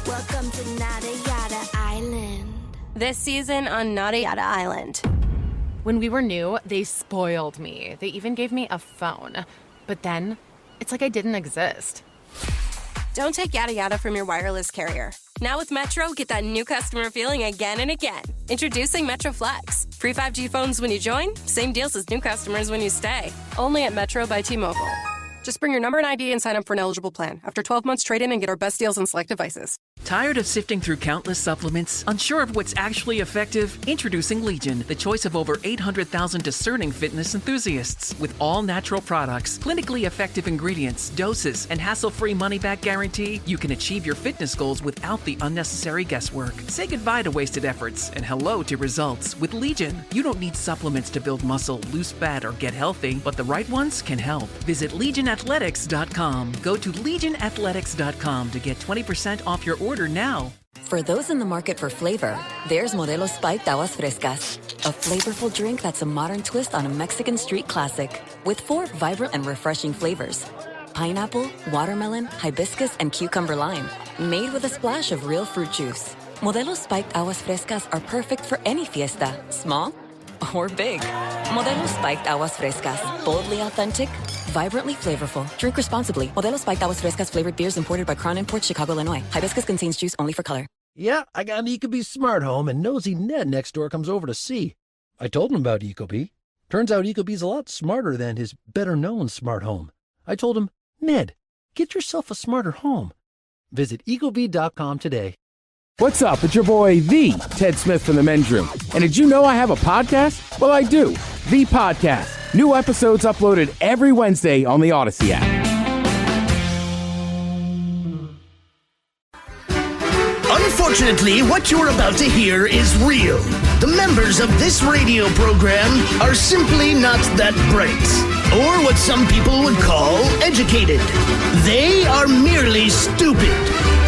Welcome to Nada Yada Island. This season on Nada Yada Island. When we were new, they spoiled me. They even gave me a phone. But then, it's like I didn't exist. Don't take yada yada from your wireless carrier. Now with Metro, get that new customer feeling again and again. Introducing Metro Flex. Free 5G phones when you join, same deals as new customers when you stay. Only at Metro by T-Mobile. Just bring your number and ID and sign up for an eligible plan. After 12 months, trade in and get our best deals on select devices. Tired of sifting through countless supplements? Unsure of what's actually effective? Introducing Legion, the choice of over 800,000 discerning fitness enthusiasts. With all natural products, clinically effective ingredients, doses, and hassle-free money-back guarantee, you can achieve your fitness goals without the unnecessary guesswork. Say goodbye to wasted efforts and hello to results. With Legion, you don't need supplements to build muscle, lose fat, or get healthy, but the right ones can help. Visit LegionAthletics.com. Go to LegionAthletics.com to get 20% off your order now. For those in the market for flavor, there's Modelo Spiked Aguas Frescas, a flavorful drink that's a modern twist on a Mexican street classic with 4 vibrant and refreshing flavors. Pineapple, watermelon, hibiscus, and cucumber lime, made with a splash of real fruit juice. Modelo Spiked Aguas Frescas are perfect for any fiesta, small or big. Modelo Spiked Aguas Frescas, boldly authentic, vibrantly flavorful. Drink responsibly. Modelo Spiked Aguas Frescas flavored beers imported by Crown Imports, Chicago, Illinois. Hibiscus contains juice only for color. Yeah, I got an Ecobee smart home, and nosy Ned next door comes over to see. I told him about Ecobee. Turns out Ecobee's a lot smarter than his better-known smart home. I told him, Ned, get yourself a smarter home. Visit Ecobee.com today. What's up? It's your boy, The Ted Smith from The Men's Room. And did you know I have a podcast? Well, I do. The Podcast. New episodes uploaded every Wednesday on the Odyssey app. Unfortunately, what you're about to hear is real. The members of this radio program are simply not that bright, or what some people would call educated. They are merely stupid.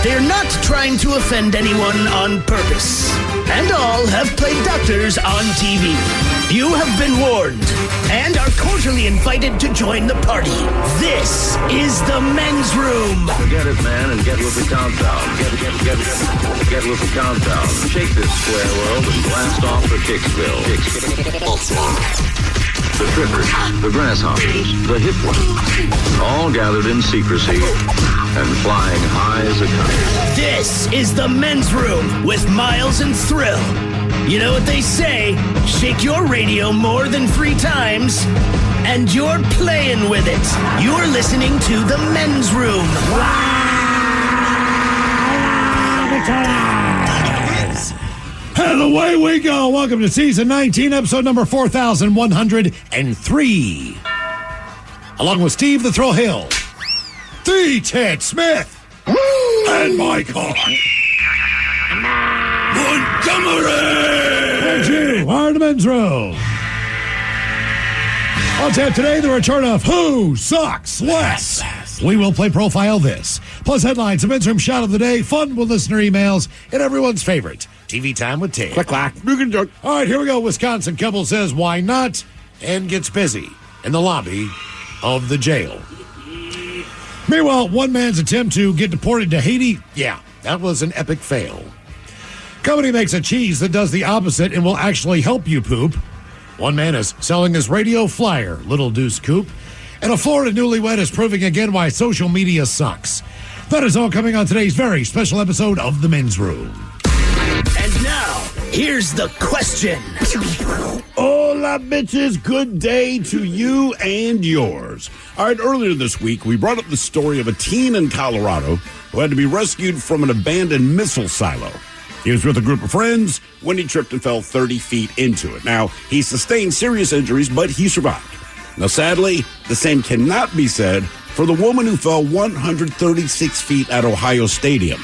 They're not trying to offend anyone on purpose. And all have played doctors on TV. You have been warned and are cordially invited to join the party. This is the Men's Room. Forget it, man, and get with the countdown. Get with the countdown. Shake this square world and blast off for Kicksville. The trippers, the grasshoppers, the hip ones, all gathered in secrecy and flying high as a kite. This is the Men's Room with Miles and Thrill. You know what they say, shake your radio more than 3 times, and you're playing with it. You're listening to the Men's Room. And away we go. Welcome to season 19, episode number 4103. Along with Steve the Thrill Hill, the Ted Smith, and my car, Montgomery. And you are the Men's Room. On tap today, the return of Who Sucks Less. We will play Profile This. Plus headlines, a Men's Room shot of the day, fun with listener emails, and everyone's favorite, TV Time with Ted. Click, clack. All right, here we go. Wisconsin couple says, why not? And gets busy in the lobby of the jail. Meanwhile, one man's attempt to get deported to Haiti, yeah, that was an epic fail. Company makes a cheese that does the opposite and will actually help you poop. One man is selling his radio flyer, Little Deuce Coupe. And a Florida newlywed is proving again why social media sucks. That is all coming on today's very special episode of The Men's Room. And now, here's the question. Hola, bitches. Good day to you and yours. All right, earlier this week, we brought up the story of a teen in Colorado who had to be rescued from an abandoned missile silo. He was with a group of friends when he tripped and fell 30 feet into it. Now, he sustained serious injuries, but he survived. Now, sadly, the same cannot be said for the woman who fell 136 feet at Ohio Stadium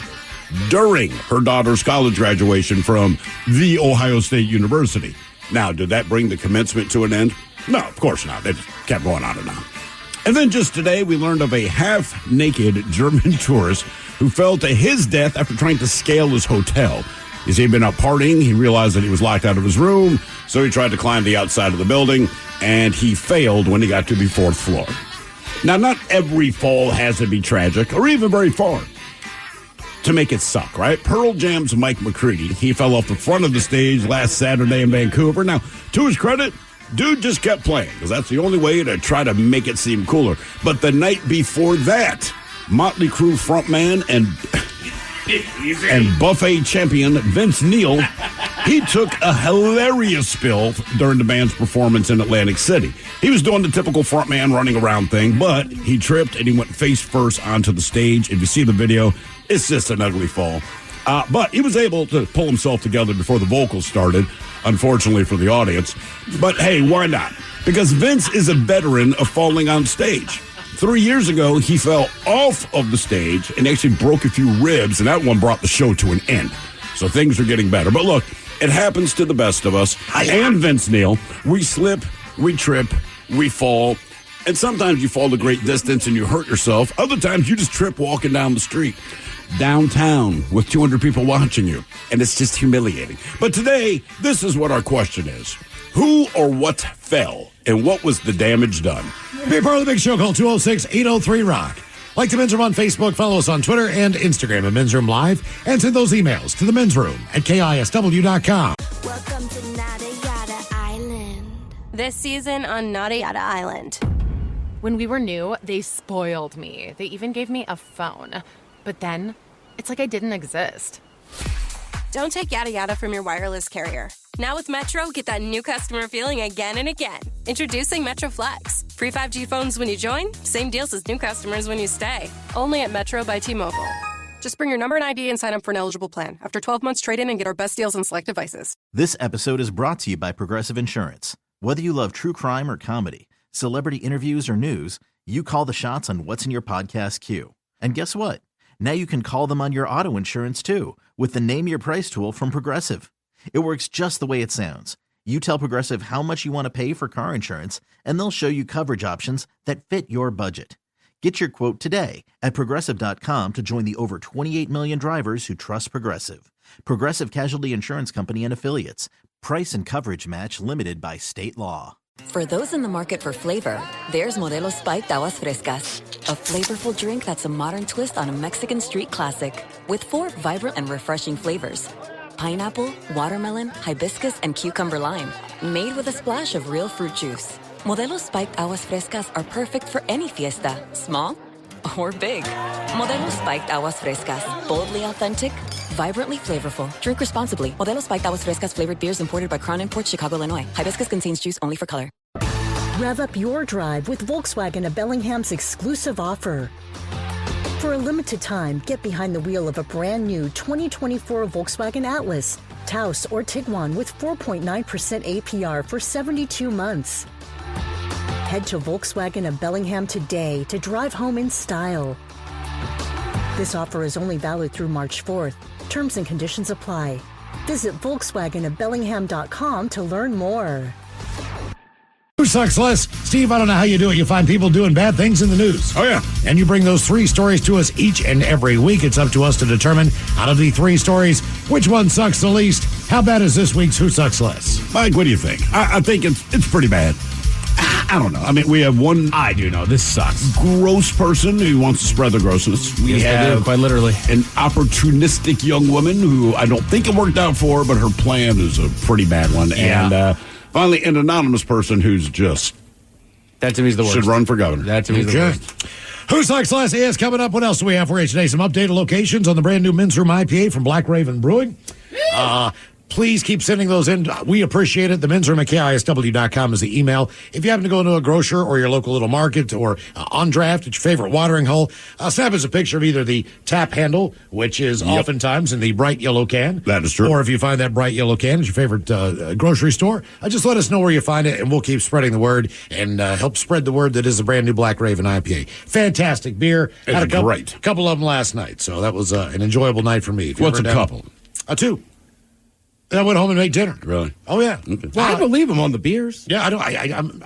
during her daughter's college graduation from The Ohio State University. Now, did that bring the commencement to an end? No, of course not. It kept going on and on. And then just today, we learned of a half-naked German tourist who fell to his death after trying to scale his hotel. As he'd been out partying, he realized that he was locked out of his room, so he tried to climb the outside of the building, and he failed when he got to the 4th floor. Now, not every fall has to be tragic or even very far. to make it suck, right? Pearl Jam's Mike McCready, he fell off the front of the stage last Saturday in Vancouver. Now, to his credit, dude just kept playing because that's the only way to try to make it seem cooler. But the night before that, Motley Crue frontman and buffet champion Vince Neil, he took a hilarious spill during the band's performance in Atlantic City. He was doing the typical frontman running around thing, but he tripped and he went face first onto the stage. If you see the video, it's just an ugly fall. But he was able to pull himself together before the vocals started, unfortunately for the audience. But hey, why not? Because Vince is a veteran of falling on stage. 3 years ago, he fell off of the stage and actually broke a few ribs, and that one brought the show to an end. So things are getting better. But look, it happens to the best of us. And Vince Neil, we slip, we trip, we fall. And sometimes you fall a great distance and you hurt yourself. Other times you just trip walking down the street, downtown with 200 people watching you. And it's just humiliating. But today, this is what our question is. Who or what fell? And what was the damage done? Be part of the big show. Call 206-803-ROCK. Like the Men's Room on Facebook. Follow us on Twitter and Instagram at Men's Room Live. And send those emails to the Men's Room at KISW.com. Welcome to Nada Yada Island. This season on Nada Yada Island. When we were new, they spoiled me. They even gave me a phone. But then, it's like I didn't exist. Don't take yada yada from your wireless carrier. Now with Metro, get that new customer feeling again and again. Introducing Metro Flex. Free 5G phones when you join, same deals as new customers when you stay. Only at Metro by T-Mobile. Just bring your number and ID and sign up for an eligible plan. After 12 months, trade in and get our best deals on select devices. This episode is brought to you by Progressive Insurance. Whether you love true crime or comedy, celebrity interviews or news, you call the shots on what's in your podcast queue. And guess what? Now you can call them on your auto insurance too with the Name Your Price tool from Progressive. It works just the way it sounds. You tell Progressive how much you want to pay for car insurance, and they'll show you coverage options that fit your budget. Get your quote today at Progressive.com to join the over 28 million drivers who trust Progressive. Progressive Casualty Insurance Company and Affiliates. Price and coverage match limited by state law. For those in the market for flavor, there's Modelo Spiked Aguas Frescas, a flavorful drink that's a modern twist on a Mexican street classic with 4 vibrant and refreshing flavors. Pineapple, watermelon, hibiscus, and cucumber lime, made with a splash of real fruit juice. Modelo Spiked Aguas Frescas are perfect for any fiesta, small or big. Modelo Spiked Aguas Frescas, boldly authentic, vibrantly flavorful. Drink responsibly. Modelo Spiked Aguas Frescas flavored beers imported by Crown Imports, Chicago, Illinois. Hibiscus contains juice only for color. Rev up your drive with Volkswagen at Bellingham's exclusive offer. For a limited time, get behind the wheel of a brand new 2024 Volkswagen Atlas, Taos, or Tiguan with 4.9% APR for 72 months. Head to Volkswagen of Bellingham today to drive home in style. This offer is only valid through March 4th. Terms and conditions apply. Visit VolkswagenofBellingham.com to learn more. Who sucks less? Steve, I don't know how you do it. You find people doing bad things in the news. Oh, yeah. And you bring those 3 stories to us each and every week. It's up to us to determine, out of the 3 stories, which one sucks the least. How bad is this week's Who Sucks Less? Mike, what do you think? I think it's pretty bad. I don't know. I mean, we have one... I do know. This sucks. Gross person who wants to spread the grossness. We have quite literally an opportunistic young woman who I don't think it worked out for, but her plan is a pretty bad one. Yeah. And finally, an anonymous person who's just... That to me is the worst. Should run for governor. That to me is the worst. Who Sucks Less is coming up. What else do we have for you today? Some updated locations on the brand new Men's Room IPA from Black Raven Brewing. Please keep sending those in. We appreciate it. The Men's Room at KISW.com is the email. If you happen to go into a grocer or your local little market or on draft at your favorite watering hole, snap us a picture of either the tap handle, which is oftentimes in the bright yellow can. That is true. Or if you find that bright yellow can at your favorite grocery store, just let us know where you find it, and we'll keep spreading the word and help spread the word that is the brand new Black Raven IPA. Fantastic beer. It's Had a great. couple of them last night, so that was an enjoyable night for me. What's a couple? 2. Then I went home and made dinner. Really? Oh, yeah. Okay. Well, I believe him on the beers. Yeah, I don't.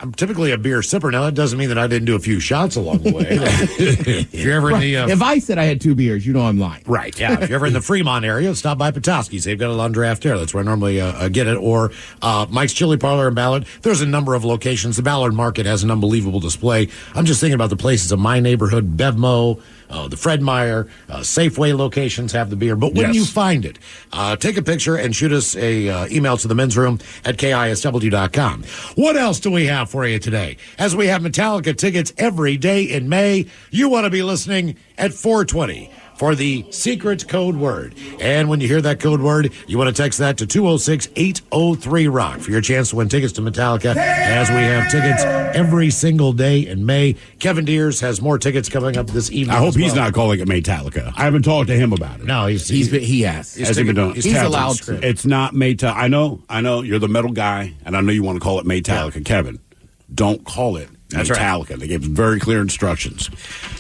I'm typically a beer sipper. Now, that doesn't mean that I didn't do a few shots along the way. If you're ever in the... if I said I had 2 beers, you know I'm lying. Right, yeah. If you're ever in the Fremont area, stop by Petoskey's. They've got a lot on draft there. That's where I normally get it. Or Mike's Chili Parlor in Ballard. There's a number of locations. The Ballard Market has an unbelievable display. I'm just thinking about the places of My Neighborhood, Bevmo, the Fred Meyer, Safeway locations have the beer. But when you find it, take a picture and shoot us a email to the men's room at KISW.com. What else do we have for you today? As we have Metallica tickets every day in May, you want to be listening at 420 for the secret code word. And when you hear that code word, you want to text that to 206-803-ROCK for your chance to win tickets to Metallica, as we have tickets every single day in May. Kevin Deers has more tickets coming up this evening. I hope he's not calling it Metallica. I haven't talked to him about it. No, he has. He's allowed to. It's not Metallica. I know you're the metal guy, and I know you want to call it Metallica. Yeah. Kevin, don't call it Metallica. Right. They gave very clear instructions.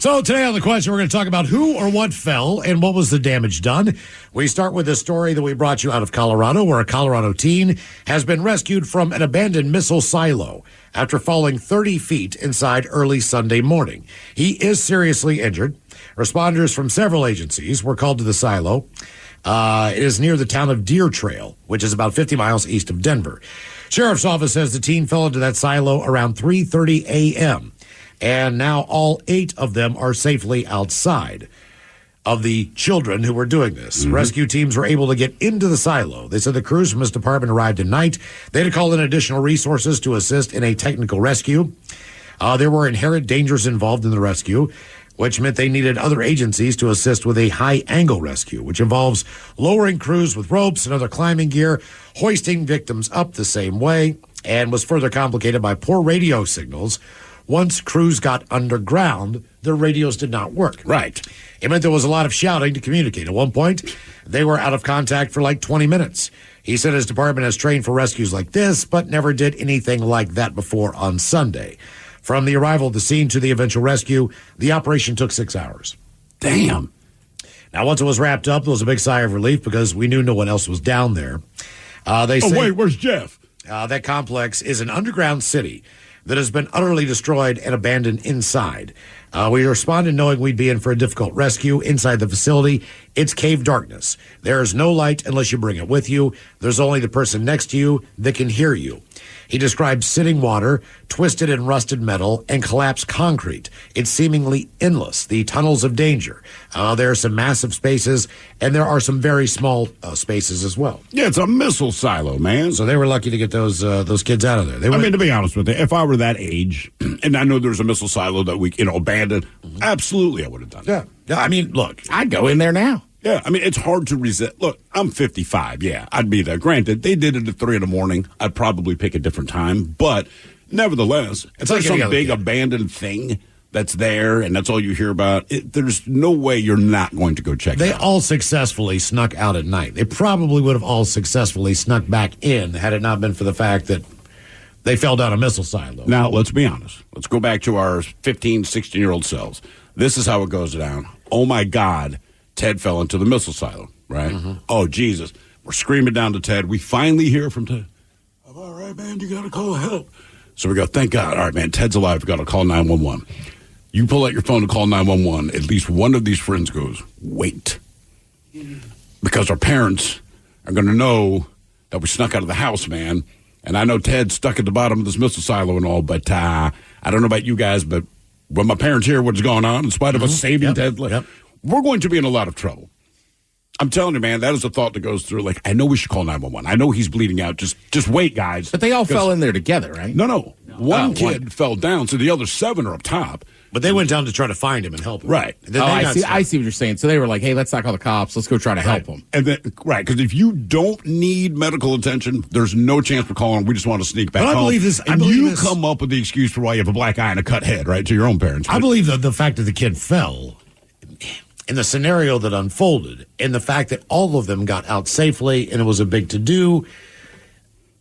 So today on the question, we're going to talk about who or what fell and what was the damage done. We start with a story that we brought you out of Colorado, where a Colorado teen has been rescued from an abandoned missile silo after falling 30 feet inside early Sunday morning. He is seriously injured. Responders from several agencies were called to the silo. It is near the town of Deer Trail, which is about 50 miles east of Denver. Sheriff's office says the teen fell into that silo around 3:30 a.m., and now all 8 of them are safely outside of the children who were doing this. Mm-hmm. Rescue teams were able to get into the silo. They said the crews from this department arrived at night. They had to call in additional resources to assist in a technical rescue. There were inherent dangers involved in the rescue, which meant they needed other agencies to assist with a high-angle rescue, which involves lowering crews with ropes and other climbing gear, hoisting victims up the same way, and was further complicated by poor radio signals. Once crews got underground, their radios did not work. Right. It meant there was a lot of shouting to communicate. At one point, they were out of contact for like 20 minutes. He said his department has trained for rescues like this, but never did anything like that before on Sunday. From the arrival of the scene to the eventual rescue, the operation took 6 hours. Damn. Now, once it was wrapped up, there was a big sigh of relief because we knew no one else was down there. They say, wait, where's Jeff? That complex is an underground city that has been utterly destroyed and abandoned inside. We responded knowing we'd be in for a difficult rescue inside the facility. It's cave darkness. There is no light unless you bring it with you. There's only the person next to you that can hear you. He described sitting water, twisted and rusted metal, and collapsed concrete. It's seemingly endless, the tunnels of danger. There are some massive spaces, and there are some very small spaces as well. Yeah, it's a missile silo, man. So they were lucky to get those kids out of there. I mean, to be honest with you, if I were that age, and I know there's a missile silo that we, abandoned, absolutely I would have done it. Yeah, I mean, look. I'd go in there now. Yeah, I mean, it's hard to resist. Look, I'm 55. Yeah, I'd be there. Granted, they did it at 3 a.m. I'd probably pick a different time. But nevertheless, it's like some big abandoned thing that's there, and that's all you hear about. There's no way you're not going to go check it out. They all successfully snuck out at night. They probably would have all successfully snuck back in had it not been for the fact that they fell down a missile silo. Now, let's be honest. Let's go back to our 15, 16-year-old selves. This is how it goes down. Oh, my God. Ted fell into the missile silo, right? Mm-hmm. Oh, Jesus. We're screaming down to Ted. We finally hear from Ted. I'm all right, man. You got to call help. So we go, thank God. All right, man. Ted's alive. We got to call 911. You pull out your phone to call 911. At least one of these friends goes, wait. Because our parents are going to know that we snuck out of the house, man. And I know Ted's stuck at the bottom of this missile silo and all, but I don't know about you guys, but when my parents hear what's going on, in spite of us saving Ted's life, we're going to be in a lot of trouble. I'm telling you, man, that is a thought that goes through. Like, I know we should call 911. I know he's bleeding out. Just wait, guys. But they all fell in there together, right? No. One kid fell down, so the other 7 are up top. But they went down to try to find him and help him. Right. I see what you're saying. So they were like, hey, let's not call the cops. Let's go try to help him. And then, right, because if you don't need medical attention, there's no chance for calling. We just want to sneak back home. I believe this. And you come up with the excuse for why you have a black eye and a cut head, right, to your own parents. I believe that the fact that the kid fell, in the scenario that unfolded, and the fact that all of them got out safely and it was a big to-do,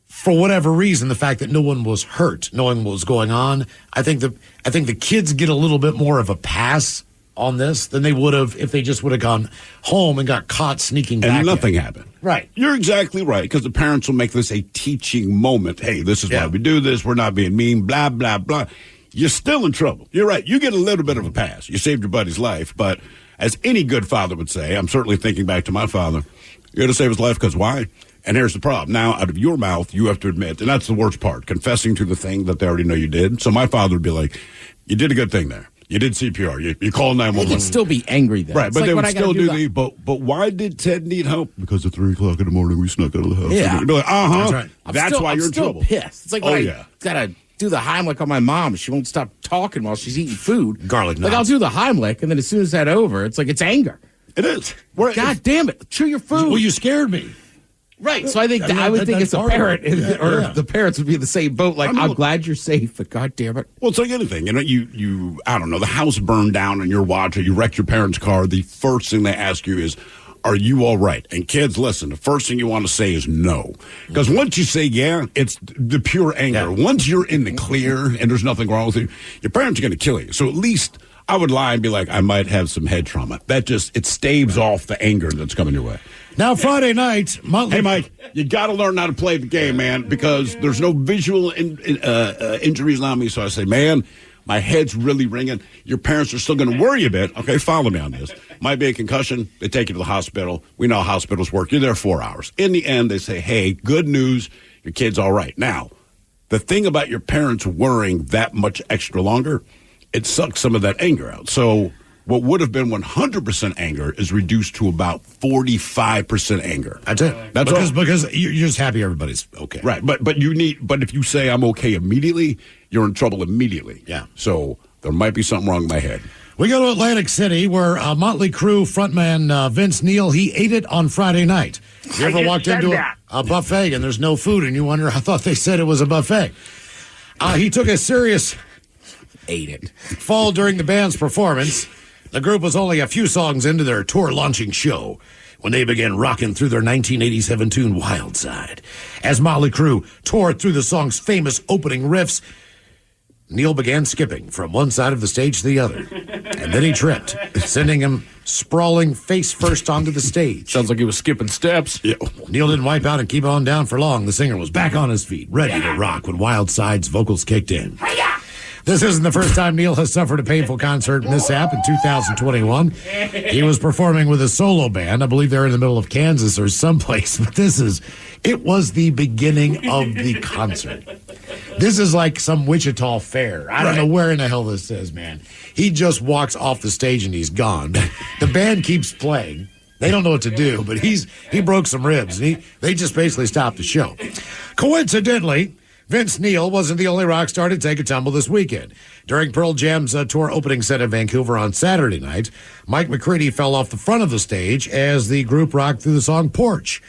for whatever reason, the fact that no one was hurt, knowing what was going on, I think the kids get a little bit more of a pass on this than they would have if they just would have gone home and got caught sneaking back. And nothing happened. Right. You're exactly right, because the parents will make this a teaching moment. Hey, this is why we do this. We're not being mean, blah, blah, blah. You're still in trouble. You're right. You get a little bit of a pass. You saved your buddy's life, but as any good father would say, I'm certainly thinking back to my father, you got to save his life because why? And here's the problem. Now, out of your mouth, you have to admit, and that's the worst part, confessing to the thing that they already know you did. So my father would be like, you did a good thing there. You did CPR. You called 911. They can still be angry, though. Right, It's but like they when would I gotta still do do the. But why did Ted need help? Because at 3 o'clock in the morning, we snuck out of the house. Yeah. You'd be like, That's right. That's why you're in trouble. Pissed. It's like when I gotta do the Heimlich on my mom. She won't stop talking while she's eating food. Garlic Like, knots. I'll do the Heimlich, and then as soon as that's over, it's like it's anger. It is. God damn it. Chew your food. Well, you scared me. Right. So I think I would think it's a parent, or the parents would be in the same boat. Like, I'm glad you're safe, but God damn it. Well, it's like anything. You know, you I don't know, the house burned down and you're watching, you wrecked your parents' car. The first thing they ask you is, are you all right? And kids, listen, the first thing you want to say is no. Because once you say yeah, it's the pure anger. Yeah. Once you're in the clear and there's nothing wrong with you, your parents are going to kill you. So at least I would lie and be like, I might have some head trauma. That just, it staves off the anger that's coming your way. Now, Friday night, Hey, Mike, you got to learn how to play the game, man, because there's no visual injuries on me. So I say, man, my head's really ringing. Your parents are still going to worry a bit. Okay, follow me on this. Might be a concussion. They take you to the hospital. We know how hospitals work. You're there 4 hours. In the end, they say, hey, good news, your kid's all right. Now, the thing about your parents worrying that much extra longer, it sucks some of that anger out. So what would have been 100% anger is reduced to about 45% anger. That's it. That's because you're just happy everybody's okay. Right, but if you say I'm okay immediately, you're in trouble immediately. Yeah. So there might be something wrong with my head. We go to Atlantic City, where Motley Crue frontman Vince Neil, he ate it on Friday night. You ever walked into a buffet and there's no food and you wonder, I thought they said it was a buffet. He took a serious fall during the band's performance. The group was only a few songs into their tour launching show when they began rocking through their 1987 tune Wild Side. As Motley Crue tore through the song's famous opening riffs, Neil began skipping from one side of the stage to the other, and then he tripped, sending him sprawling face first onto the stage. Sounds like he was skipping steps. Yeah. Neil didn't wipe out and keep on down for long. The singer was back on his feet, ready to rock when Wild Side's vocals kicked in. This isn't the first time Neil has suffered a painful concert mishap. In 2021, he was performing with a solo band. I believe they're in the middle of Kansas or someplace, but it was the beginning of the concert. This is like some Wichita fair. I don't know where in the hell this is, man. He just walks off the stage and he's gone. The band keeps playing. They don't know what to do, but he broke some ribs. And they just basically stopped the show. Coincidentally, Vince Neil wasn't the only rock star to take a tumble this weekend. During Pearl Jam's tour opening set in Vancouver on Saturday night, Mike McCready fell off the front of the stage as the group rocked through the song Porch.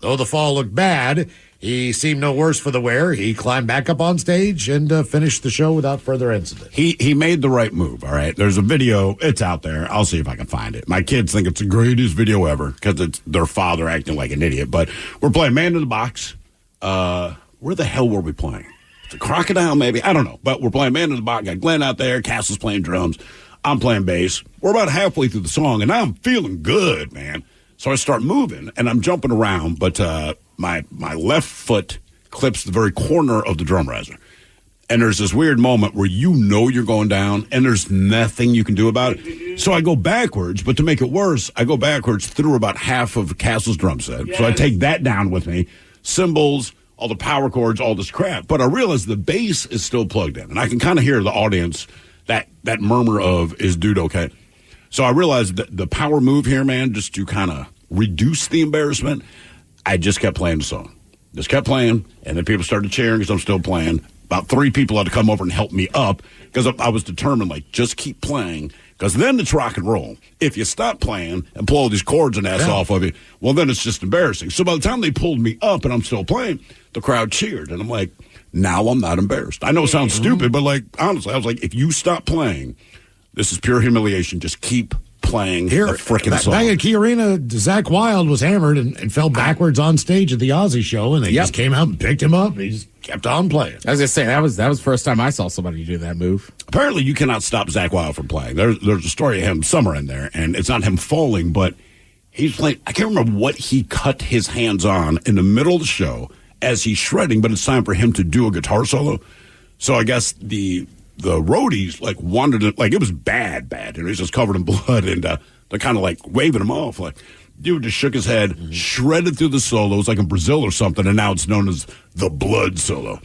Though the fall looked bad, he seemed no worse for the wear. He climbed back up on stage and finished the show without further incident. He made the right move, all right? There's a video. It's out there. I'll see if I can find it. My kids think it's the greatest video ever because it's their father acting like an idiot. But we're playing Man in the Box. Where the hell were we playing? It's a Crocodile, maybe? I don't know. But we're playing Man in the Box. Got Glenn out there. Castle's playing drums. I'm playing bass. We're about halfway through the song, and now I'm feeling good, man. So I start moving, and I'm jumping around, but my left foot clips the very corner of the drum riser. And there's this weird moment where you know you're going down, and there's nothing you can do about it. So I go backwards, but to make it worse, I go backwards through about half of Castle's drum set. So I take that down with me. Cymbals, all the power chords, all this crap. But I realize the bass is still plugged in, and I can kind of hear the audience, that murmur of, is dude okay? So I realized that the power move here, man, just to kind of reduce the embarrassment, I just kept playing the song. Just kept playing, and then people started cheering because I'm still playing. About 3 people had to come over and help me up because I was determined, like, just keep playing because then it's rock and roll. If you stop playing and pull all these chords and ass off of you, well, then it's just embarrassing. So by the time they pulled me up and I'm still playing, the crowd cheered, and I'm like, now I'm not embarrassed. I know it sounds stupid, but, like, honestly, I was like, if you stop playing, this is pure humiliation. Just keep playing the frickin' song. Back at Key Arena, Zakk Wylde was hammered and fell backwards on stage at the Ozzy show, and they just came out and picked him up, and he just kept on playing. I was going to say, that was the first time I saw somebody do that move. Apparently, you cannot stop Zakk Wylde from playing. There's a story of him somewhere in there, and it's not him falling, but he's playing. I can't remember what he cut his hands on in the middle of the show as he's shredding, but it's time for him to do a guitar solo. So I guess the roadies, like, wanted it, like, it was bad, and he's just covered in blood, and they're kind of, like, waving him off. Like, dude just shook his head, shredded through the solo. It was like in Brazil or something, and now it's known as the blood solo.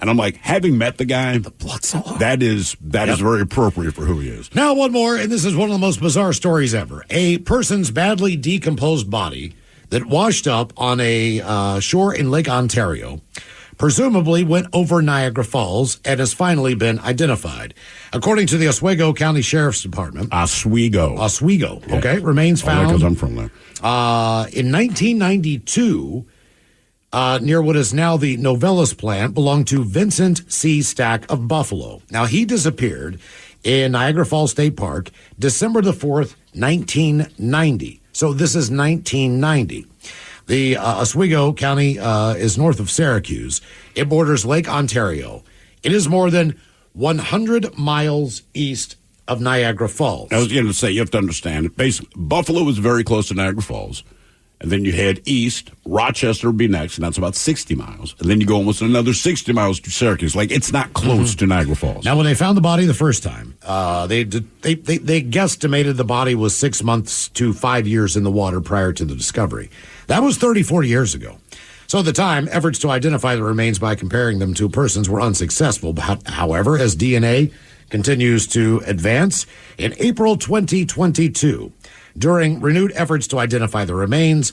And I'm like, having met the guy, that is very appropriate for who he is. Now, one more, and this is one of the most bizarre stories ever. A person's badly decomposed body that washed up on a shore in Lake Ontario presumably went over Niagara Falls and has finally been identified. According to the Oswego County Sheriff's Department. Oswego. Yes. Okay. Remains found. Because I'm from there. In 1992, near what is now the Novellis plant, belonged to Vincent C. Stack of Buffalo. Now, he disappeared in Niagara Falls State Park December the 4th, 1990. So this is 1990. The Oswego County is north of Syracuse. It borders Lake Ontario. It is more than 100 miles east of Niagara Falls. I was going to say, you have to understand, basically, Buffalo is very close to Niagara Falls. And then you head east, Rochester would be next, and that's about 60 miles. And then you go almost another 60 miles to Syracuse. Like, it's not close to Niagara Falls. Now, when they found the body the first time, they guesstimated the body was 6 months to 5 years in the water prior to the discovery. That was 34 years ago. So at the time, efforts to identify the remains by comparing them to persons were unsuccessful. However, as DNA continues to advance, in April 2022, during renewed efforts to identify the remains,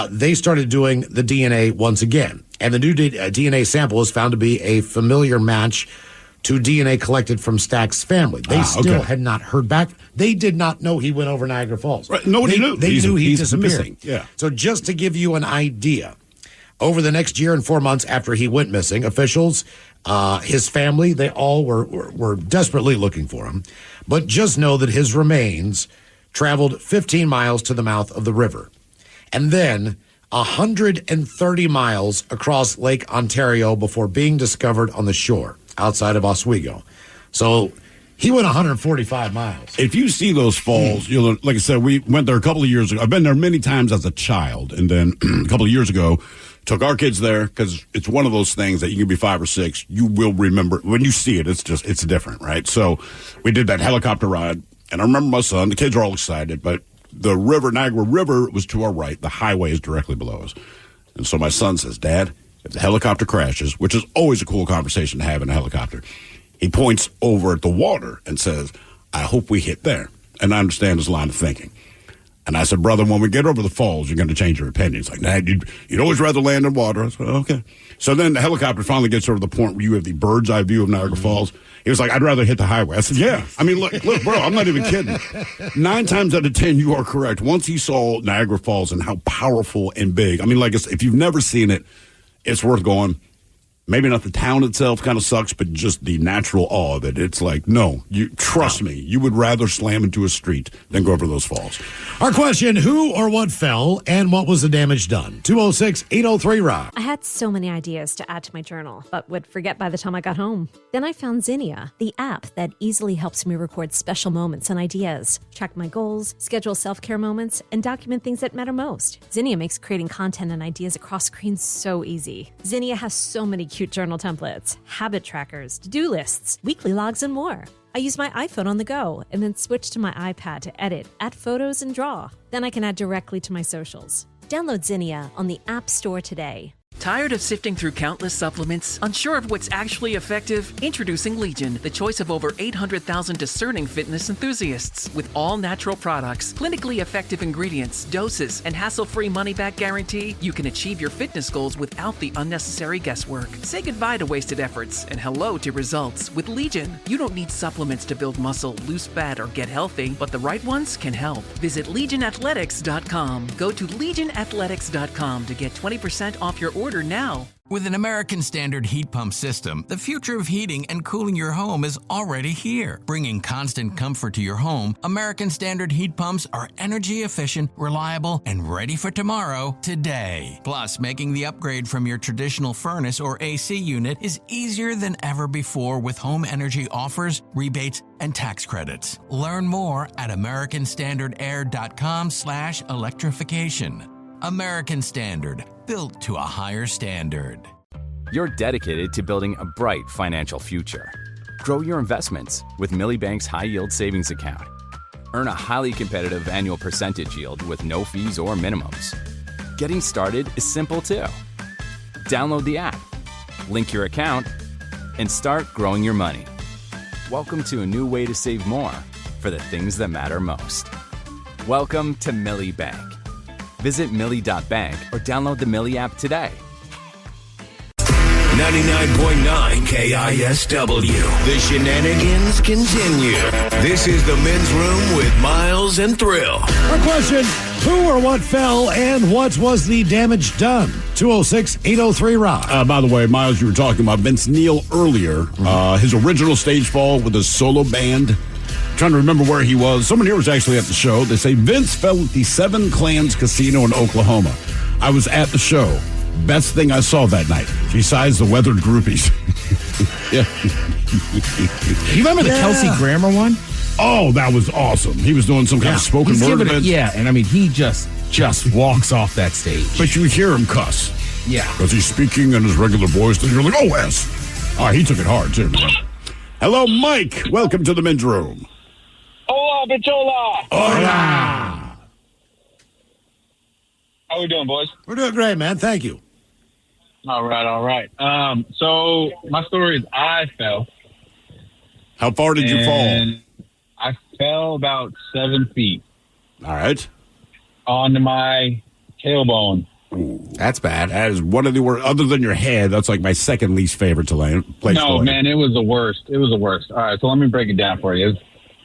they started doing the DNA once again. And the new DNA sample is found to be a familiar match to DNA collected from Stack's family. They still had not heard back. They did not know he went over Niagara Falls. Right. Nobody knew. They knew he disappeared. Missing. Yeah. So just to give you an idea, over the next year and 4 months after he went missing, officials, his family, they all were desperately looking for him. But just know that his remains traveled 15 miles to the mouth of the river, and then 130 miles across Lake Ontario before being discovered on the shore outside of Oswego. So he went 145 miles. If you see those falls, like I said, we went there a couple of years ago. I've been there many times as a child, and then a couple of years ago, took our kids there because it's one of those things that you can be 5 or 6, you will remember. When you see it, it's different, right? So we did that helicopter ride. And I remember my son, the kids are all excited, but the river, Niagara River, was to our right. The highway is directly below us. And so my son says, Dad, if the helicopter crashes, which is always a cool conversation to have in a helicopter, he points over at the water and says, I hope we hit there. And I understand his line of thinking. And I said, brother, when we get over the falls, you're going to change your opinion. It's like, Dad, you'd always rather land in water. I said, okay. So then the helicopter finally gets over the point where you have the bird's eye view of Niagara Falls. He was like, I'd rather hit the highway. I said, yeah. I mean, look, bro, I'm not even kidding. 9 times out of 10, you are correct. Once he saw Niagara Falls and how powerful and big, I mean, like, if you've never seen it, it's worth going. Maybe not the town itself kind of sucks, but just the natural awe that it's like, no, you trust me, you would rather slam into a street than go over those falls. Our question, who or what fell and what was the damage done? 206-803-ROCK. I had so many ideas to add to my journal, but would forget by the time I got home. Then I found Zinnia, the app that easily helps me record special moments and ideas, track my goals, schedule self-care moments, and document things that matter most. Zinnia makes creating content and ideas across screens so easy. Zinnia has so many cute journal templates, habit trackers, to-do lists, weekly logs, and more. I use my iPhone on the go and then switch to my iPad to edit, add photos, and draw. Then I can add directly to my socials. Download Zinnia on the App Store today. Tired of sifting through countless supplements? Unsure of what's actually effective? Introducing Legion, the choice of over 800,000 discerning fitness enthusiasts. With all natural products, clinically effective ingredients, doses, and hassle-free money-back guarantee, you can achieve your fitness goals without the unnecessary guesswork. Say goodbye to wasted efforts and hello to results. With Legion, you don't need supplements to build muscle, lose fat, or get healthy, but the right ones can help. Visit LegionAthletics.com. Go to LegionAthletics.com to get 20% off your order now. With an American Standard heat pump system, the future of heating and cooling your home is already here. Bringing constant comfort to your home, American Standard heat pumps are energy efficient, reliable, and ready for tomorrow, today. Plus, making the upgrade from your traditional furnace or AC unit is easier than ever before with home energy offers, rebates, and tax credits. Learn more at americanstandardair.com/electrification. American Standard, built to a higher standard. You're dedicated to building a bright financial future. Grow your investments with Millie Bank's high-yield savings account. Earn a highly competitive annual percentage yield with no fees or minimums. Getting started is simple too. Download the app, link your account, and start growing your money. Welcome to a new way to save more for the things that matter most. Welcome to Millie Bank. Visit Millie.bank or download the Millie app today. 99.9 KISW. The shenanigans continue. This is the Men's Room with Miles and Thrill. Our question, who or what fell and what was the damage done? 206-803-ROCK. By the way, Miles, you were talking about Vince Neil earlier. His original stage fall with a solo band. Trying to remember where he was. Someone here was actually at the show. They say Vince fell at the Seven Clans Casino in Oklahoma. I was at the show. Best thing I saw that night, besides the weathered groupies. Yeah. You remember the Kelsey Grammer one? Oh, that was awesome. He was doing some kind of spoken word event. And I mean, he just walks off that stage. But you hear him cuss. Yeah. Because he's speaking in his regular voice, and you're like, oh, yes. Oh, he took it hard, too. Hello, Mike. Welcome to the Men's Room. Hola, bichola. Hola. How we doing, boys? We're doing great, man. Thank you. All right. So my story is I fell. How far did you fall? I fell about 7 feet. All right. Onto my tailbone. Ooh, that's bad. That is one of the worst. Other than your head, that's like my second least favorite to play. No, man, it was the worst. All right, so let me break it down for you.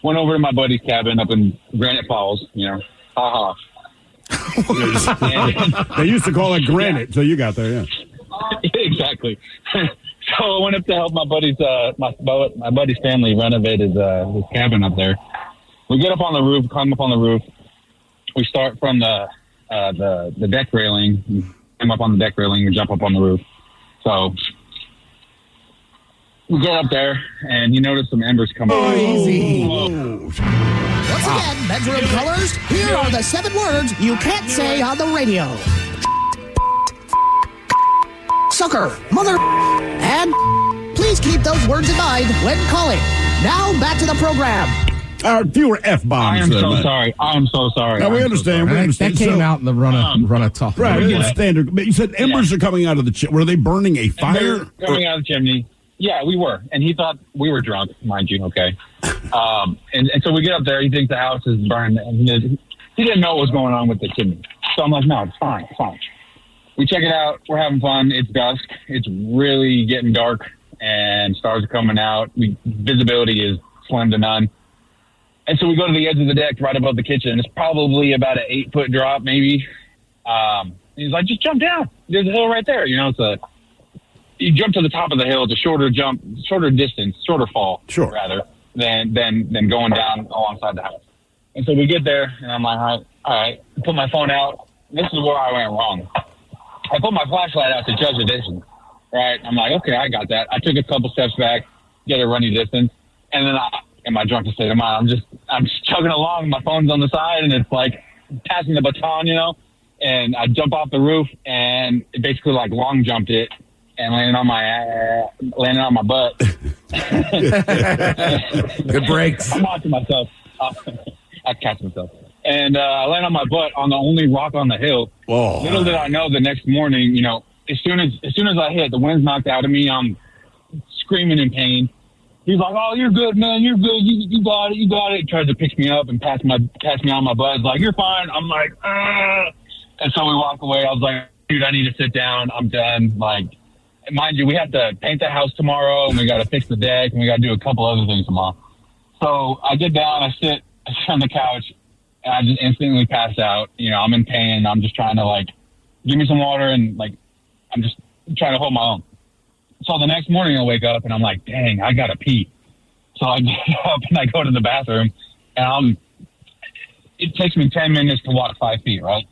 Went over to my buddy's cabin up in Granite Falls, Ha ha. They used to call it granite, so you got there, yeah. Exactly. So I went up to help my buddy's my buddy's family renovate his cabin up there. We get up on the roof, climb up on the roof. We start from the deck railing, climb up on the deck railing, and jump up on the roof. So we get up there, and you notice some embers come up. Easy. Once again, Men's Room Colors, here are the 7 words you can't say on the radio. Sucker, mother, and please keep those words in mind when calling. Now, back to the program. Fewer F-bombs. I am so sorry. I'm so sorry. Now, we understand. That came out in the run of talk. Right, it's standard. But you said embers are coming out of the chimney. Were they burning a fire? Coming out of the chimney. Yeah, we were. And he thought we were drunk, mind you, okay? And so we get up there. He thinks the house is burned. And he didn't know what was going on with the chimney. So I'm like, no, it's fine. We check it out. We're having fun. It's dusk. It's really getting dark, and stars are coming out. Visibility is slim to none. And so we go to the edge of the deck right above the kitchen. It's probably about an 8-foot drop, maybe. He's like, just jump down. There's a hill right there. You jump to the top of the hill. It's a shorter jump, shorter distance, shorter fall, rather, than going down alongside the house. And so we get there, and I'm like, all right. I put my phone out. This is where I went wrong. I put my flashlight out to judge the distance, right? I'm like, okay, I got that. I took a couple steps back, get a running distance, and then in my drunken state of mind, I'm just chugging along. My phone's on the side, and it's like passing the baton, and I jump off the roof, and it basically like long jumped it and landed on my butt. Good breaks. I'm watching myself. I catch myself. And I land on my butt on the only rock on the hill. Whoa. Little did I know the next morning, as soon as I hit, the wind's knocked out of me. I'm screaming in pain. He's like, "Oh, you're good, man. You're good. You got it. You got it." He tries to pick me up and pass me on my butt. He's like, "You're fine." I'm like, "Ah." And so we walk away. I was like, "Dude, I need to sit down. I'm done." Like, mind you, we have to paint the house tomorrow, and we got to fix the deck, and we got to do a couple other things tomorrow. So I get down. I sit on the couch. And I just instantly pass out. I'm in pain. I'm just trying to, give me some water, and, I'm just trying to hold my own. So the next morning I wake up, and I'm like, dang, I got to pee. So I get up, and I go to the bathroom, and it takes me 10 minutes to walk 5 feet, right?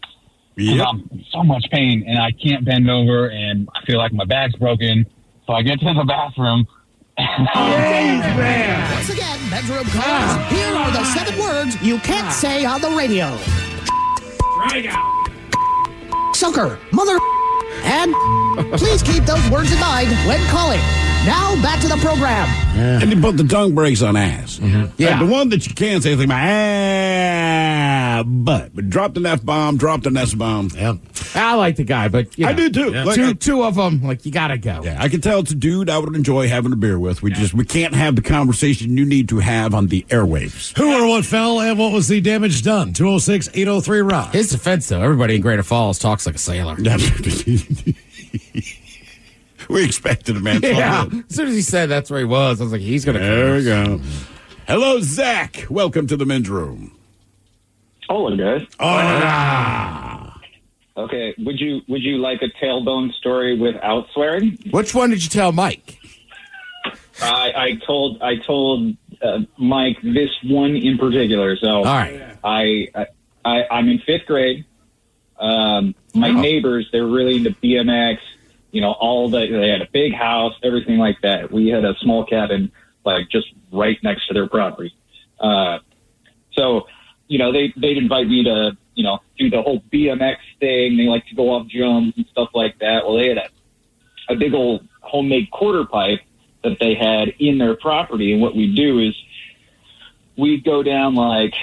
Yep. I'm in so much pain, and I can't bend over, and I feel like my back's broken. So I get to the bathroom. Once again, Men's Room Colors, here are the 7 words you can't say on the radio. Sucker, mother, and please keep those words in mind when calling. Now, back to the program. And you put the tongue brakes on ass. Mm-hmm. Yeah. Like the one that you can't say anything about But dropped an F-bomb, dropped an S-bomb. Yeah. I like the guy, but I do too. Yeah. Like, two of them, like, you got to go. yeah, I can tell it's a dude I would enjoy having a beer with. We can't have the conversation you need to have on the airwaves. Who or what fell and what was the damage done? 206-803-ROCK. His defense, though, everybody in Greater Falls talks like a sailor. We expected a man. Yeah. As soon as he said that's where he was, I was like, he's going to come. There we go. Hello, Zach. Welcome to the men's room. Hola, guys. Hola. Okay, would you like a tailbone story without swearing? Which one did you tell Mike? I told Mike this one in particular. So, all right. I'm in 5th grade. My neighbors, they're really into BMX. You know, they had a big house, everything like that. We had a small cabin, like just right next to their property. So, you know, they'd invite me to, you know, do the whole BMX thing. They like to go off jumps and stuff like that. Well, they had a big old homemade quarter pipe that they had in their property. And what we'd do is we'd go down like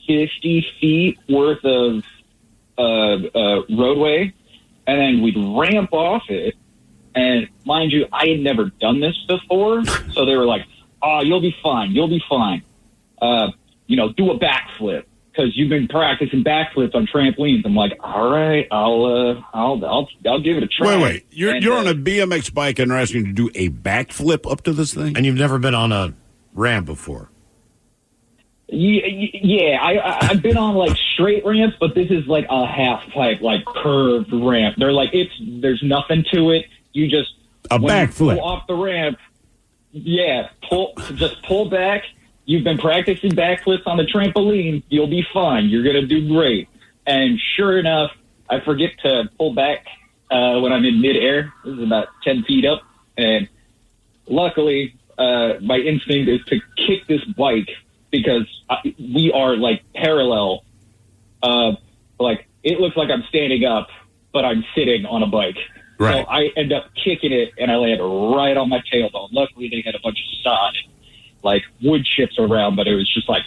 50 feet worth of roadway, and then we'd ramp off it. And mind you, I had never done this before. So they were like, oh, you'll be fine. You'll be fine. You know, do a backflip because you've been practicing backflips on trampolines. I'm like, all right, I'll give it a try. Wait. You're on a BMX bike and they're asking you to do a backflip up to this thing? And you've never been on a ramp before? Yeah, I've been on like straight ramps, but this is like a half pipe, like curved ramp. They're like, there's nothing to it. You just a backflip pull off the ramp. Yeah, pull back. You've been practicing backflips on the trampoline. You'll be fine. You're gonna do great. And sure enough, I forget to pull back when I'm in midair. This is about 10 feet up, and luckily, my instinct is to kick this bike. Because we are like parallel, like it looks like I'm standing up, but I'm sitting on a bike. Right. So I end up kicking it, and I land right on my tailbone. Luckily, they had a bunch of sod and like wood chips around, but it was just like,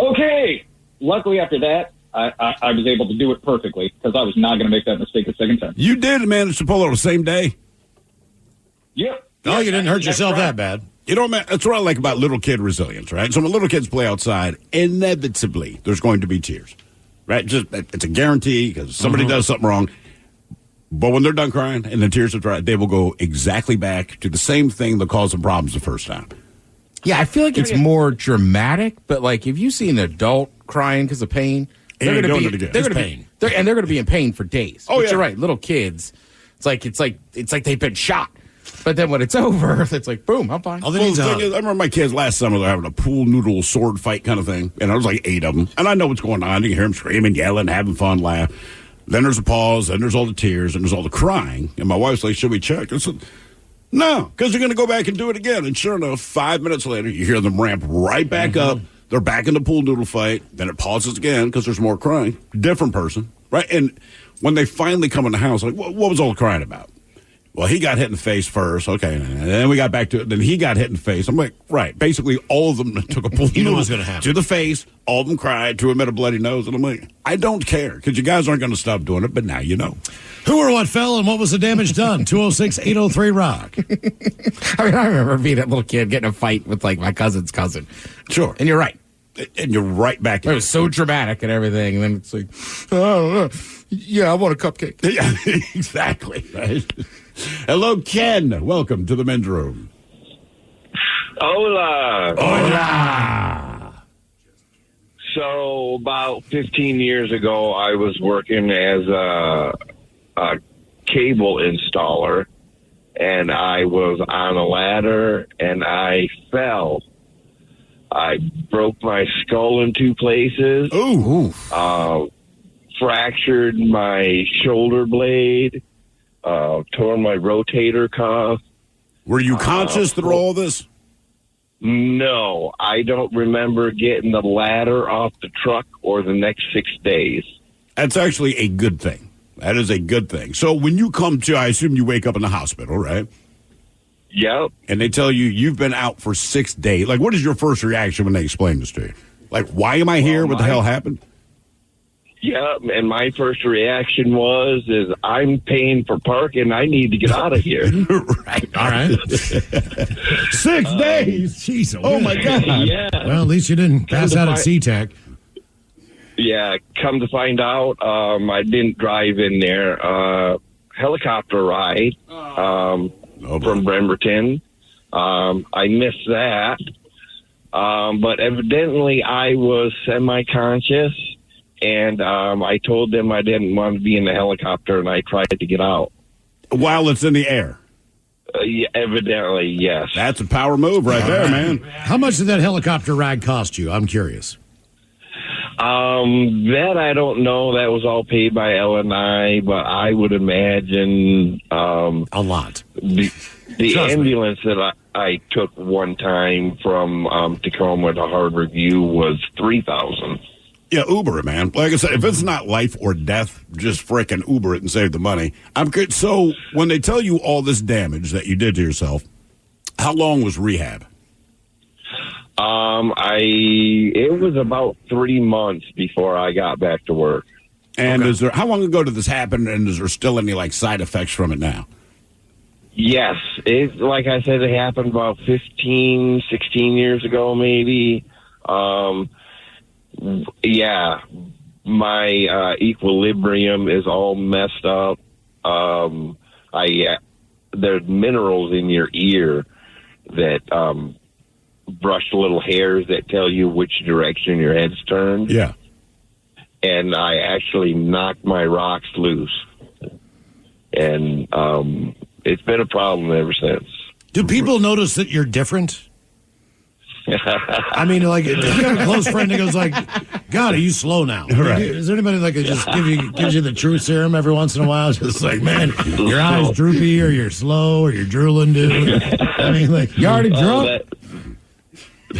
okay. Luckily, after that, I was able to do it perfectly because I was not going to make that mistake a second time. You did manage to pull it on the same day? Yep. Oh, you didn't hurt yourself that bad. You know, man, that's what I like about little kid resilience, right? So when little kids play outside, inevitably there's going to be tears, right? Just it's a guarantee because somebody does something wrong. But when they're done crying and the tears are dry, they will go exactly back to the same thing that caused them problems the first time. Yeah, I feel like it's more dramatic, but like if you see an adult crying because of pain, they're going to be in pain for days. Oh, but yeah. You're right. Little kids, it's like they've been shot. But then when it's over, it's like, boom, I'm fine. Well, the thing is, I remember my kids last summer, they're having a pool noodle sword fight kind of thing. And there was like 8 of them. And I know what's going on. You can hear them screaming, yelling, having fun, laugh. Then there's a pause. Then there's all the tears. And there's all the crying. And my wife's like, should we check? I said, no, because they're going to go back and do it again. And sure enough, 5 minutes later, you hear them ramp right back up. They're back in the pool noodle fight. Then it pauses again because there's more crying. Different person, right? And when they finally come in the house, like, what was all the crying about? Well, he got hit in the face first. Okay. And then we got back to it. Then he got hit in the face. I'm like, right. Basically, all of them took a pool You knew what was going to happen. to the face. All of them cried. 2 of them had a bloody nose. And I'm like, I don't care because you guys aren't going to stop doing it. But now you know. Who or what fell and what was the damage done? 206-803-ROCK. I mean, I remember being a little kid getting a fight with like my cousin's cousin. Sure. And you're right. And you're right back in it. Was so dramatic and everything. And then it's like, I don't know. Yeah, I want a cupcake. Yeah, exactly. Right. Hello, Ken. Welcome to the men's room. Hola. Hola. So about 15 years ago, I was working as a cable installer, and I was on a ladder, and I fell. I broke my skull in 2 places. Ooh. Fractured my shoulder blade. Tore my rotator cuff. Were you conscious through all this? No, I don't remember getting the ladder off the truck or the next 6 days. That's actually a good thing. That is a good thing. So when you come to, I assume you wake up in the hospital, right? Yep. And they tell you you've been out for 6 days. Like, what is your first reaction when they explain this to you? Like, why am I here? What the hell happened? Yeah, and my first reaction is I'm paying for parking. I need to get out of here. Right. All right. 6 days. Jeez. Oh, my God. Yeah. Well, at least you didn't pass out at SeaTac. Yeah, come to find out, I didn't drive in there. Helicopter ride from Bremerton. I missed that. But evidently I was semi-conscious, and I told them I didn't want to be in the helicopter, and I tried to get out. While it's in the air? Yeah, evidently, yes. That's a power move right there, man. How much did that helicopter ride cost you? I'm curious. That I don't know. That was all paid by L&I, but I would imagine a lot. The ambulance that I took one time from Tacoma to Hardwick View was $3,000. Yeah, Uber it, man. Like I said, if it's not life or death, just frickin' Uber it and save the money. I'm good. So when they tell you all this damage that you did to yourself, how long was rehab? It was about 3 months before I got back to work. And how long ago did this happen, and is there still any side effects from it now? Yes. Like I said, it happened about 15, 16 years ago, maybe. Yeah, my equilibrium is all messed up. There's minerals in your ear that brush little hairs that tell you which direction your head's turned. Yeah. And I actually knocked my rocks loose. And it's been a problem ever since. Do people notice that you're different? I mean, if you have a close friend that goes God, are you slow now? Right. Is there anybody that could just gives you the truth serum every once in a while? Just man, your eyes droopy, or you're slow, or you're drooling, dude. I mean, you already drunk?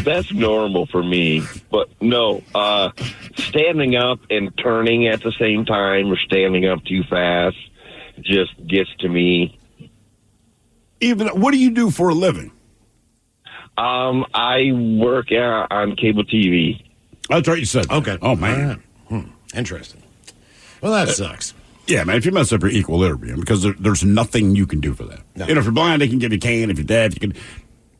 That's normal for me. But no, standing up and turning at the same time or standing up too fast just gets to me. What do you do for a living? I work on cable TV. That's right, you said. Okay. Oh, man. Interesting. Well, that sucks. Yeah, man, if you mess up your equilibrium, because there's nothing you can do for that. No. If you're blind, they can give you a cane. If you're deaf, you can.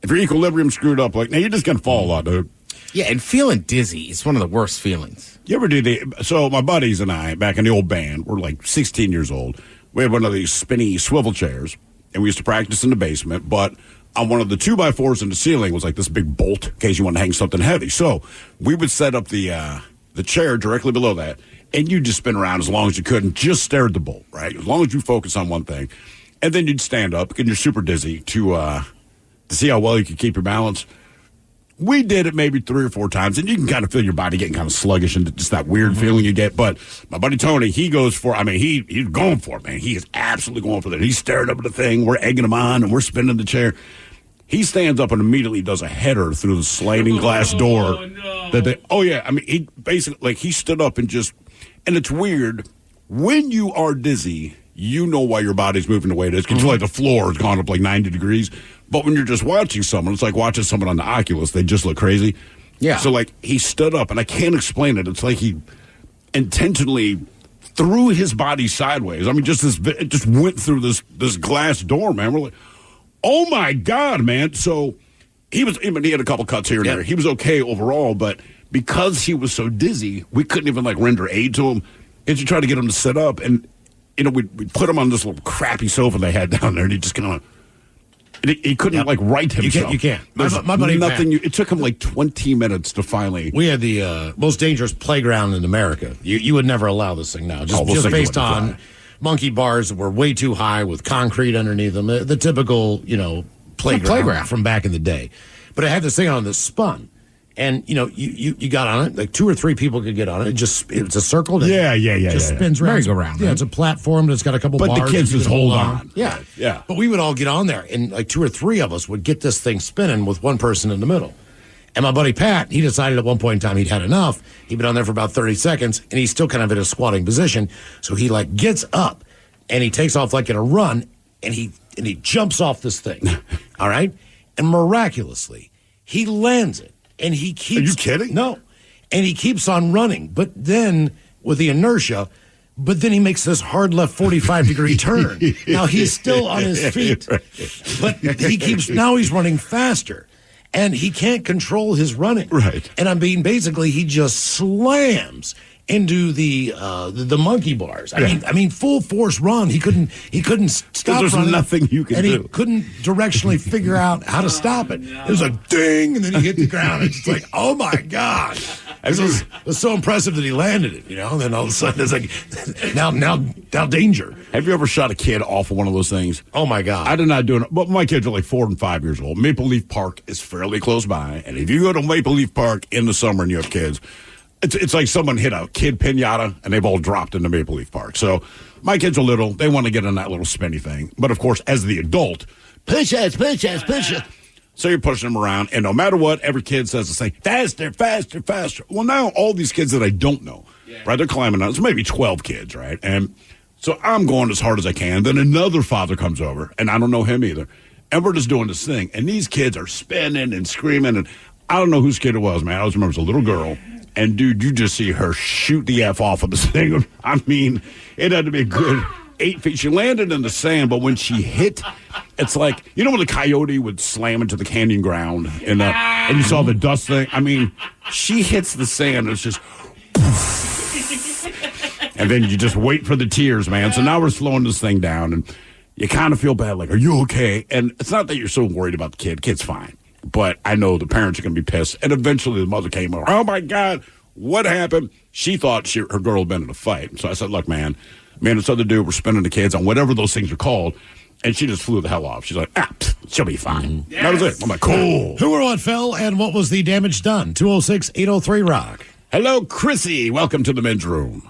If your equilibrium's screwed up, now you're just going to fall a lot, dude. Yeah, and feeling dizzy is one of the worst feelings. You ever do so my buddies and I, back in the old band, we're 16 years old. We had one of these spinny swivel chairs, and we used to practice in the basement, but on one of the 2x4s in the ceiling was this big bolt in case you want to hang something heavy. So we would set up the chair directly below that, and you'd just spin around as long as you could and just stare at the bolt, right? As long as you focus on one thing. And then you'd stand up, and you're super dizzy to see how well you could keep your balance. We did it maybe 3 or 4 times, and you can kind of feel your body getting kind of sluggish and just that weird feeling you get. But my buddy Tony, he goes for, he's going for it, man. He is absolutely going for it. He's staring up at the thing. We're egging him on, and we're spinning the chair. He stands up and immediately does a header through the sliding glass door. He basically, he stood up and it's weird. When you are dizzy, you know why your body's moving the way it is. Because you feel like the floor has gone up 90 degrees. But when you're just watching someone, it's like watching someone on the Oculus. They just look crazy. Yeah. So, he stood up, and I can't explain it. It's like he intentionally threw his body sideways. It just went through this glass door, man. We're like, oh, my God, man. So he had a couple cuts here and there. He was okay overall, but because he was so dizzy, we couldn't even, render aid to him. And you try to get him to sit up, and, we'd put him on this little crappy sofa they had down there, and he just kind of... He couldn't right himself. You can't. My buddy nothing. It took him 20 minutes to finally. We had the most dangerous playground in America. You would never allow this thing now, just based on monkey bars that were way too high with concrete underneath them. The typical playground from back in the day. But it had this thing on that spun. And, you got on it, 2 or 3 people could get on it. It's a circle. Yeah. Just spins around. Merry-go-round. Yeah, it's a platform that's got a couple bars. But the kids just hold on. Yeah. Yeah. But we would all get on there, and 2 or 3 of us would get this thing spinning with one person in the middle. And my buddy Pat, he decided at one point in time he'd had enough. He'd been on there for about 30 seconds, and he's still kind of in a squatting position. So he, gets up, and he takes off in a run, and he jumps off this thing. All right? And miraculously, he lands it. And he keeps... Are you kidding? No. And he keeps on running. But then with the inertia, but then he makes this hard left 45-degree turn. Now he's still on his feet, but he's running faster, and he can't control his running. Right. And basically he just slams into the monkey bars. I mean, full force run. He couldn't stop. There's running, nothing you can and do. he couldn't directionally figure out how to stop it. It was like ding, and then he hit the ground. It's just like, oh my god! It was so impressive that he landed it. And then all of a sudden it's like, now danger. Have you ever shot a kid off of one of those things? Oh my god! I did not do it, but my kids are like 4 and 5 years old. Maple Leaf Park is fairly close by, and if you go to Maple Leaf Park in the summer and you have kids, it's like someone hit a kid pinata and they've all dropped into Maple Leaf Park. So my kids are little; they want to get on that little spinny thing. But of course, as the adult, push us. So you're pushing them around, and no matter what, every kid says the same: faster, faster, faster. Well, now all these kids that I don't know, right? They're climbing out. It's maybe 12 kids, right? And so I'm going as hard as I can. Then another father comes over, and I don't know him either. And we're just doing this thing, and these kids are spinning and screaming, and I don't know whose kid it was, man. I always remember it was a little girl. And, dude, you just see her shoot the F off of this thing. I mean, it had to be a good 8 feet. She landed in the sand, but when she hit, it's like, when the coyote would slam into the canyon ground and you saw the dust thing? I mean, she hits the sand, and it's just... and then you just wait for the tears, man. So now we're slowing this thing down, and you kind of feel bad, like, are you okay? And it's not that you're so worried about the kid. Kid's fine. But I know the parents are going to be pissed. And eventually the mother came over. Oh, my God, what happened? She thought her girl had been in a fight. So I said, look, man, me and this other dude were spinning the kids on whatever those things are called. And she just flew the hell off. She's like, she'll be fine. Yes. That was it. I'm like, cool. Who or what fell, and what was the damage done? 206-803-ROCK. Hello, Chrissy. Welcome to the men's room.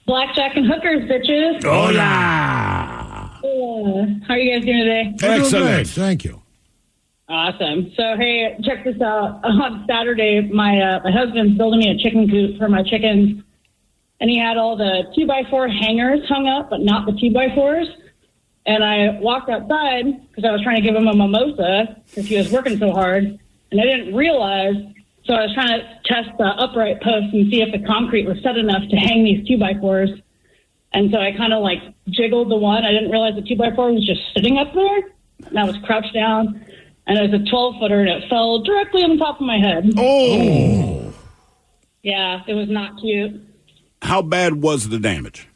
Blackjack and hookers, bitches. Oh, yeah. How are you guys doing today? Excellent. Thank you. Awesome. So, hey, check this out. On Saturday, my husband's building me a chicken coop for my chickens, and he had all the 2x4 hangers hung up, but not the 2x4s. And I walked outside because I was trying to give him a mimosa because he was working so hard, and I didn't realize. So I was trying to test the upright post and see if the concrete was set enough to hang these 2x4s. And so I kind of jiggled the one. I didn't realize the 2x4 was just sitting up there, and I was crouched down. And it was a 12-footer, and it fell directly on the top of my head. Oh. Yeah, it was not cute. How bad was the damage?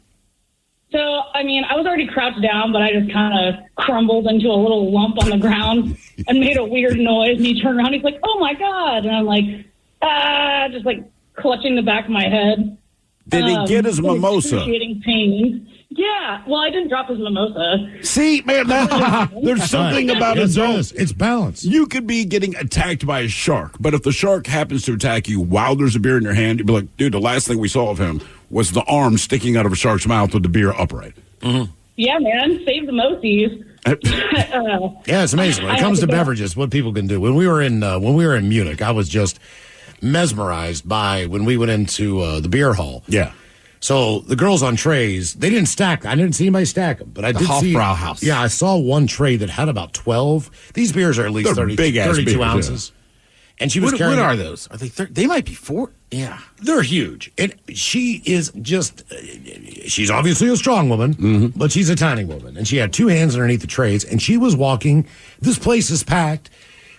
So, I mean, I was already crouched down, but I just kind of crumbled into a little lump on the ground and made a weird noise. And he turned around, he's like, oh, my God. And I'm like, just clutching the back of my head. Did he get his mimosa? Excruciating pain. Yeah, well, I didn't drop his mimosa. See, man, there's something about it. It's balance. You could be getting attacked by a shark, but if the shark happens to attack you while there's a beer in your hand, you'd be like, dude, the last thing we saw of him was the arm sticking out of a shark's mouth with the beer upright. Mm-hmm. Yeah, man, save the Mosies. Yeah, it's amazing. When it comes to beverages, what people can do. When we were in Munich, I was just mesmerized by when we went into the beer hall. Yeah. So the girls on trays, they didn't stack. I didn't see anybody stack them, but I did see. Hofbrauhaus. Yeah, I saw one tray that had about 12. These beers are at least 32 beers, ounces. Yeah. And she was carrying. What are those? Are they? They might be 4. Yeah, they're huge. And she is just. She's obviously a strong woman, but she's a tiny woman, and she had 2 hands underneath the trays, and she was walking. This place is packed.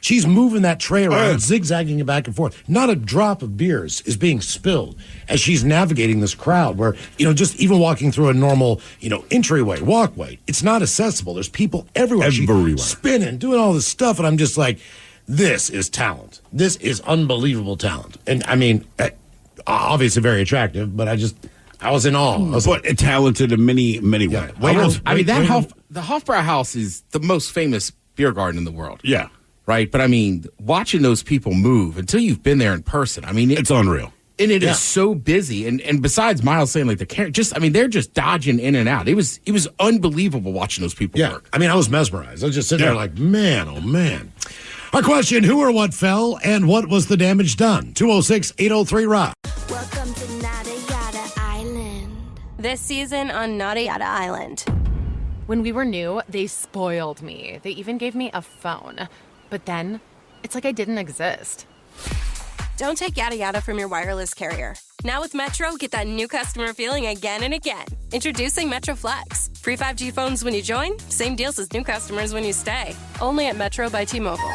She's moving that tray around, zigzagging it back and forth. Not a drop of beers is being spilled as she's navigating this crowd where, just even walking through a normal, entryway, walkway, it's not accessible. There's people everywhere. She's spinning, doing all this stuff, and I'm just like, this is talent. This is unbelievable talent. And, I mean, obviously very attractive, but I was in awe. I was talented in many, many ways. The Hofbrauhaus is the most famous beer garden in the world. Yeah. Right, but I mean, watching those people move until you've been there in person, I mean, it's unreal, and it is so busy. And besides Miles saying they're just dodging in and out. It was unbelievable watching those people work. I mean, I was mesmerized. I was just sitting there like, man, oh man. Our question: who or what fell, and what was the damage done? 206-803-ROCK. Welcome to Nada Yada Island. This season on Nada Yada Island. When we were new, they spoiled me. They even gave me a phone. But then, it's like I didn't exist. Don't take yada yada from your wireless carrier. Now with Metro, get that new customer feeling again and again. Introducing Metro Flex. Free 5G phones when you join, same deals as new customers when you stay. Only at Metro by T-Mobile.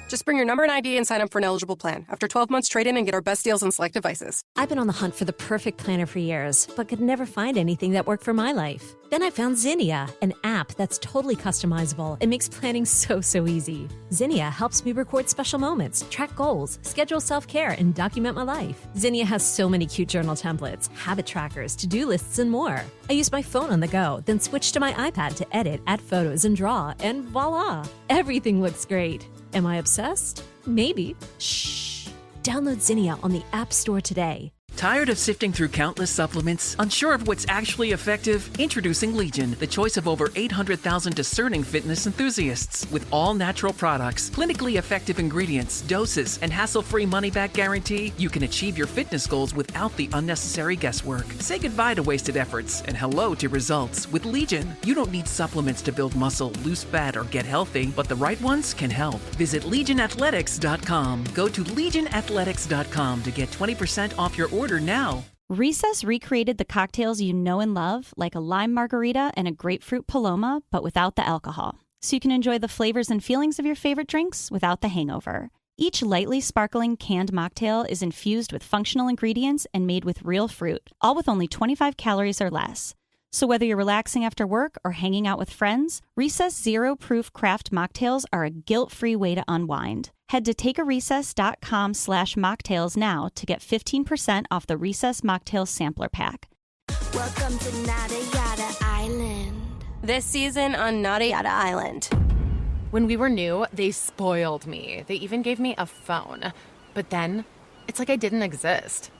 Just bring your number and ID and sign up for an eligible plan. After 12 months, trade in and get our best deals on select devices. I've been on the hunt for the perfect planner for years, but could never find anything that worked for my life. Then I found Zinnia, an app that's totally customizable and makes planning so easy. Zinnia helps me record special moments, track goals, schedule self-care, and document my life. Zinnia has so many cute journal templates, habit trackers, to-do lists, and more. I use my phone on the go, then switch to my iPad to edit, add photos, and draw, and voila! Everything looks great. Am I obsessed? Maybe. Shh. Download Zinnia on the App Store today. Tired of sifting through countless supplements? Unsure of what's actually effective? Introducing Legion, the choice of over 800,000 discerning fitness enthusiasts. With all natural products, clinically effective ingredients, doses, and hassle-free money-back guarantee, you can achieve your fitness goals without the unnecessary guesswork. Say goodbye to wasted efforts and hello to results. With Legion, you don't need supplements to build muscle, lose fat, or get healthy, but the right ones can help. Visit LegionAthletics.com. Go to LegionAthletics.com to get 20% off your order now. Recess recreated the cocktails you know and love, like a lime margarita and a grapefruit paloma, but without the alcohol. So you can enjoy the flavors and feelings of your favorite drinks without the hangover. Each lightly sparkling canned mocktail is infused with functional ingredients and made with real fruit, all with only 25 calories or less. So whether you're relaxing after work or hanging out with friends, Recess Zero Proof Craft Mocktails are a guilt-free way to unwind. Head to takearecess.com/mocktails now to get 15% off the Recess Mocktails Sampler Pack. Welcome to Nada Yada Island. This season on Nada Yada Island. When we were new, they spoiled me. They even gave me a phone. But then, it's like I didn't exist.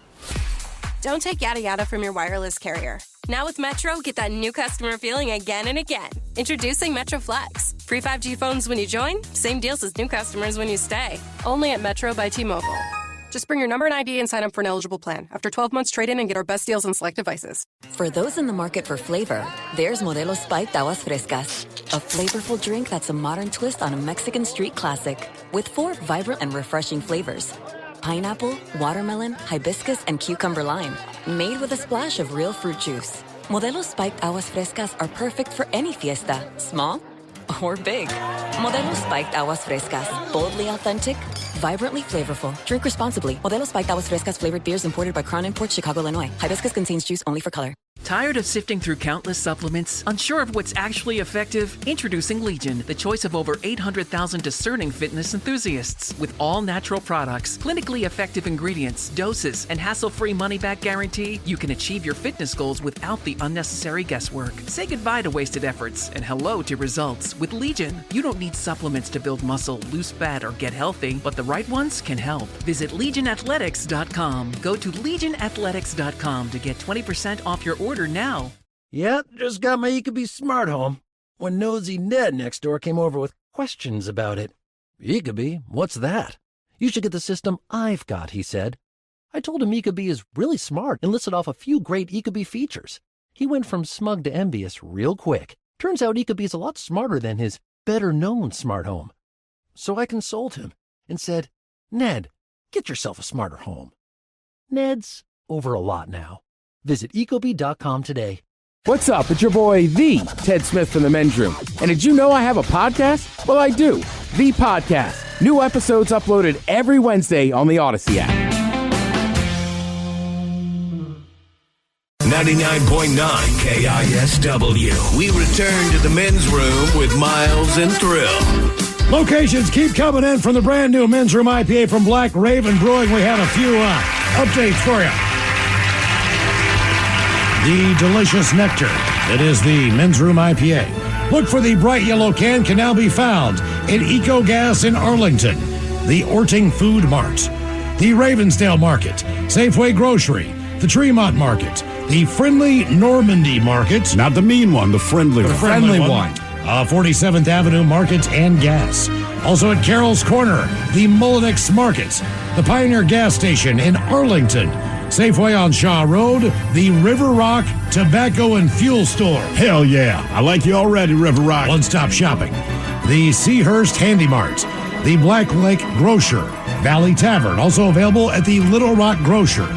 Don't take yada yada from your wireless carrier. Now with Metro, get that new customer feeling again and again. Introducing Metro Flex. Free 5G phones when you join, same deals as new customers when you stay. Only at Metro by T-Mobile. Just bring your number and ID and sign up for an eligible plan. After 12 months, trade in and get our best deals on select devices. For those in the market for flavor, there's Modelo Spiked Aguas Frescas, a flavorful drink that's a modern twist on a Mexican street classic with 4 vibrant and refreshing flavors. Pineapple, watermelon, hibiscus, and cucumber lime. Made with a splash of real fruit juice. Modelo Spiked Aguas Frescas are perfect for any fiesta, small or big. Modelo Spiked Aguas Frescas. Boldly authentic, vibrantly flavorful. Drink responsibly. Modelo Spiked Aguas Frescas flavored beers imported by Crown Imports, Chicago, Illinois. Hibiscus contains juice only for color. Tired of sifting through countless supplements? Unsure of what's actually effective? Introducing Legion, the choice of over 800,000 discerning fitness enthusiasts. With all natural products, clinically effective ingredients, doses, and hassle-free money-back guarantee, you can achieve your fitness goals without the unnecessary guesswork. Say goodbye to wasted efforts and hello to results. With Legion, you don't need supplements to build muscle, lose fat, or get healthy, but the right ones can help. Visit LegionAthletics.com. Go to LegionAthletics.com to get 20% off your order now. Yep, just got my ecobee smart home when nosy Ned next door came over with questions about it. Ecobee? What's that? You should get the system I've got, he said. I told him ecobee is really smart and listed off a few great ecobee features. He went from smug to envious real quick. Turns out ecobee is a lot smarter than his better-known smart home. So I consoled him and said, Ned, get yourself a smarter home. Ned's over a lot now. Visit ecobee.com today. What's up? It's your boy, the Ted Smith from the Men's Room. And did you know I have a podcast? Well, I do. The Podcast. New episodes uploaded every Wednesday on the Odyssey app. 99.9 KISW. We return to the Men's Room with Miles and Thrill. Locations keep coming in from the brand new Men's Room IPA from Black Raven Brewing. We have a few updates for you. The delicious nectar that is the Men's Room IPA. Look for the bright yellow can now be found in Eco Gas in Arlington, the Orting Food Mart, the Ravensdale Market, Safeway Grocery, the Tremont Market, the Friendly Normandy Market. Not the mean one, the friendly one. The friendly one. 47th Avenue Market and Gas. Also at Carroll's Corner, the Mullinex Market, the Pioneer Gas Station in Arlington, Safeway on Shaw Road, the River Rock Tobacco and Fuel Store. Hell yeah. I like you already, River Rock. One-stop shopping. The Seahurst Handy Mart, the Black Lake Grocer, Valley Tavern, also available at the Little Rock Grocer,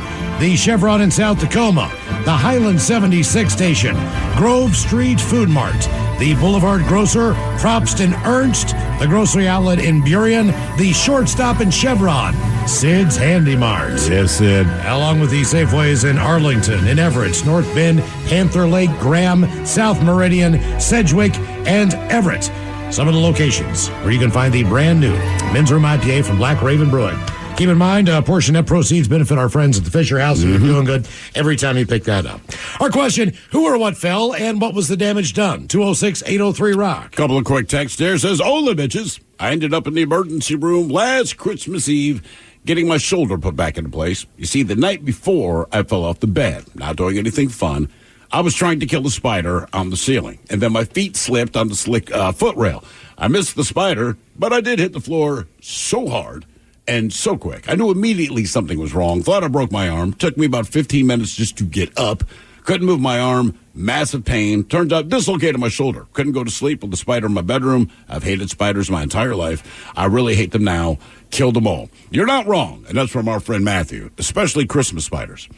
the Chevron in South Tacoma, the Highland 76 station, Grove Street Food Mart, the Boulevard Grocer, Probst and Ernst, the Grocery Outlet in Burien, the Shortstop in Chevron, Sid's Handy Mart. Yes, Sid. Along with the Safeways in Arlington, in Everett, North Bend, Panther Lake, Graham, South Meridian, Sedgwick, and Everett. Some of the locations where you can find the brand new Men's Room IPA from Black Raven Brewing. Keep in mind, a portion of proceeds benefit our friends at the Fisher House, and you're doing good every time you pick that up. Our question, who or what fell, and what was the damage done? 206-803-ROCK. Couple of quick texts there. Says, "Hola, bitches. I ended up in the emergency room last Christmas Eve getting my shoulder put back into place. You see, the night before, I fell off the bed, not doing anything fun. I was trying to kill the spider on the ceiling, and then my feet slipped on the slick footrail. I missed the spider, but I did hit the floor so hard and so quick. I knew immediately something was wrong. Thought I broke my arm. Took me about 15 minutes just to get up. Couldn't move my arm. Massive pain. Turns out dislocated my shoulder. Couldn't go to sleep with the spider in my bedroom. I've hated spiders my entire life. I really hate them now. Killed them all." You're not wrong. And that's from our friend Matthew, especially Christmas spiders.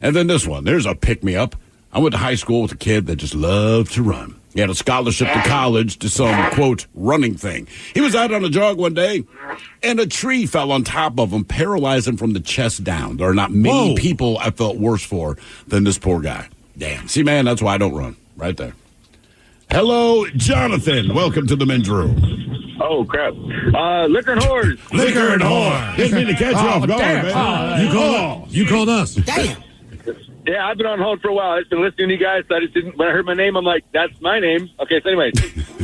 And then this one. There's a pick-me-up. I went to high school with a kid that just loved to run. He had a scholarship to college to some, quote, running thing. He was out on a jog one day, and a tree fell on top of him, paralyzing him from the chest down. There are not many people I felt worse for than this poor guy. Damn. See, man, that's why I don't run. Right there. Hello, Jonathan. Welcome to the men's room. Oh, crap. Liquor and whores. Liquor and whores. Didn't mean to catch you off guard, man. You called us. Damn. Yeah, I've been on hold for a while. I've been listening to you guys, so I just didn't. When I heard my name, I'm like, that's my name. Okay, so anyways.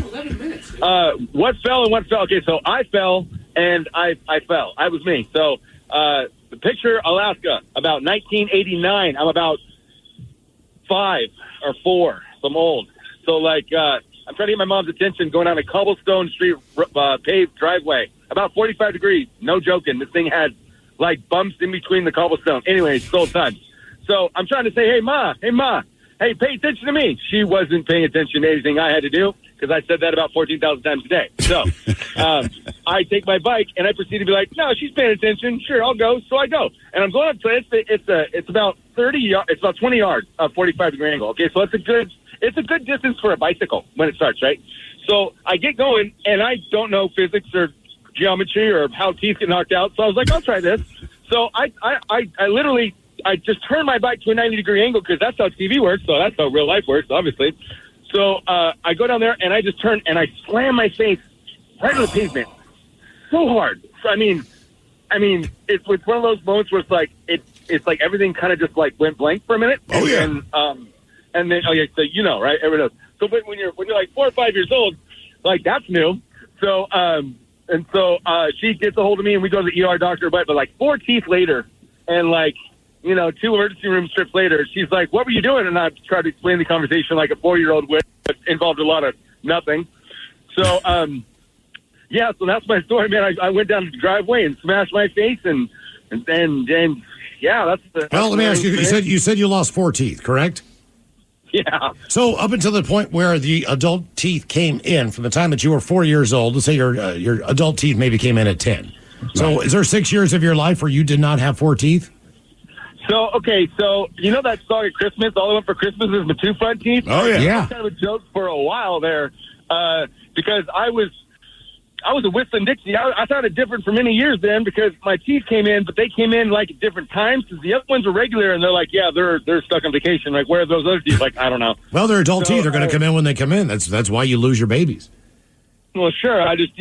11 minutes. What fell and what fell? Okay, so I fell and I fell. I was me. So the picture, Alaska, about 1989. I'm about 5 or 4. So I'm old. So, like, I'm trying to get my mom's attention going down a cobblestone street paved driveway. About 45 degrees. No joking. This thing had, like, bumps in between the cobblestone. Anyways, the whole time. So I'm trying to say, hey, Ma, hey, pay attention to me. She wasn't paying attention to anything I had to do because I said that about 14,000 times a day. So I take my bike and I proceed to be like, no, she's paying attention. Sure, I'll go. So I go. And I'm going up to it's about 30 yards. It's about 20 yards, 45-degree angle. Okay, so it's a good distance for a bicycle when it starts, right? So I get going and I don't know physics or geometry or how teeth get knocked out. So I was like, I'll try this. So I literally just turned my bike to a 90-degree angle because that's how TV works, so that's how real life works, obviously. So I go down there, and I just turn, and I slam my face right on the pavement so hard. So, I mean, it's one of those moments where it's like everything kind of just, like, went blank for a minute. Oh, yeah. And then, so you know, right? Everyone knows. So when you're like 4 or 5 years old, like, that's new. So, she gets a hold of me, and we go to the ER doctor, but like 4 teeth later, and, like, 2 emergency room trips later, she's like, what were you doing? And I tried to explain the conversation like a 4-year-old would, but involved a lot of nothing. So, so that's my story, man. I went down the driveway and smashed my face, and yeah, that's the... Well, let me ask you, you said you lost 4 teeth, correct? Yeah. So up until the point where the adult teeth came in, from the time that you were 4 years old, let's say your adult teeth maybe came in at 10. So is there 6 years of your life where you did not have 4 teeth? So, okay, so you know that song at Christmas, All I Want for Christmas is my 2 front teeth? Oh, yeah. That was kind of a joke for a while there because I was a whistling Dixie. I found it different for many years then because my teeth came in, but they came in like at different times because the other ones were regular, and they're like, yeah, they're stuck on vacation. Like, where are those other teeth? Like, I don't know. Well, they're adult teeth. They're going to come in when they come in. That's why you lose your babies. Well, sure. I just,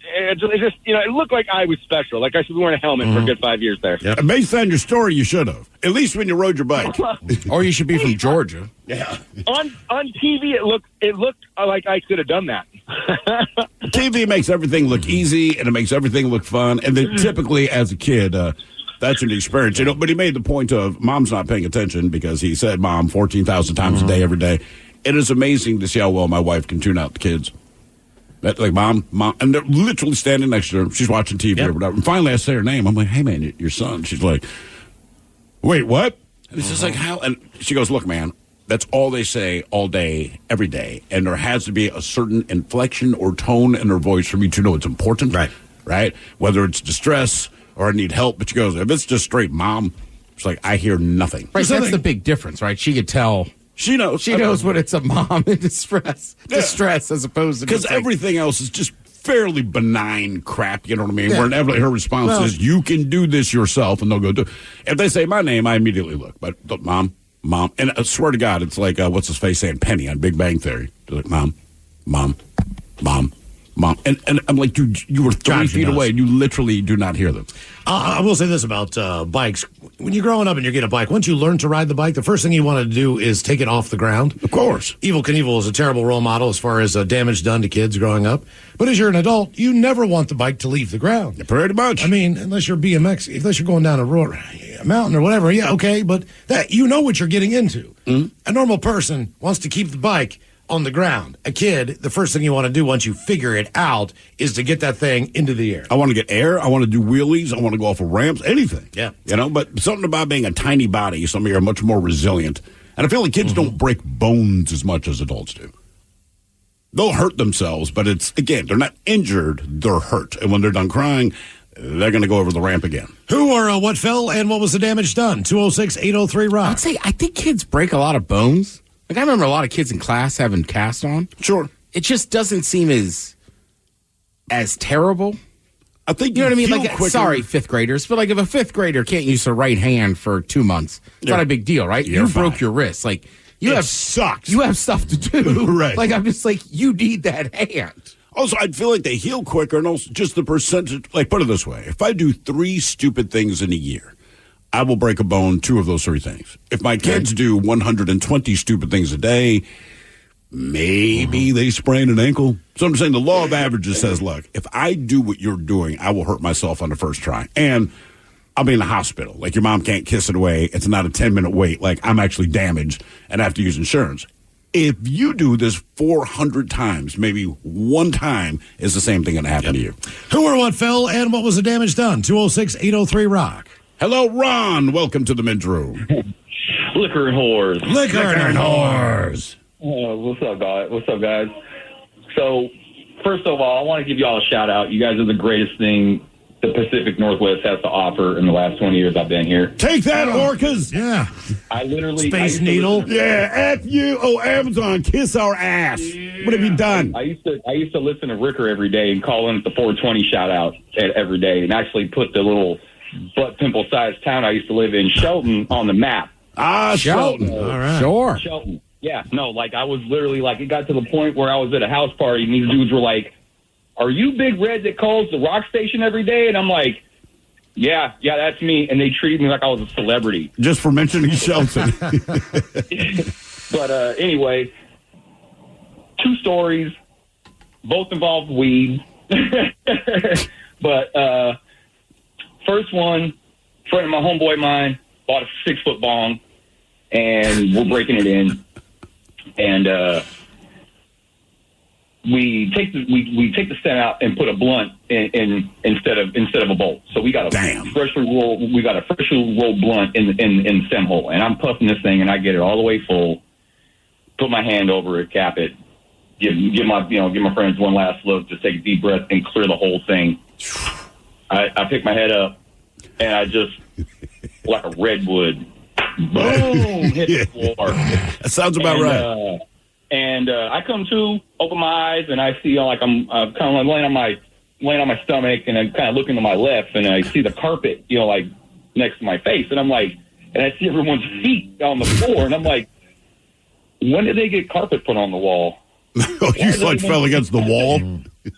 it looked like I was special. Like I should be wearing a helmet for a good 5 years there. Yeah. Based on your story, you should have. At least when you rode your bike. Or you should be from Georgia. Yeah. On TV, it looked like I could have done that. TV makes everything look easy, and it makes everything look fun. And then typically, as a kid, that's an experience. But he made the point of mom's not paying attention because he said mom 14,000 times a day, every day. It is amazing to see how well my wife can tune out the kids. Like, mom, and they're literally standing next to her. She's watching TV or whatever. And finally, I say her name. I'm like, hey, man, your son. She's like, wait, what? And it's just like, how? And she goes, look, man, that's all they say all day, every day. And there has to be a certain inflection or tone in their voice for me to know it's important. Right? Whether it's distress or I need help. But she goes, if it's just straight mom, It's like, I hear nothing. Right, that's the big difference, right? She could tell. She knows. She knows when it's a mom in distress as opposed to because everything else is just fairly benign crap. You know what I mean? Where inevitably her response is, "You can do this yourself," and they'll go do. If they say my name, I immediately look. But mom, and I swear to God, it's like what's his face saying Penny on Big Bang Theory. They're like, mom. And I'm like, dude, you were 3 feet away, and you literally do not hear them. I will say this about bikes. When you're growing up and you're getting a bike, once you learn to ride the bike, the first thing you want to do is take it off the ground. Of course. Evel Knievel is a terrible role model as far as damage done to kids growing up. But as you're an adult, you never want the bike to leave the ground. Yeah, pretty much. I mean, unless you're BMX, unless you're going down a mountain or whatever, yeah, okay, but that you know what you're getting into. Mm-hmm. A normal person wants to keep the bike on the ground. A kid, the first thing you want to do once you figure it out is to get that thing into the air. I want to get air. I want to do wheelies. I want to go off of ramps, anything. Yeah. You know, but something about being a tiny body, some of you are much more resilient. And I feel like kids don't break bones as much as adults do. They'll hurt themselves, but it's, again, they're not injured, they're hurt. And when they're done crying, they're going to go over the ramp again. Who or what fell and what was the damage done? 206-803-ROCK. I'd say I think kids break a lot of bones. Like, I remember a lot of kids in class having cast on. Sure. It just doesn't seem as terrible. I think you know what I mean? Like, quicker. Sorry, fifth graders, but like if a fifth grader can't use their right hand for 2 months, it's not a big deal, right? You broke your wrist. Like, sucks. You have stuff to do. Right. Like, I'm just like, you need that hand. Also, I'd feel like they heal quicker, and also just the percentage. Like, put it this way. If I do 3 stupid things in a year, I will break a bone 2 of those 3 things. If my kids do 120 stupid things a day, maybe they sprain an ankle. So I'm saying the law of averages says, look, if I do what you're doing, I will hurt myself on the first try. And I'll be in the hospital. Like, your mom can't kiss it away. It's not a 10-minute wait. Like, I'm actually damaged and I have to use insurance. If you do this 400 times, maybe 1 time is the same thing going to happen to you. Who or what fell and what was the damage done? 206-803-ROCK. Hello, Ron. Welcome to the men's room. Liquor and whores. Liquor and whores. What's up, guys? So, first of all, I want to give you all a shout out. You guys are the greatest thing the Pacific Northwest has to offer in the last 20 years I've been here. Take that, orcas. Yeah. I literally... Space Needle. Yeah, F you. Oh, Amazon, kiss our ass. What have you done? I used to listen to Ricker every day and call in at the 420 shout out every day and actually put the little butt pimple sized town I used to live in, Shelton, on the map. Shelton. All right. Sure. Shelton. Yeah, no, like I was literally like, it got to the point where I was at a house party and these dudes were like, "Are you Big Red that calls the rock station every day?" And I'm like, yeah, that's me. And they treated me like I was a celebrity. Just for mentioning Shelton. But anyway, 2 stories, both involved weed. But first one, friend of my homeboy of mine bought a 6-foot bong, and we're breaking it in. And we take the stem out and put a blunt in instead of a bolt. So we got a freshly rolled blunt in the stem hole, and I'm puffing this thing, and I get it all the way full. Put my hand over it, cap it, give my friends one last look, just take a deep breath and clear the whole thing. I pick my head up, and I just like a redwood, boom, hit the floor. That sounds about right. And I come to, open my eyes, and I see like I'm kind of laying on my stomach, and I'm kind of looking to my left, and I see the carpet, like next to my face, and I'm like, and I see everyone's feet on the floor, and I'm like, when did they get carpet put on the wall? You like fell against the wall?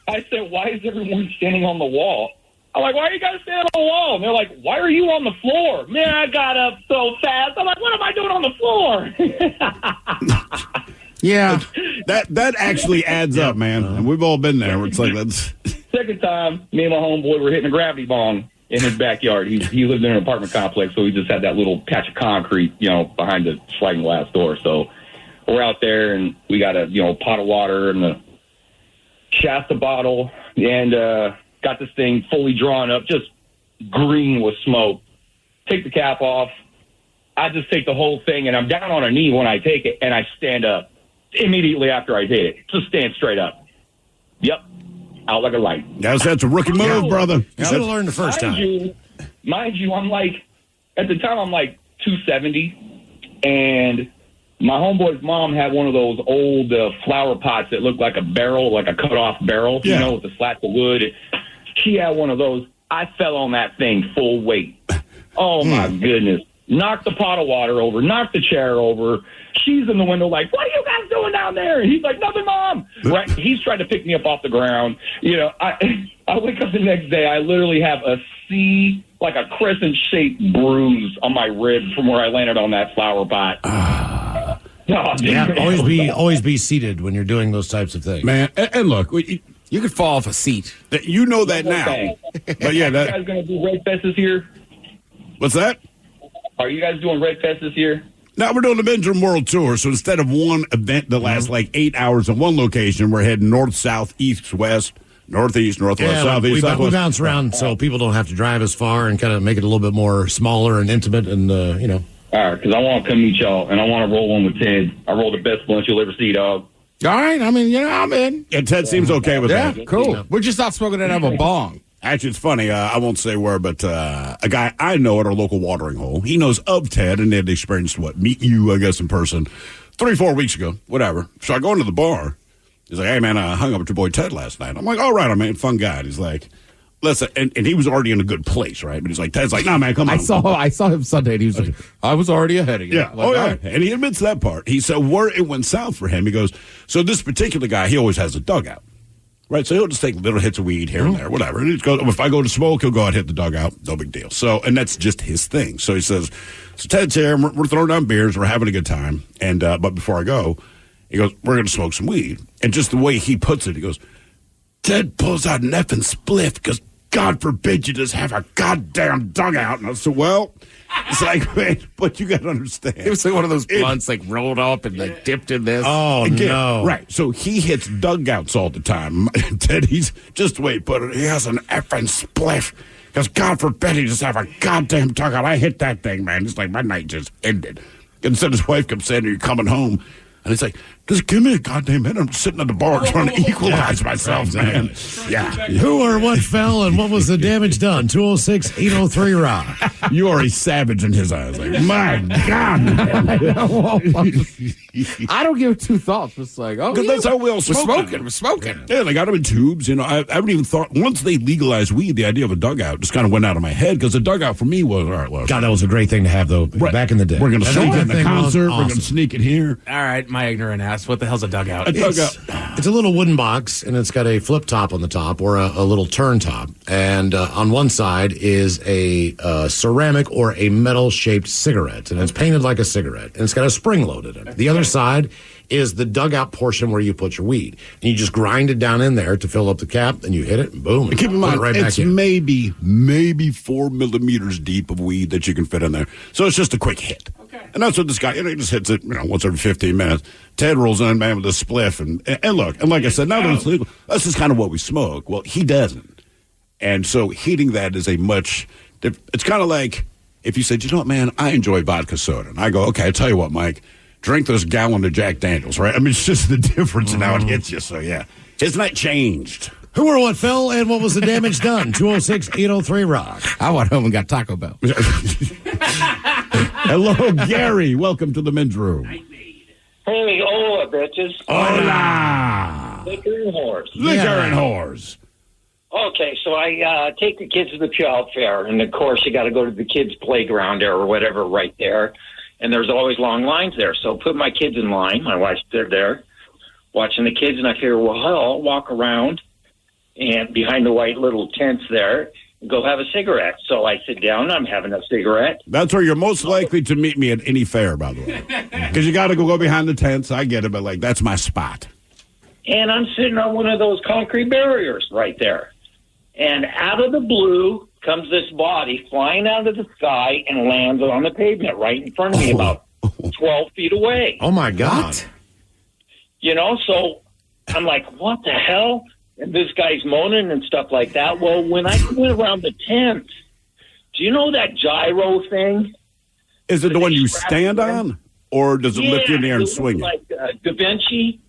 I said, why is everyone standing on the wall? I'm like, why are you guys standing on the wall? And they're like, why are you on the floor? Man, I got up so fast. I'm like, what am I doing on the floor? Yeah. That actually adds up, man. And we've all been there. It's like that's... Second time, me and my homeboy were hitting a gravity bong in his backyard. He lived in an apartment complex, so he just had that little patch of concrete, behind the sliding glass door. So we're out there, and we got a, pot of water and a Shasta bottle, and got this thing fully drawn up, just green with smoke. Take the cap off. I just take the whole thing, and I'm down on a knee when I take it, and I stand up immediately after I hit it. Just stand straight up. Yep. Out like a light. Yes, that's a rookie move, brother. You should have learned the first time. Mind you, I'm like at the time I'm like 270, and my homeboy's mom had one of those old flower pots that looked like a barrel, like a cut-off barrel, you know, with the slats of wood. She had one of those. I fell on that thing full weight. Oh, my goodness. Knocked the pot of water over, knocked the chair over. She's in the window like, what are you guys doing down there? And he's like, nothing, Mom. Right? He's trying to pick me up off the ground. You know, I wake up the next day, I literally have a C, like a crescent-shaped bruise on my rib from where I landed on that flower pot. Always be seated when you're doing those types of things. Man, and look, you could fall off a seat. You know that now. But yeah, you guys going to do Red Fest this year? What's that? Are you guys doing Red Fest this year? Now we're doing the Men's Room World Tour, so instead of one event that lasts like 8 hours in one location, we're heading north, south, east, west, northeast, northwest, southeast, we southwest. bounce around so people don't have to drive as far and kind of make it a little bit more smaller and intimate and, you know. All right, because I want to come meet y'all, and I want to roll one with Ted. I roll the best blunt you'll ever see, dog. All right, I mean, you know, I'm in. Yeah, Ted seems okay with that. Yeah, cool. We're just not smoking it out of a bong. Actually, it's funny. I won't say where, but a guy I know at our local watering hole, he knows of Ted, and they'd experienced meet you, I guess, in person 3-4 weeks ago, whatever. So I go into the bar. He's like, hey, man, I hung up with your boy Ted last night. I'm like, all right, man, fun guy. And he's like, listen, and he was already in a good place, right? But he's like, Ted's like, nah, man, come on. I saw him Sunday, and he was like, I was already ahead of you. Yeah, like, yeah. And he admits that part. He said where it went south for him. He goes, so this particular guy, he always has a dugout. Right, so he'll just take little hits of weed here and there, whatever. And if I go to smoke, he'll go out and hit the dugout. No big deal. So, and that's just his thing. So he says, so Ted's here, and we're throwing down beers, we're having a good time. And but before I go, he goes, we're going to smoke some weed. And just the way he puts it, he goes, Ted pulls out an effing spliff because God forbid you just have a goddamn dugout. And I said, well, it's like, wait, but you got to understand. It was like one of those blunts, like rolled up and like dipped in this. Oh, Again, no. Right. So he hits dugouts all the time. Ted, he's just the way he put it. He has an effing spliff. Because God forbid he just have a goddamn dugout. I hit that thing, man. It's like my night just ended. And so his wife comes in, are you coming home? And he's like, just give me a goddamn minute. I'm sitting at the bar trying to equalize myself, man. Yeah. Who or what fell and what was the damage done? 206-803-ROCK. You are a savage in his eyes. Like, my God. I don't give it two thoughts. It's like, oh, because that's how we all smoke. We're smoking. Yeah, they got them in tubes. You know, I haven't even thought, once they legalized weed, the idea of a dugout just kind of went out of my head because the dugout for me was, all right, well, God, that was a great thing to have, though, back in the day. We're going to sneak in the concert. Awesome. We're going to sneak it here. All right, my ignorant ass. What the hell's a dugout? A dugout. It's a little wooden box, and it's got a flip top on the top or a little turn top. And on one side is a ceramic or a metal-shaped cigarette, and it's painted like a cigarette, and it's got a spring loaded in it. The other side is the dugout portion where you put your weed. And you just grind it down in there to fill up the cap, and you hit it, and boom. And keep in mind, right it's back in. maybe 4 millimeters deep of weed that you can fit in there. So it's just a quick hit. Okay. And that's what this guy, he just hits it, once every 15 minutes. Ted rolls in, man, with a spliff. And look, and like I said, now that it's legal, that's just kind of what we smoke. Well, he doesn't. And so heating that is it's kind of like if you said, you know what, man, I enjoy vodka soda. And I go, okay, I tell you what, Mike, drink this gallon of Jack Daniels, right? I mean, it's just the difference in how it hits you. So, yeah, his night changed. Who or what fell and what was the damage done? 206-803-ROCK. I went home and got Taco Bell. Hello, Gary. Welcome to the men's room. Hey, hola, bitches. Hola. Liquor and whores. Liquor and whores. Okay, so I take the kids to the child fair, and of course you got to go to the kids' playground or whatever right there, and there's always long lines there. So put my kids in line. My wife's there watching the kids, and I figure, well, hell, I'll walk around and behind the white little tents there and go have a cigarette. So I sit down, I'm having a cigarette. That's where you're most likely to meet me at any fair, by the way, because you got to go behind the tents. I get it, but that's my spot. And I'm sitting on one of those concrete barriers right there. And out of the blue comes this body flying out of the sky and lands on the pavement right in front of me, about 12 feet away. Oh, my God. So I'm like, what the hell? And this guy's moaning and stuff like that. Well, when I went around the tent, do you know that gyro thing? Is it the one you stand on, or does it lift you in the air and swing you? Like Da Vinci.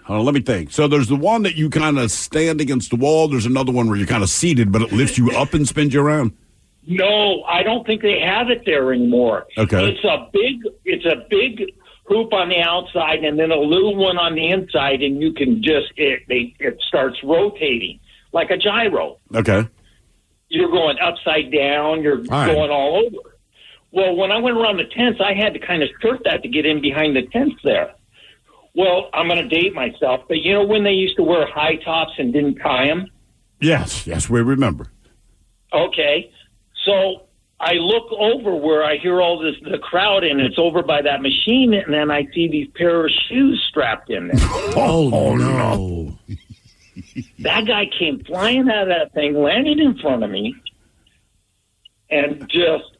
Hold on, let me think. So there's the one that you kind of stand against the wall. There's another one where you're kind of seated, but it lifts you up and spins you around. No, I don't think they have it there anymore. Okay. It's a big hoop on the outside and then a little one on the inside, and you can it starts rotating like a gyro. Okay. You're going upside down. You're going all over. Well, when I went around the tents, I had to kind of skirt that to get in behind the tents there. Well, I'm going to date myself, but you know when they used to wear high tops and didn't tie them? Yes, we remember. Okay. So I look over where I hear all the crowd, and it's over by that machine, and then I see these pair of shoes strapped in there. Oh no. That guy came flying out of that thing, landed in front of me, and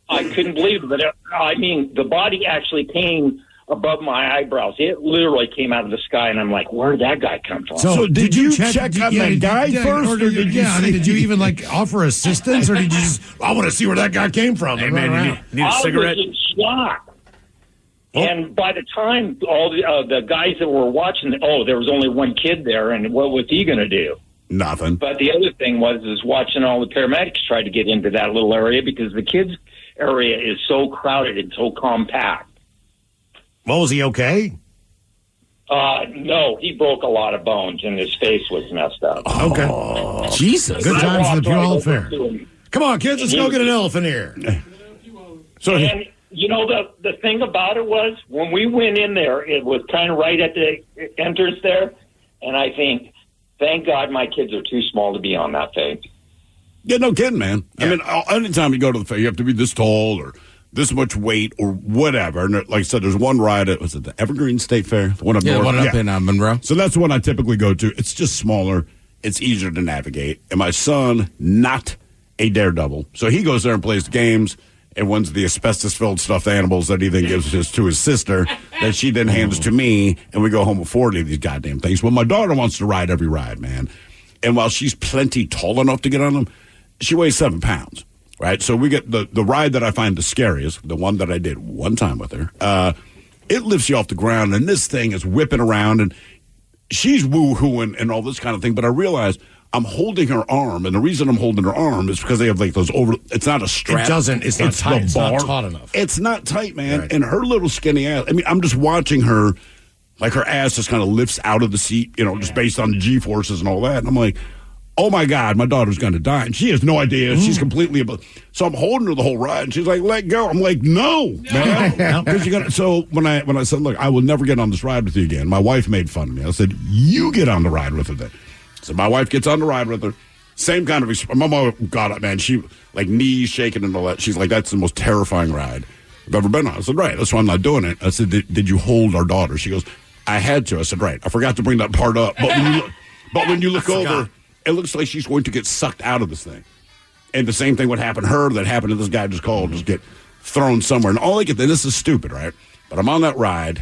I couldn't believe it. But the body actually came above my eyebrows. It literally came out of the sky, and I'm like, where did that guy come from? So did you check on that guy first, or did you? Did you even offer assistance, or did you just? I want to see where that guy came from. Hey man, you need a cigarette? I was in shock. Oh. And by the time all the guys that were watching, there was only one kid there, and what was he going to do? Nothing. But the other thing was watching all the paramedics try to get into that little area because the kids' area is so crowded and so compact. Well, was he okay? No, he broke a lot of bones, and his face was messed up. Okay. Oh, Jesus. Good times at the Puyallup Fair. Come on, kids, let's go get an elephant here. And, you know, the thing about it was, when we went in there, it was kind of right at the entrance there, and I think, thank God my kids are too small to be on that thing. Yeah, no kidding, man. Yeah. I mean, anytime you go to the fair, you have to be this tall or this much weight or whatever. And like I said, there's one ride at, was it the Evergreen State Fair? The one up north? The one up in Monroe. So that's the one I typically go to. It's just smaller. It's easier to navigate. And my son, not a daredevil. So he goes there and plays the games and wins the asbestos-filled stuffed animals that he then gives to his sister that she then hands to me, and we go home with 40 of these goddamn things. Well, my daughter wants to ride every ride, man. And while she's plenty tall enough to get on them, she weighs 7 pounds. Right, so we get the ride that I find the scariest, the one that I did one time with her. It lifts you off the ground, and this thing is whipping around, and she's woo-hooing and all this kind of thing. But I realize I'm holding her arm, and the reason I'm holding her arm is because they have like those over. It's not a strap. It's not tight. It's not taut enough. It's not tight, man. Right. And her little skinny ass. I mean, I'm just watching her, like her ass just kind of lifts out of the seat, just based on the G-forces and all that. And I'm like, oh my God, my daughter's going to die. And she has no idea. She's completely above. So I'm holding her the whole ride. And she's like, let go. I'm like, no, man. So when I said, look, I will never get on this ride with you again, my wife made fun of me. I said, you get on the ride with her then. So my wife gets on the ride with her. Same kind of, my mom got up, man. She, like, knees shaking and all that. She's like, that's the most terrifying ride I've ever been on. I said, right. That's why I'm not doing it. I said, did you hold our daughter? She goes, I had to. I said, right. I forgot to bring that part up. But when you look over, it looks like she's going to get sucked out of this thing. And the same thing would happen to her that happened to this guy just get thrown somewhere. And all I get, this is stupid, right? But I'm on that ride,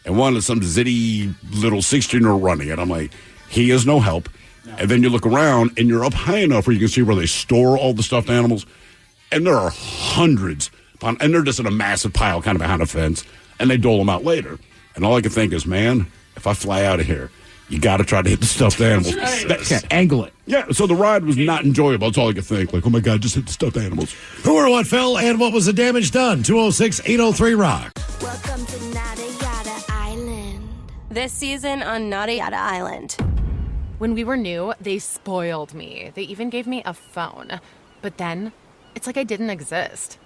and one is some zitty little 16-year-old running it. I'm like, he is no help. No. And then you look around, and you're up high enough where you can see where they store all the stuffed animals. And there are hundreds. And they're just in a massive pile kind of behind a fence. And they dole them out later. And all I can think is, man, if I fly out of here, you got to try to hit the stuffed animals. Angle it. Yeah, so the ride was not enjoyable. That's all I could think. Like, oh, my God, just hit the stuffed animals. Who or what fell and what was the damage done? 206-803-ROCK. Welcome to Nada Yada Island. This season on Nada Yada Island. When we were new, they spoiled me. They even gave me a phone. But then, it's like I didn't exist.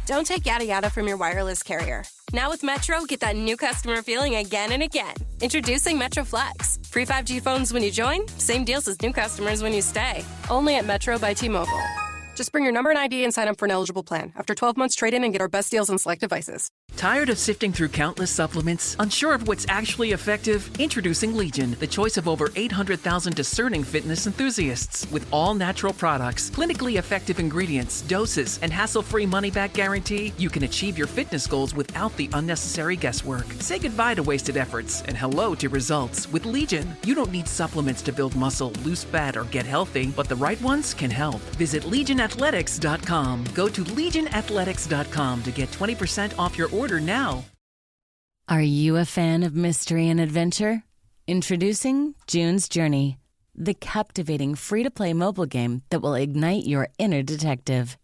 Don't take yada yada from your wireless carrier. Now with Metro, get that new customer feeling again and again. Introducing Metro Flex. Free 5G phones when you join, same deals as new customers when you stay. Only at Metro by T-Mobile. Just bring your number and ID and sign up for an eligible plan. After 12 months, trade in and get our best deals on select devices. Tired of sifting through countless supplements? Unsure of what's actually effective? Introducing Legion, the choice of over 800,000 discerning fitness enthusiasts. With all natural products, clinically effective ingredients, doses, and hassle-free money-back guarantee, you can achieve your fitness goals without the unnecessary guesswork. Say goodbye to wasted efforts and hello to results. With Legion, you don't need supplements to build muscle, lose fat, or get healthy, but the right ones can help. Visit LegionAthletics.com. Go to LegionAthletics.com to get 20% off your order now. Are you a fan of mystery and adventure? Introducing June's Journey, the captivating free-to-play mobile game that will ignite your inner detective.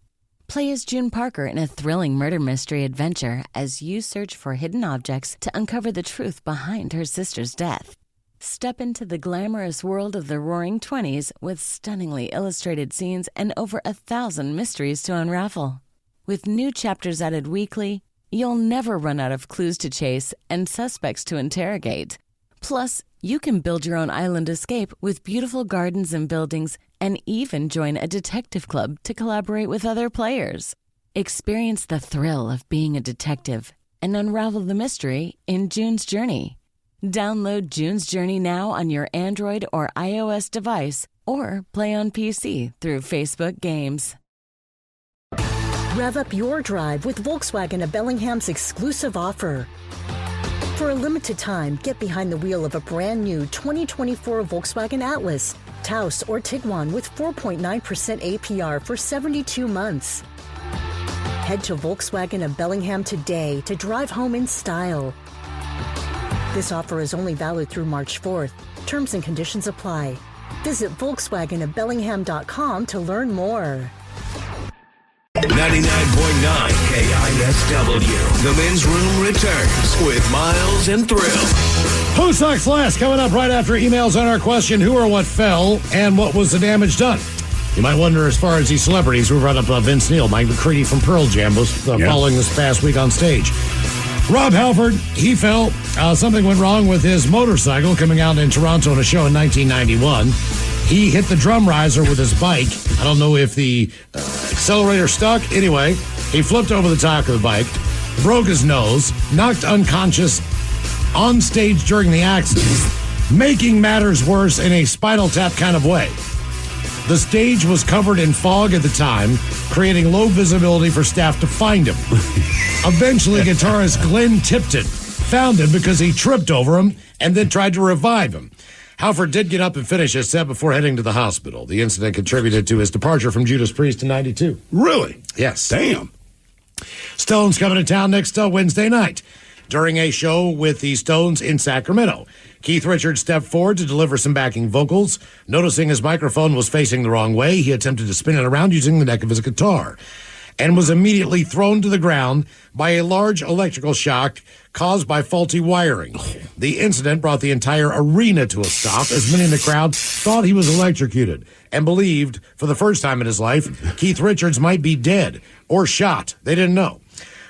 Play as June Parker in a thrilling murder mystery adventure as you search for hidden objects to uncover the truth behind her sister's death. Step into the glamorous world of the Roaring '20s with stunningly illustrated scenes and over 1,000 mysteries to unravel. With new chapters added weekly, you'll never run out of clues to chase and suspects to interrogate. Plus, you can build your own island escape with beautiful gardens and buildings and even join a detective club to collaborate with other players. Experience the thrill of being a detective and unravel the mystery in June's Journey. Download June's Journey now on your Android or iOS device or play on PC through Facebook Games. Rev up your drive with Volkswagen of Bellingham's exclusive offer. For a limited time, get behind the wheel of a brand new 2024 Volkswagen Atlas, Taos, or Tiguan with 4.9% APR for 72 months. Head to Volkswagen of Bellingham today to drive home in style. This offer is only valid through March 4th. Terms and conditions apply. Visit VolkswagenofBellingham.com to learn more. 99.9 KISW. The Men's Room returns with Miles and Thrill. Who sucks last? Coming up right after emails on our question, who or what fell and what was the damage done? You might wonder, as far as these celebrities, we brought up Vince Neil. Mike McCready from Pearl Jam was following this past week on stage. Rob Halford, he fell. Something went wrong with his motorcycle coming out in Toronto on a show in 1991. He hit the drum riser with his bike. I don't know if the accelerator stuck. Anyway, he flipped over the top of the bike, broke his nose, knocked unconscious on stage during the accident, making matters worse in a Spinal Tap kind of way. The stage was covered in fog at the time, creating low visibility for staff to find him. Eventually, guitarist Glenn Tipton found him because he tripped over him and then tried to revive him. Halford did get up and finish his set before heading to the hospital. The incident contributed to his departure from Judas Priest in 92. Really? Yes. Damn. Stones coming to town next Wednesday night. During a show with the Stones in Sacramento, Keith Richards stepped forward to deliver some backing vocals. Noticing his microphone was facing the wrong way, he attempted to spin it around using the neck of his guitar and was immediately thrown to the ground by a large electrical shock caused by faulty wiring. The incident brought the entire arena to a stop as many in the crowd thought he was electrocuted and believed, for the first time in his life, Keith Richards might be dead or shot. They didn't know.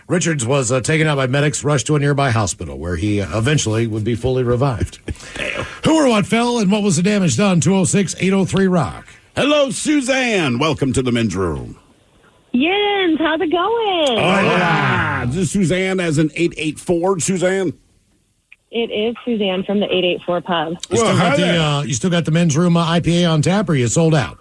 Richards was taken out by medics, rushed to a nearby hospital where he eventually would be fully revived. Who or what fell and what was the damage done? 206-803-ROCK. Hello, Suzanne. Welcome to the Men's Room. Jens, how's it going? Hola. Is this Suzanne as in 884, Suzanne? It is Suzanne from the 884 pub. You still got the Men's Room IPA on tap, or you sold out?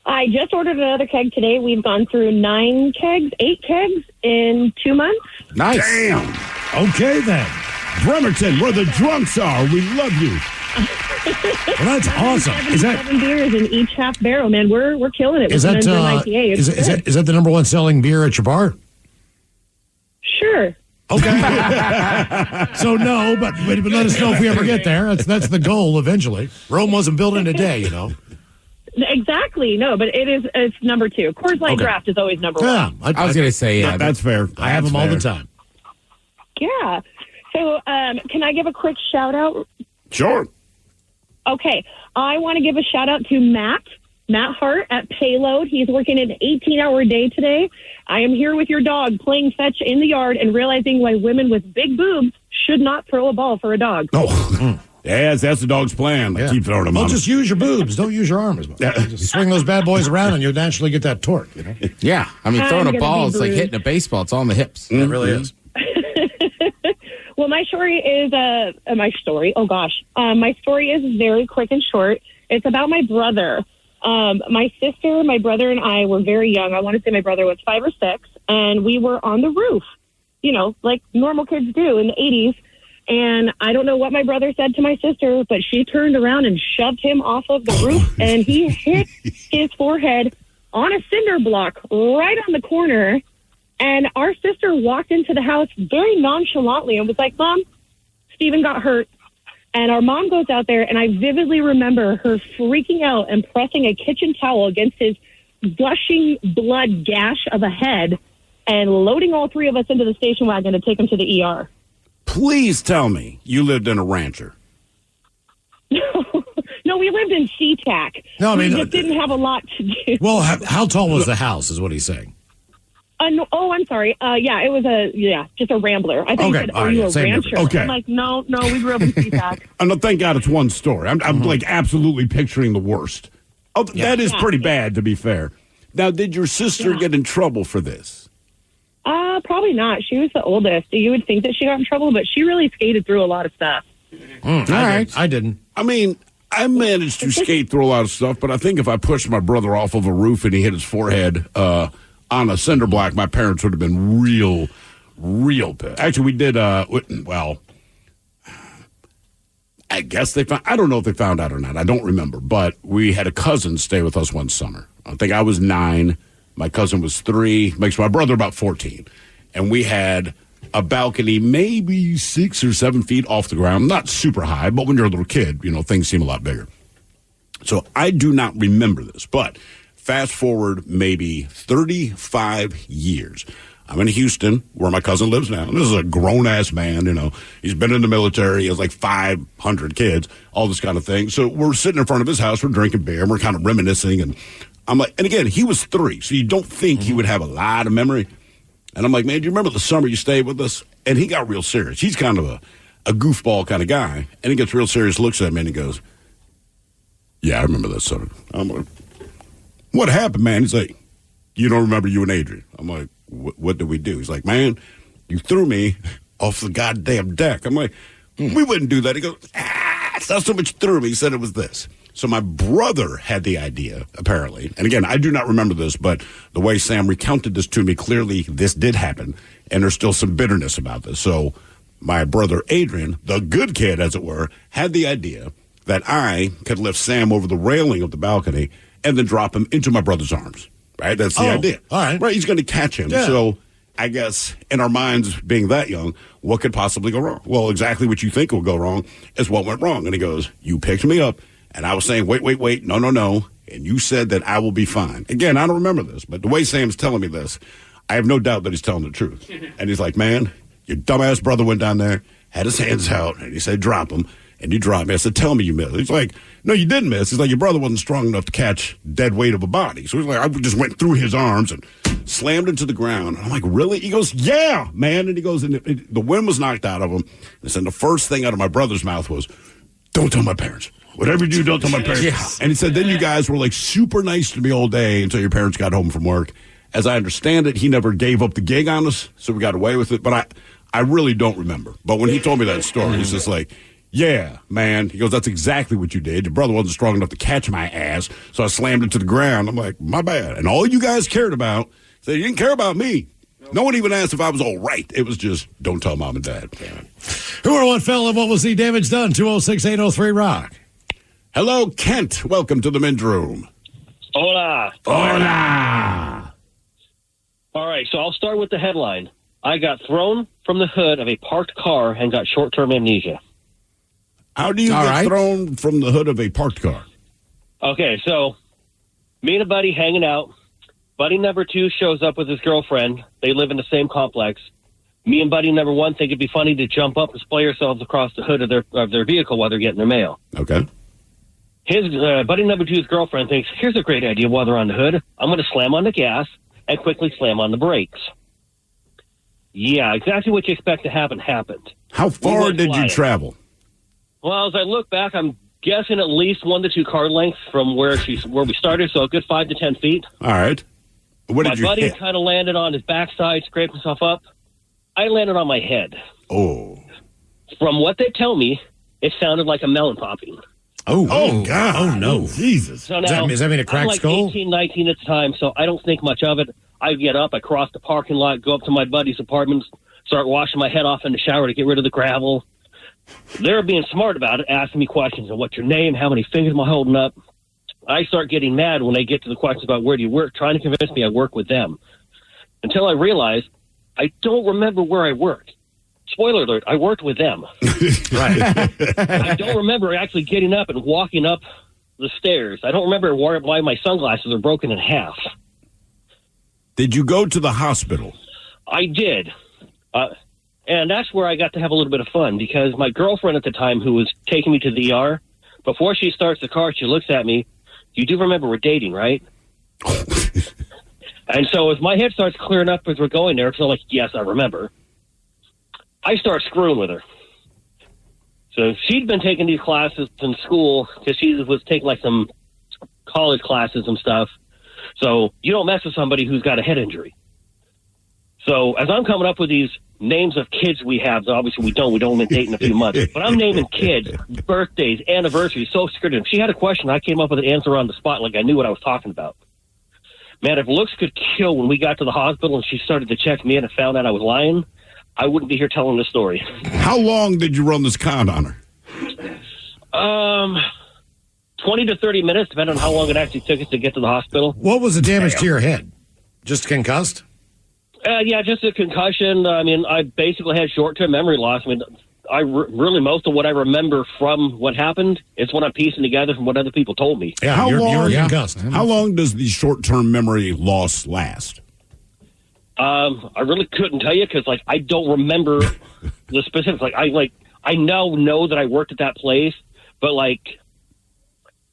I just ordered another keg today. We've gone through 8 kegs in 2 months. Nice. Damn. Okay, then. Bremerton, where the drunks are. We love you. Well, that's awesome. Is that 7 beers in each half barrel, man? We're killing it. Is with that the Men's Room IPA. is that the number one selling beer at your bar? Sure. Okay. So no, but let us know if we ever get there. That's the goal eventually. Rome wasn't built in a day, you know. Exactly. No, but it's number 2. Coors Light Draft is always number 1. I was going to say, yeah. That's fair. I have them all the time. Yeah. So can I give a quick shout out? Sure. Okay. I want to give a shout out to Matt Hart at Payload. He's working an 18-hour day today. I am here with your dog playing fetch in the yard and realizing why women with big boobs should not throw a ball for a dog. Oh, yes, that's the dog's plan. Yeah. Keep throwing them Well, on. just use your boobs. Don't use your arms. Just swing those bad boys around and you'll naturally get that torque. You know? Yeah. I mean, throwing I'm a gonna ball be is like bruised. hitting a baseball. It's all in the hips. It really is. Well, my story is my story. Oh gosh, my story is very quick and short. It's about my brother. My sister, my brother, and I were very young. I want to say my brother was 5 or 6, and we were on the roof, you know, like normal kids do in the 80s. And I don't know what my brother said to my sister, but she turned around and shoved him off of the roof, and he hit his forehead on a cinder block right on the corner. And our sister walked into the house very nonchalantly and was like, Mom, Steven got hurt. And our mom goes out there, and I vividly remember her freaking out and pressing a kitchen towel against his gushing blood gash of a head and loading all three of us into the station wagon to take him to the ER. Please tell me you lived in a rancher. No, we lived in SeaTac. No, I mean, we just didn't have a lot to do. Well, how tall was the house is what he's saying. No, I'm sorry. Yeah, it was just a rambler. I think Okay, you said, all are right, you yeah, a same rancher? difference. Okay. I'm like, no, we grew up in SeaTac. No, thank God it's one story. I'm like absolutely picturing the worst. Oh, that is pretty bad, to be fair. Now, did your sister get in trouble for this? Probably not. She was the oldest. You would think that she got in trouble, but she really skated through a lot of stuff. All right. I didn't. I mean, I managed to skate through a lot of stuff, but I think if I pushed my brother off of a roof and he hit his forehead on a cinder block, my parents would have been real pissed. Actually, we did, well, I guess they found, I don't know if they found out or not. I don't remember, but we had a cousin stay with us one summer. I think I was 9. My cousin was 3, makes my brother about 14. And we had a balcony maybe 6 or 7 feet off the ground, not super high, but when you're a little kid, things seem a lot bigger. So I do not remember this, but fast forward maybe 35 years. I'm in Houston, where my cousin lives now. This is a grown-ass man, He's been in the military. He has like 500 kids, all this kind of thing. So we're sitting in front of his house. We're drinking beer, and we're kind of reminiscing. And I'm like, and again, he was 3, so you don't think he would have a lot of memory. And I'm like, man, do you remember the summer you stayed with us? And he got real serious. He's kind of a goofball kind of guy. And he gets real serious, looks at me, and he goes, yeah, I remember that summer. I'm like, what happened, man? He's like, you don't remember you and Adrian. I'm like, what did we do? He's like, man, you threw me off the goddamn deck. I'm like, we wouldn't do that. He goes, it's not so much threw me. He said it was this. So my brother had the idea, apparently. And again, I do not remember this, but the way Sam recounted this to me, clearly this did happen. And there's still some bitterness about this. So my brother Adrian, the good kid, as it were, had the idea that I could lift Sam over the railing of the balcony and then drop him into my brother's arms. Right? That's the idea. All right. Right, he's going to catch him. Yeah. So I guess in our minds, being that young, what could possibly go wrong? Well, exactly what you think will go wrong is what went wrong. And he goes, you picked me up, and I was saying, wait, no. And you said that I will be fine. Again, I don't remember this, but the way Sam's telling me this, I have no doubt that he's telling the truth. And he's like, man, your dumbass brother went down there, had his hands out, and he said, drop him. And you dropped me. I said, tell me you missed. He's like, no, you didn't miss. He's like, your brother wasn't strong enough to catch dead weight of a body. So he's like, I just went through his arms and slammed into the ground. And I'm like, really? He goes, yeah, man. And he goes, and the wind was knocked out of him. And so the first thing out of my brother's mouth was, don't tell my parents. Whatever you do, don't tell my parents. Yeah. And he said, then you guys were like super nice to me all day until your parents got home from work. As I understand it, he never gave up the gig on us, so we got away with it. But I really don't remember. But when he told me that story, he's just like, yeah, man. He goes, that's exactly what you did. Your brother wasn't strong enough to catch my ass, so I slammed it to the ground. I'm like, my bad. And all you guys cared about, said you didn't care about me. No one even asked if I was all right. It was just, don't tell mom and dad. Who or what fell and what was the damage done? 206-803-ROCK. Hello, Kent. Welcome to the men's room. Hola. Hola. All right, so I'll start with the headline. I got thrown from the hood of a parked car and got short-term amnesia. How do you get thrown from the hood of a parked car? Okay, so me and a buddy hanging out. Buddy number 2 shows up with his girlfriend. They live in the same complex. Me and buddy number 1 think it'd be funny to jump up and splay ourselves across the hood of their vehicle while they're getting their mail. Okay. His buddy number 2's girlfriend thinks, here's a great idea while they're on the hood. I'm going to slam on the gas and quickly slam on the brakes. Yeah, exactly what you expect to happen happened. How far did you travel? Well, as I look back, I'm guessing at least 1 to 2 car lengths from where we started, so a good 5 to 10 feet. All right. What did you hit? My buddy kind of landed on his backside, scraped himself up. I landed on my head. Oh. From what they tell me, it sounded like a melon popping. Oh, God. Oh, no. Jesus. So now, does that mean a cracked I'm like skull? 18, 19 at the time, so I don't think much of it. I get up, I cross the parking lot, go up to my buddy's apartment, start washing my head off in the shower to get rid of the gravel. They're being smart about it, asking me questions of what's your name, how many fingers am I holding up. I start getting mad when they get to the questions about where do you work, trying to convince me I work with them. Until I realize I don't remember where I worked. Spoiler alert, I worked with them. Right. I don't remember actually getting up and walking up the stairs. I don't remember why my sunglasses are broken in half. Did you go to the hospital? I did. And that's where I got to have a little bit of fun, because my girlfriend at the time, who was taking me to the ER, before she starts the car, she looks at me. You do remember we're dating, right? And so as my head starts clearing up as we're going there, because I'm like, yes, I remember, I start screwing with her. So she'd been taking these classes in school because she was taking like some college classes and stuff. So you don't mess with somebody who's got a head injury. So as I'm coming up with these names of kids we have, so obviously we don't even date in a few months, but I'm naming kids, birthdays, anniversaries, social security. If she had a question, I came up with an answer on the spot like I knew what I was talking about. Man, if looks could kill, when we got to the hospital and she started to check me in and found out I was lying, I wouldn't be here telling this story. How long did you run this con on her? 20 to 30 minutes, depending on how long it actually took us to get to the hospital. What was the damage to your head? Just concussed? Yeah, just a concussion. I mean, I basically had short-term memory loss. I mean, really most of what I remember from what happened is what I'm piecing together from what other people told me. Yeah, How long? concussed. How long does the short-term memory loss last? I really couldn't tell you because, like, I don't remember the specifics. I now know that I worked at that place, but like,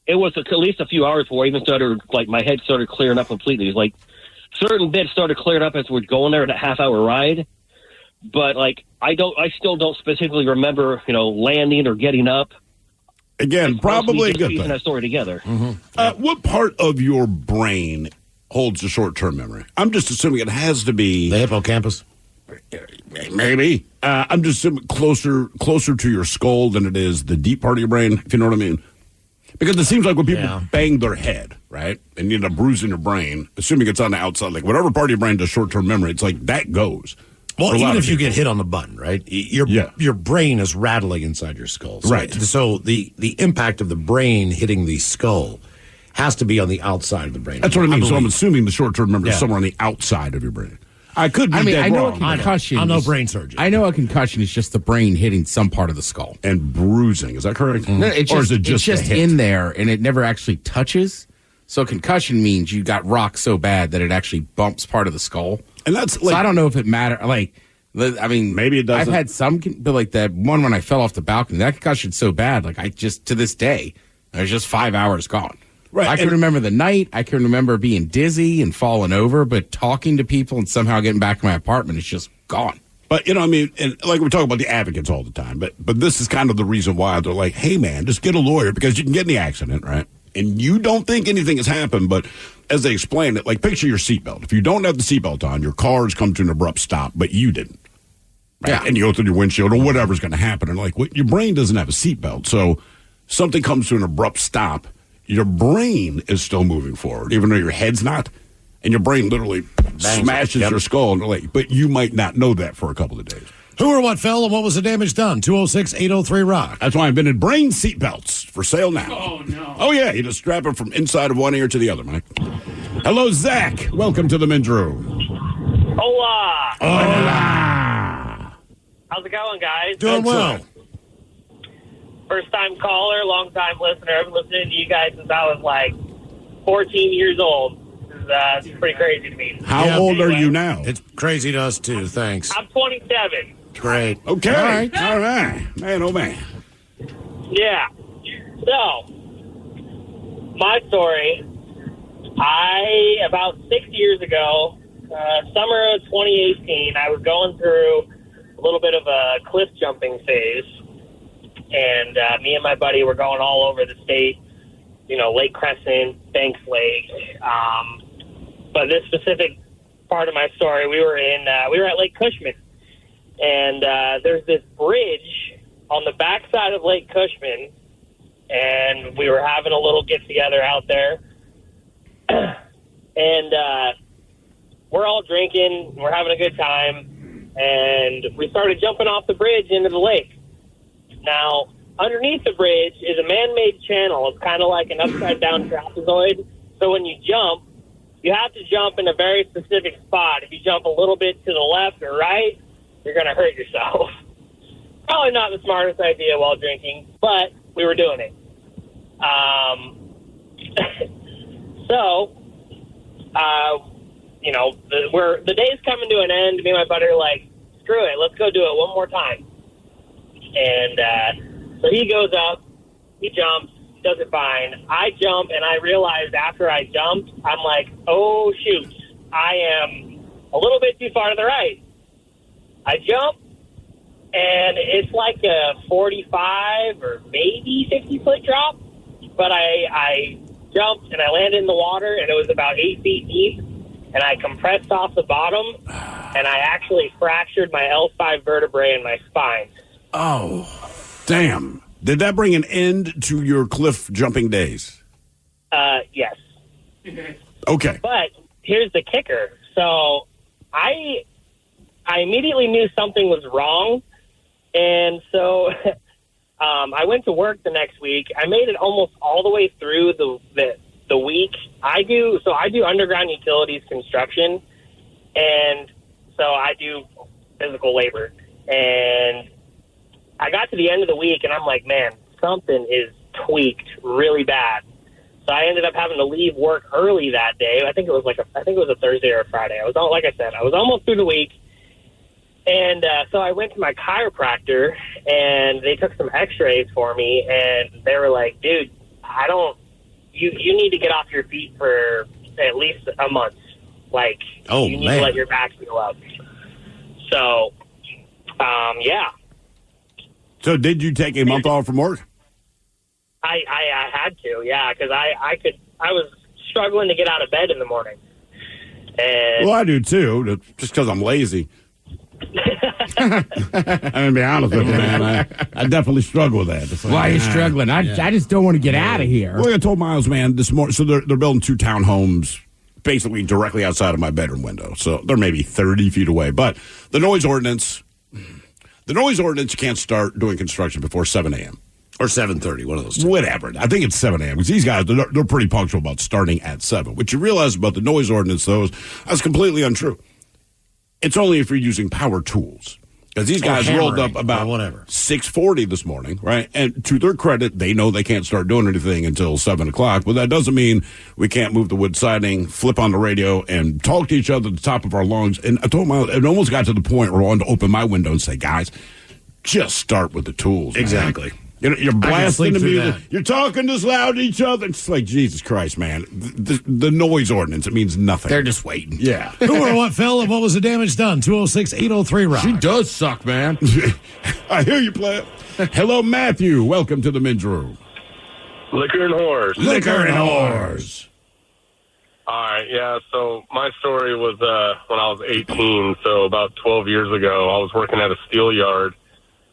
it was at least a few hours before I even started. Like, my head started clearing up completely. It was like certain bits started clearing up as we're going there at a half-hour ride. But like, I still don't specifically remember, landing or getting up. Again, probably a good piecing thing. that story together. What part of your brain holds the short-term memory? I'm just assuming it has to be the hippocampus. Maybe. I'm just assuming closer to your skull than it is the deep part of your brain, if you know what I mean. Because it seems like when people bang their head, right, and you end up bruising your brain, assuming it's on the outside, like whatever part of your brain does short-term memory, it's like that goes. Well, even if you get hit on the button, right, your brain is rattling inside your skull. So, right. So the impact of the brain hitting the skull has to be on the outside of the brain. That's what I mean. So I'm assuming the short-term memory is somewhere on the outside of your brain. I could be dead I know wrong. a concussion. I'm no brain surgeon. I know a concussion is just the brain hitting some part of the skull. And bruising. Is that correct? No, it's or just, is it just it's just a hit? in there, and it never actually touches. So concussion means you got rocked so bad that it actually bumps part of the skull. And that's so I don't know if it matters. Like, I mean, maybe it doesn't. I've had some, but like that one when I fell off the balcony, that concussion's so bad. Like, I just, to this day, there's just 5 hours gone. Right. I can remember the night. I can remember being dizzy and falling over, but talking to people and somehow getting back to my apartment is just gone. But, I mean, and like we talk about the advocates all the time, but this is kind of the reason why they're like, hey, man, just get a lawyer because you can get in the accident, right? And you don't think anything has happened, but as they explain it, like picture your seatbelt. If you don't have the seatbelt on, your car has come to an abrupt stop, but you didn't. Right? Yeah. And you go through your windshield or whatever's going to happen. And like, your brain doesn't have a seatbelt. So something comes to an abrupt stop. Your brain is still moving forward, even though your head's not. And your brain literally smashes your skull. And like, but you might not know that for a couple of days. Who or what fell and what was the damage done? 206-803-ROCK. That's why I invented brain seatbelts for sale now. Oh, no. Oh, yeah. You just strap it from inside of one ear to the other, Mike. Hello, Zach. Welcome to the men's room. Hola. Hola. How's it going, guys? Doing well. First-time caller, long-time listener. I've been listening to you guys since I was like 14 years old. This is pretty crazy to me. How old are you now? It's crazy to us, too. Thanks. I'm 27. Great. Okay. All right. Man, oh, man. Yeah. So, my story, about 6 years ago, summer of 2018, I was going through a little bit of a cliff jumping phase. And me and my buddy were going all over the state, Lake Crescent, Banks Lake. But this specific part of my story, we were at Lake Cushman. And there's this bridge on the backside of Lake Cushman. And we were having a little get-together out there. And we're all drinking. We're having a good time. And we started jumping off the bridge into the lake. Now, underneath the bridge is a man-made channel. It's kind of like an upside-down trapezoid. So when you jump, you have to jump in a very specific spot. If you jump a little bit to the left or right, you're going to hurt yourself. Probably not the smartest idea while drinking, but we were doing it. So, the day's coming to an end. Me and my buddy are like, screw it, let's go do it one more time. And so he goes up, he jumps, does it fine. I jump, and I realized after I jumped, I'm like, oh, shoot, I am a little bit too far to the right. I jump, and it's like a 45 or maybe 50-foot drop. But I jumped, and I landed in the water, and it was about 8 feet deep. And I compressed off the bottom, and I actually fractured my L5 vertebrae in my spine. Oh, damn. Did that bring an end to your cliff jumping days? Yes. Okay. But here's the kicker. So I immediately knew something was wrong, and so I went to work the next week. I made it almost all the way through the week. I do underground utilities construction, and so I do physical labor. And I got to the end of the week, and I'm like, man, something is tweaked really bad. So I ended up having to leave work early that day. I think it was a Thursday or a Friday. I was almost through the week. And so I went to my chiropractor, and they took some x-rays for me, and they were like, dude, you need to get off your feet for at least a month. Like, you need to let your back heal up. So, yeah. So did you take a month off from work? I had to, yeah, because I was struggling to get out of bed in the morning. And Well, I do too, just because I'm lazy. I'm going to be honest with you, man. I definitely struggle with that. Like, why are you struggling? I just don't want to get out of here. Well, I told Miles, man, this morning, so they're building 2 townhomes basically directly outside of my bedroom window. So they're maybe 30 feet away. But the noise ordinance, you can't start doing construction before 7 a.m. Or 7:30, one of those two. Whatever. I think it's 7 a.m. because these guys, they're pretty punctual about starting at 7. What you realize about the noise ordinance, though, is that's completely untrue. It's only if you're using power tools. Because these guys rolled up about 6:40 this morning, right? And to their credit, they know they can't start doing anything until 7 o'clock. But that doesn't mean we can't move the wood siding, flip on the radio, and talk to each other at the top of our lungs. And I told them, it almost got to the point where I wanted to open my window and say, guys, just start with the tools. Exactly. Man. You're blasting the music. You're talking this loud to each other. It's like, Jesus Christ, man. The noise ordinance, it means nothing. They're just waiting. Yeah. Who or what fell and what was the damage done? 206-803-ROCK. She does suck, man. I hear you, player. Hello, Matthew. Welcome to the men's room. Liquor and whores. Liquor and whores. All right, yeah, so my story was when I was 18, so about 12 years ago, I was working at a steel yard,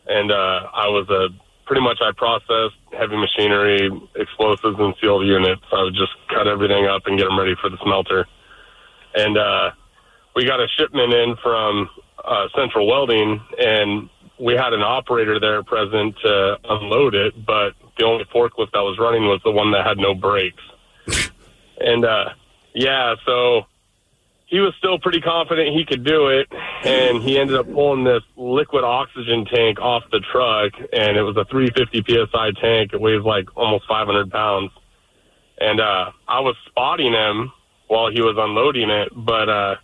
and I processed heavy machinery, explosives, and sealed units. I would just cut everything up and get them ready for the smelter. And we got a shipment in from Central Welding, and we had an operator there present to unload it, but the only forklift that was running was the one that had no brakes. And, so he was still pretty confident he could do it, and he ended up pulling this liquid oxygen tank off the truck, and it was a 350 PSI tank. It weighs like almost 500 pounds. And I was spotting him while he was unloading it, but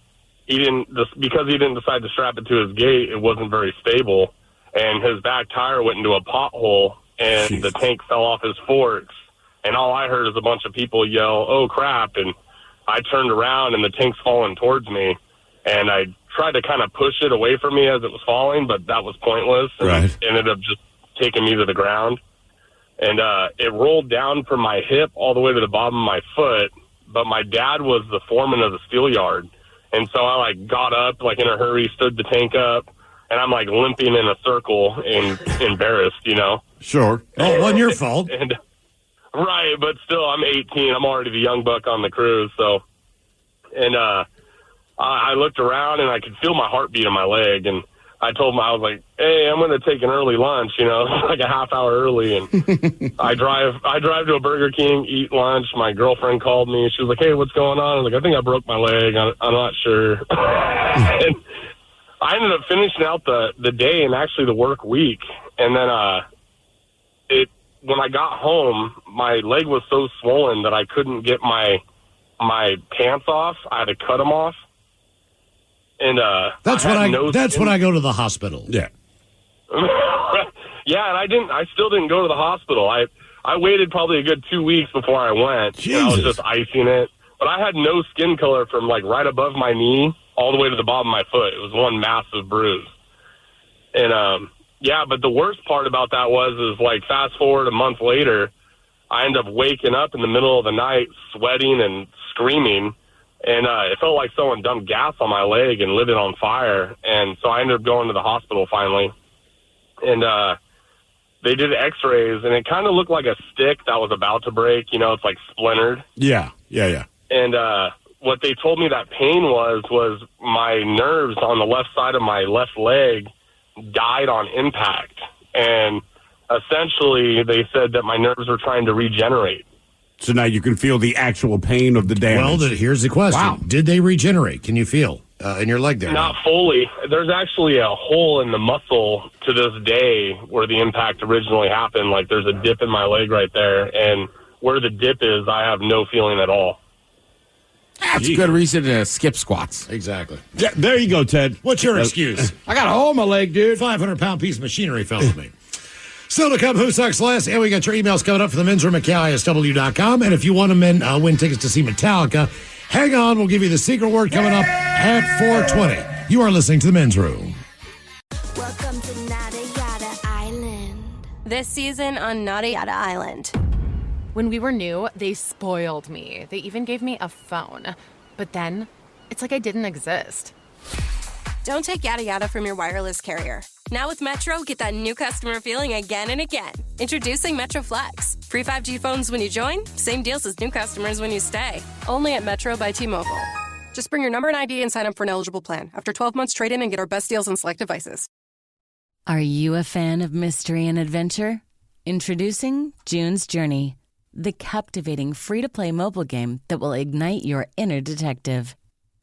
because he didn't decide to strap it to his gate, it wasn't very stable, and his back tire went into a pothole, and the tank fell off his forks, and all I heard is a bunch of people yell, "Oh, crap," and I turned around, and the tank's falling towards me, and I tried to kind of push it away from me as it was falling, but that was pointless. And it ended up just taking me to the ground. And it rolled down from my hip all the way to the bottom of my foot, but my dad was the foreman of the steel yard. And so I, got up, in a hurry, stood the tank up, and I'm, limping in a circle and embarrassed, Sure. Oh, it wasn't your fault. Right, but still, I'm 18. I'm already the young buck on the crew. So, and I looked around, and I could feel my heartbeat in my leg. And I told him, I was like, "Hey, I'm going to take an early lunch, like a half hour early." And I drive to a Burger King, eat lunch. My girlfriend called me. She was like, "Hey, what's going on?" I was like, "I think I broke my leg. I'm not sure." And I ended up finishing out the day and actually the work week. And then when I got home, my leg was so swollen that I couldn't get my my pants off. I had to cut them off. And that's when I go to the hospital. Yeah. Yeah, and I still didn't go to the hospital. I waited probably a good 2 weeks before I went. And I was just icing it. But I had no skin color from like right above my knee all the way to the bottom of my foot. It was one massive bruise. And yeah, but the worst part about that is like fast forward a month later, I ended up waking up in the middle of the night sweating and screaming. And it felt like someone dumped gas on my leg and lit it on fire. And so I ended up going to the hospital finally. And they did x-rays, and it kind of looked like a stick that was about to break. You know, it's like splintered. Yeah. And what they told me that pain was my nerves on the left side of my left leg died on impact. And essentially they said that my nerves were trying to regenerate. So now you can feel the actual pain of the damage. Well, here's the question. Wow. Did they regenerate? Can you feel in your leg there? Not fully. There's actually a hole in the muscle to this day where the impact originally happened. Like there's a dip in my leg right there. And where the dip is, I have no feeling at all. That's a good reason to skip squats. Exactly. Yeah, there you go, Ted. What's your excuse? I got a hole in my leg, dude. 500-pound piece of machinery fell with me. Still to come, Who Sucks Less? And we got your emails coming up for the men's room at KISW.com. And if you want to win tickets to see Metallica, hang on. We'll give you the secret word coming up at 4:20. You are listening to the men's room. Welcome to Nada Yada Island. This season on Nada Yada Island. When we were new, they spoiled me. They even gave me a phone. But then, it's like I didn't exist. Don't take yada yada from your wireless carrier. Now with Metro, get that new customer feeling again and again. Introducing Metro Flex. Free 5G phones when you join, same deals as new customers when you stay. Only at Metro by T-Mobile. Just bring your number and ID and sign up for an eligible plan. After 12 months, trade in and get our best deals on select devices. Are you a fan of mystery and adventure? Introducing June's Journey, the captivating free-to-play mobile game that will ignite your inner detective.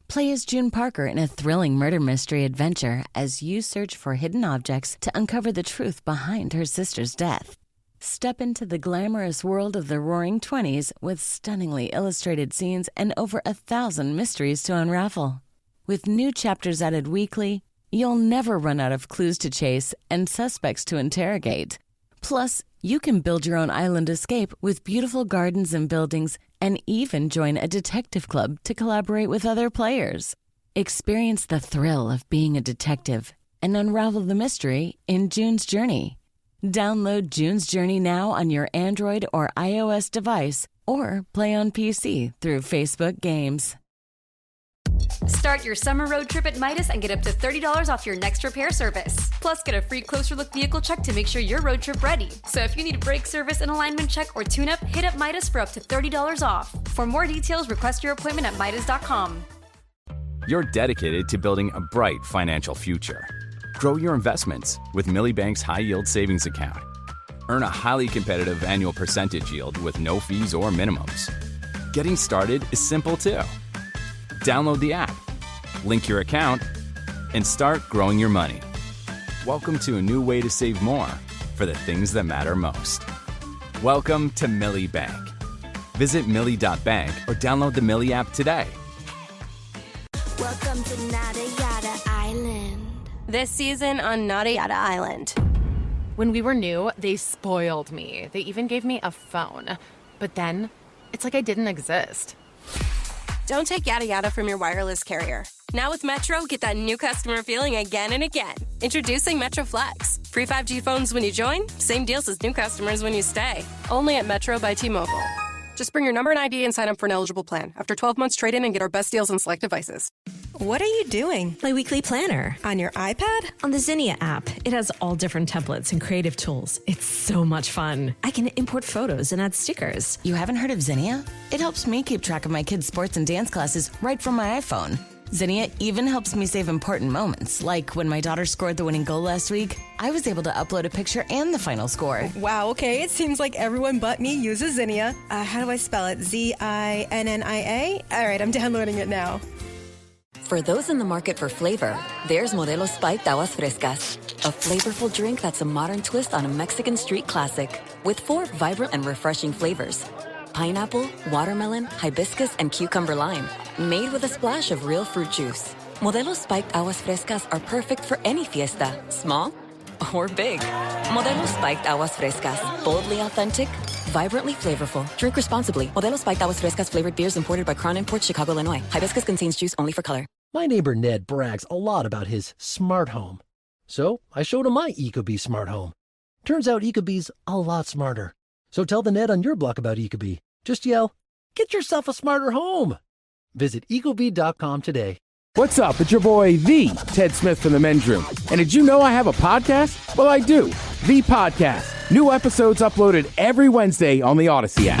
Play as June Parker in a thrilling murder mystery adventure as you search for hidden objects to uncover the truth behind her sister's death. Step into the glamorous world of the Roaring '20s with stunningly illustrated scenes and over 1,000 mysteries to unravel. With new chapters added weekly, you'll never run out of clues to chase and suspects to interrogate. Plus, you can build your own island escape with beautiful gardens and buildings, and even join a detective club to collaborate with other players. Experience the thrill of being a detective and unravel the mystery in June's Journey. Download June's Journey now on your Android or iOS device, or play on PC through Facebook Games. Start your summer road trip at Midas and get up to $30 off your next repair service. Plus, get a free closer look vehicle check to make sure you're road trip ready. So if you need a brake service, an alignment check, or tune-up, hit up Midas for up to $30 off. For more details, request your appointment at Midas.com. You're dedicated to building a bright financial future. Grow your investments with Millie Bank's high-yield savings account. Earn a highly competitive annual percentage yield with no fees or minimums. Getting started is simple, too. Download the app, link your account, and start growing your money. Welcome to a new way to save more for the things that matter most. Welcome to Millie Bank. Visit Millie.bank or download the Millie app today. Welcome to Nada Yada Island. This season on Nada Yada Island. When we were new, they spoiled me. They even gave me a phone. But then, it's like I didn't exist. Don't take yada yada from your wireless carrier. Now with Metro, get that new customer feeling again and again. Introducing Metro Flex. Free 5G phones when you join, same deals as new customers when you stay. Only at Metro by T-Mobile. Just bring your number and ID and sign up for an eligible plan. After 12 months, trade in and get our best deals on select devices. What are you doing? My weekly planner. On your iPad? On the Zinnia app. It has all different templates and creative tools. It's so much fun. I can import photos and add stickers. You haven't heard of Zinnia? It helps me keep track of my kids' sports and dance classes right from my iPhone. Zinnia even helps me save important moments, like when my daughter scored the winning goal last week. I was able to upload a picture and the final score. Wow, okay. It seems like everyone but me uses Zinnia. How do I spell it? Zinnia? All right, I'm downloading it now. For those in the market for flavor, there's Modelo Spiked Aguas Frescas, a flavorful drink that's a modern twist on a Mexican street classic with 4 vibrant and refreshing flavors. pineapple, watermelon, hibiscus, and cucumber lime. Made with a splash of real fruit juice. Modelo's spiked aguas frescas are perfect for any fiesta, small or big. Modelo's spiked aguas frescas, boldly authentic, vibrantly flavorful. Drink responsibly. Modelo spiked aguas frescas flavored beers imported by Crown Imports, Chicago, Illinois. Hibiscus contains juice only for color. My neighbor Ned brags a lot about his smart home. So I showed him my ecobee smart home. Turns out ecobee's a lot smarter. So tell the Ned on your block about ecobee. Just yell, "Get yourself a smarter home." Visit ecobee.com today. What's up? It's your boy, The Ted Smith from the Men's Room. And did you know I have a podcast? Well, I do. The Podcast. New episodes uploaded every Wednesday on the Odyssey app.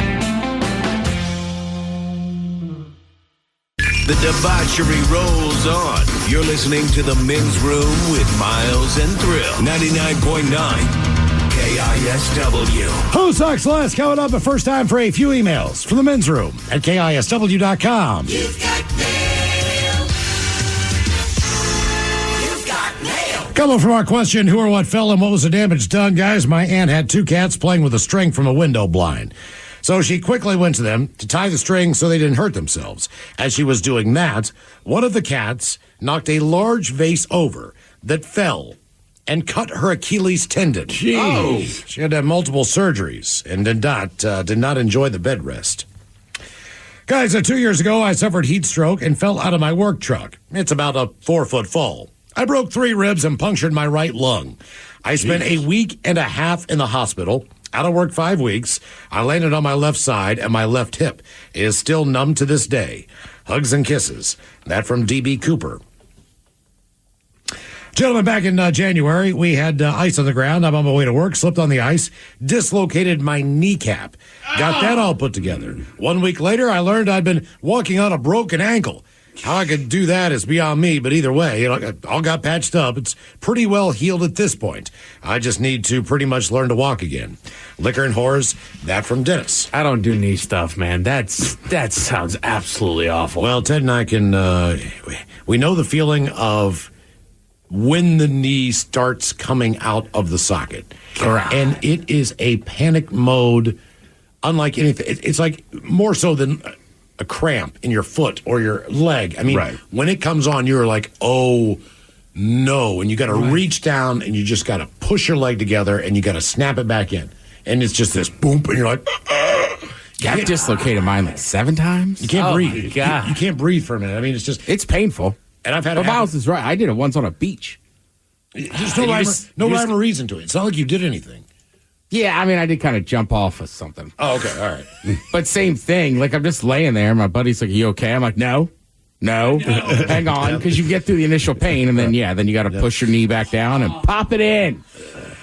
The debauchery rolls on. You're listening to The Men's Room with Miles and Thrill. 99.9 KISW. Who Sucks Less coming up, but first time for a few emails from the men's room at KISW.com. You've got mail. You've got mail. Coming from our question, who or what fell and what was the damage done? Guys, my aunt had two cats playing with a string from a window blind. So she quickly went to them to tie the string so they didn't hurt themselves. As she was doing that, one of the cats knocked a large vase over that fell and cut her Achilles tendon. Jeez. Oh. She had to have multiple surgeries and did not enjoy the bed rest. Guys, 2 years ago, I suffered heat stroke and fell out of my work truck. It's about a 4-foot fall. I broke 3 ribs and punctured my right lung. I spent a week and a half in the hospital. Out of work 5 weeks. I landed on my left side, and my left hip is still numb to this day. Hugs and kisses. That from D.B. Cooper. Gentlemen, back in January, we had ice on the ground. I'm on my way to work, slipped on the ice, dislocated my kneecap. Got that all put together. 1 week later, I learned I'd been walking on a broken ankle. How I could do that is beyond me, but either way, it all got patched up. It's pretty well healed at this point. I just need to pretty much learn to walk again. Liquor and whores, that from Dennis. I don't do knee stuff, man. That sounds absolutely awful. Well, Ted and I can, we know the feeling of when the knee starts coming out of the socket. Correct. And it is a panic mode unlike anything. It's like more so than a cramp in your foot or your leg. I mean, when it comes on, you're like, oh, no. And you got to reach down and you just got to push your leg together and you got to snap it back in. And it's just this boom, and you're like, I've dislocated mine like 7 times. You can't breathe. My God. You can't breathe for a minute. I mean, it's painful. And I've had But Miles is right. I did it once on a beach. There's no rhyme or reason to it. It's not like you did anything. Yeah, I mean, I did kind of jump off of something. Oh, okay, all right. But same thing. Like, I'm just laying there. My buddy's like, "Are you okay?" I'm like, No. Hang on, because you get through the initial pain, and then you got to push your knee back down and pop it in.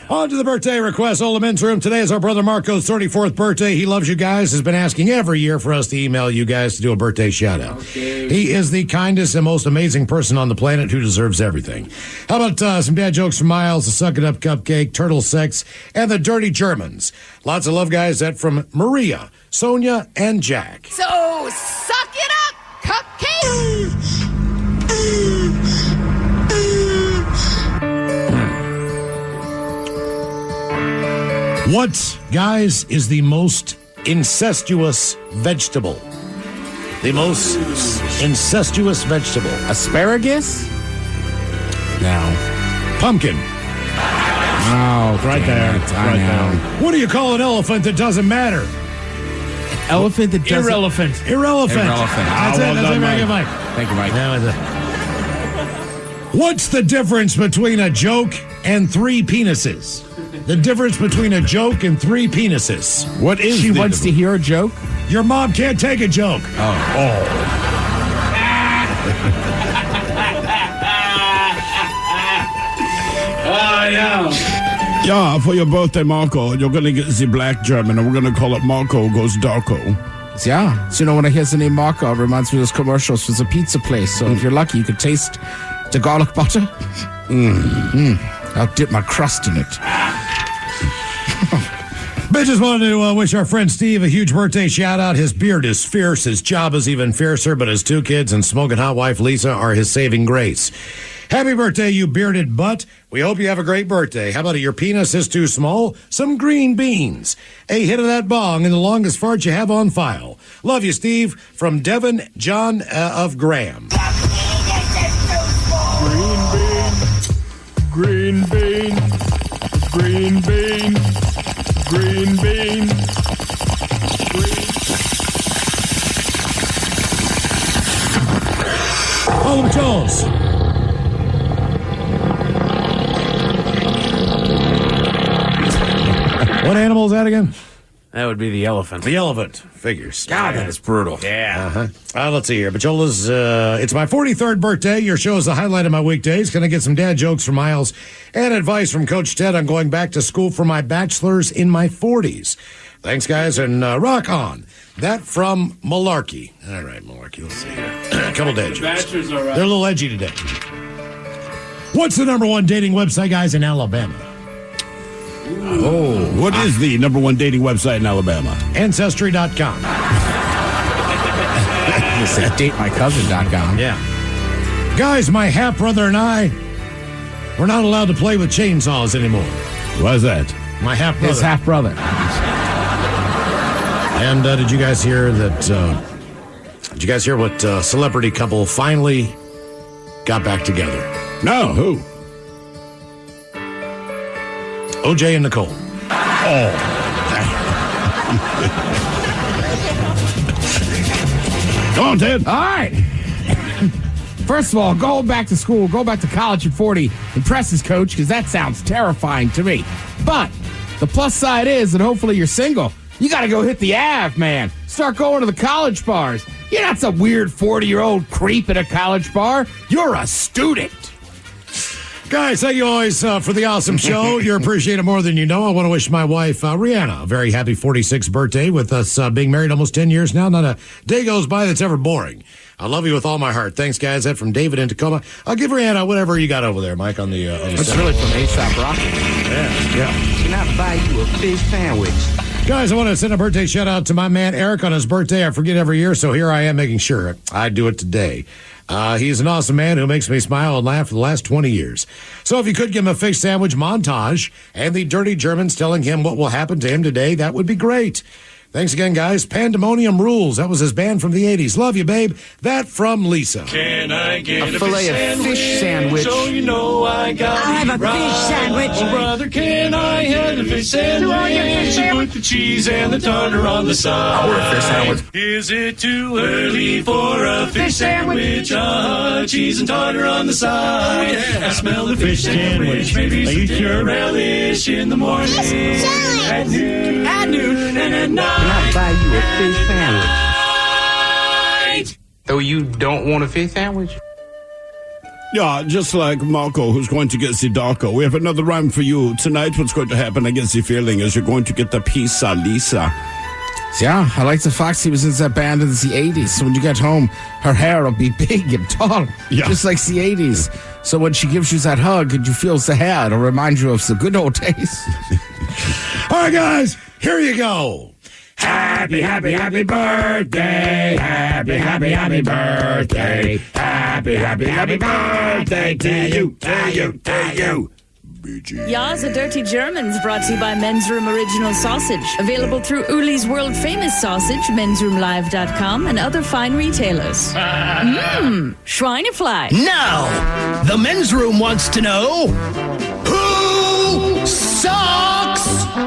On to the birthday request. All the men's room. Today is our brother Marco's 34th birthday. He loves you guys. Has been asking every year for us to email you guys to do a birthday shout out. Okay. He is the kindest and most amazing person on the planet who deserves everything. How about some dad jokes from Miles, the Suck It Up Cupcake, Turtle Sex, and the Dirty Germans? Lots of love, guys. That from Maria, Sonia, and Jack. So suck it up, cupcake. What, guys, is the most incestuous vegetable? The most incestuous vegetable. Asparagus? No. Pumpkin. Oh, right there. I know. What do you call an elephant that doesn't matter? Elephant that doesn't... Irrelevant. That's it. That's it, Mike. Thank you, Mike. What's the difference between a joke and 3 penises? The difference between a joke and 3 penises. What is she wants to hear a joke? Your mom can't take a joke. Yeah, for your birthday, Marco, you're going to get the black German, and we're going to call it Marco Goes Darko. Yeah. So, when I hear the name Marco, it reminds me of those commercials for the pizza place. So, if you're lucky, you could taste the garlic butter. I'll dip my crust in it. Bitches wanted to wish our friend Steve a huge birthday shout out. His beard is fierce. His job is even fiercer, but his 2 kids and smoking hot wife Lisa are his saving grace. Happy birthday, you bearded butt. We hope you have a great birthday. How about your penis is too small? Some green beans. A hit of that bong and the longest fart you have on file. Love you, Steve. From Devin John of Graham. Green bean. Green bean. Green bean. Home Jones. What animal is that again? That would be the elephant. The elephant. Figures. God, that is brutal. Yeah. Let's see here. Bachola's, it's my 43rd birthday. Your show is the highlight of my weekdays. Can I get some dad jokes from Miles and advice from Coach Ted on going back to school for my bachelor's in my 40s? Thanks, guys, and rock on. That from Malarkey. All right, Malarkey. Let's see here. A couple dad jokes. Bachelor's all right. They're a little edgy today. What's the #1 dating website, guys, in Alabama? Oh, what is the #1 dating website in Alabama? Ancestry.com. Say datemycousin.com. Yeah. Guys, my half brother and I, we're not allowed to play with chainsaws anymore. Why is that? My half brother. His half brother. And did you guys hear that? Did you guys hear what celebrity couple finally got back together? No, who? OJ and Nicole. Oh. Come on, Ted. All right. First of all, go back to school, go back to college at 40, impress his coach, because that sounds terrifying to me. But the plus side is that hopefully you're single. You got to go hit the Ave, man. Start going to the college bars. You're not some weird 40-year-old creep at a college bar. You're a student. Guys, thank you always for the awesome show. You're appreciated more than you know. I want to wish my wife, Rihanna, a very happy 46th birthday. With us being married almost 10 years now, not a day goes by that's ever boring. I love you with all my heart. Thanks, guys. That from David in Tacoma. I'll give Rihanna whatever you got over there, Mike, on the That's set. really from A$AP Rocky. Yeah. Can I buy you a fish sandwich? Guys, I want to send a birthday shout out to my man Eric on his birthday. I forget every year, so here I am making sure I do it today. He's an awesome man who makes me smile and laugh for the last 20 years. So if you could give him a fish sandwich montage and the dirty Germans telling him what will happen to him today, that would be great. Thanks again, guys. Pandemonium Rules. That was his band from the 80s. Love you, babe. That from Lisa. Can I get a filet of fish sandwich? So you know I got I'll have a fish sandwich. Oh, brother, can I have a fish sandwich? Put the cheese and the tartar on the side. I want a fish sandwich. Is it too early for a fish sandwich? Cheese and tartar on the side. I smell the fish sandwich. Maybe some dinner relish in the morning. At noon, and at night. Can I buy you a fish sandwich? So you don't want a fish sandwich? Yeah, just like Marco, who's going to get Sidako. We have another rhyme for you. Tonight, what's going to happen, I get the feeling, is you're going to get the pizza Lisa. Yeah, I like the fact he was in that band in the 80s. So when you get home, her hair will be big and tall, just like the 80s. So when she gives you that hug and you feel the hair, it'll remind you of the good old days. All right, guys, here you go. Happy, happy, happy birthday. Happy, happy, happy birthday. Happy, happy, happy birthday to you, to you, to you. Ya's the Dirty Germans, brought to you by Men's Room Original Sausage. Available through Uli's World Famous Sausage, mensroomlive.com, and other fine retailers. Schweinefly. Now, the men's room wants to know who sucks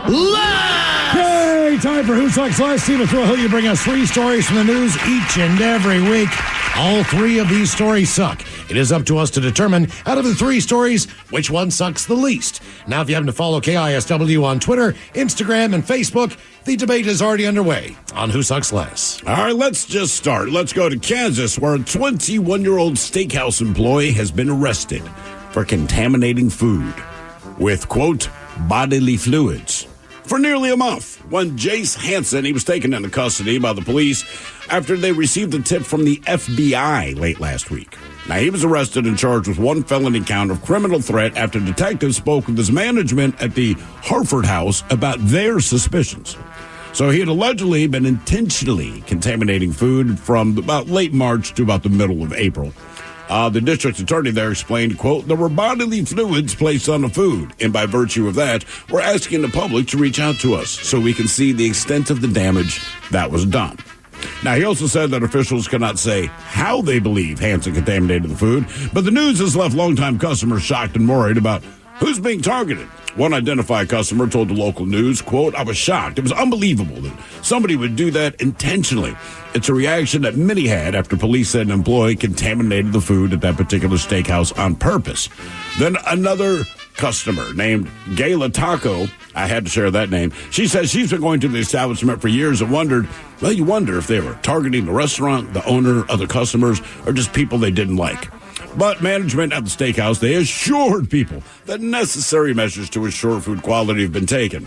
last? Yay! Time for Who Sucks Last. Team of Thrill Hill, you bring us 3 stories from the news each and every week. All 3 of these stories suck. It is up to us to determine, out of the 3 stories, which one sucks the least. Now, if you happen to follow KISW on Twitter, Instagram, and Facebook, the debate is already underway on Who Sucks Less. All right, let's just start. Let's go to Kansas, where a 21-year-old steakhouse employee has been arrested for contaminating food with, quote, bodily fluids for nearly a month. When Jace Hansen, he was taken into custody by the police after they received a tip from the FBI late last week. Now, he was arrested and charged with one felony count of criminal threat after detectives spoke with his management at the Harford house about their suspicions. So he had allegedly been intentionally contaminating food from about late March to about the middle of April. The district attorney there explained, quote, there were bodily fluids placed on the food, and by virtue of that, we're asking the public to reach out to us so we can see the extent of the damage that was done. Now, he also said that officials cannot say how they believe Hansen contaminated the food, but the news has left longtime customers shocked and worried about who's being targeted. One identified customer told the local news, quote, I was shocked. It was unbelievable that somebody would do that intentionally. It's a reaction that many had after police said an employee contaminated the food at that particular steakhouse on purpose. Then another customer named Gayla Taco, I had to share that name, she says she's been going to the establishment for years and wondered, well, you wonder if they were targeting the restaurant, the owner, other customers, or just people they didn't like. But management at the steakhouse, they assured people that necessary measures to ensure food quality have been taken.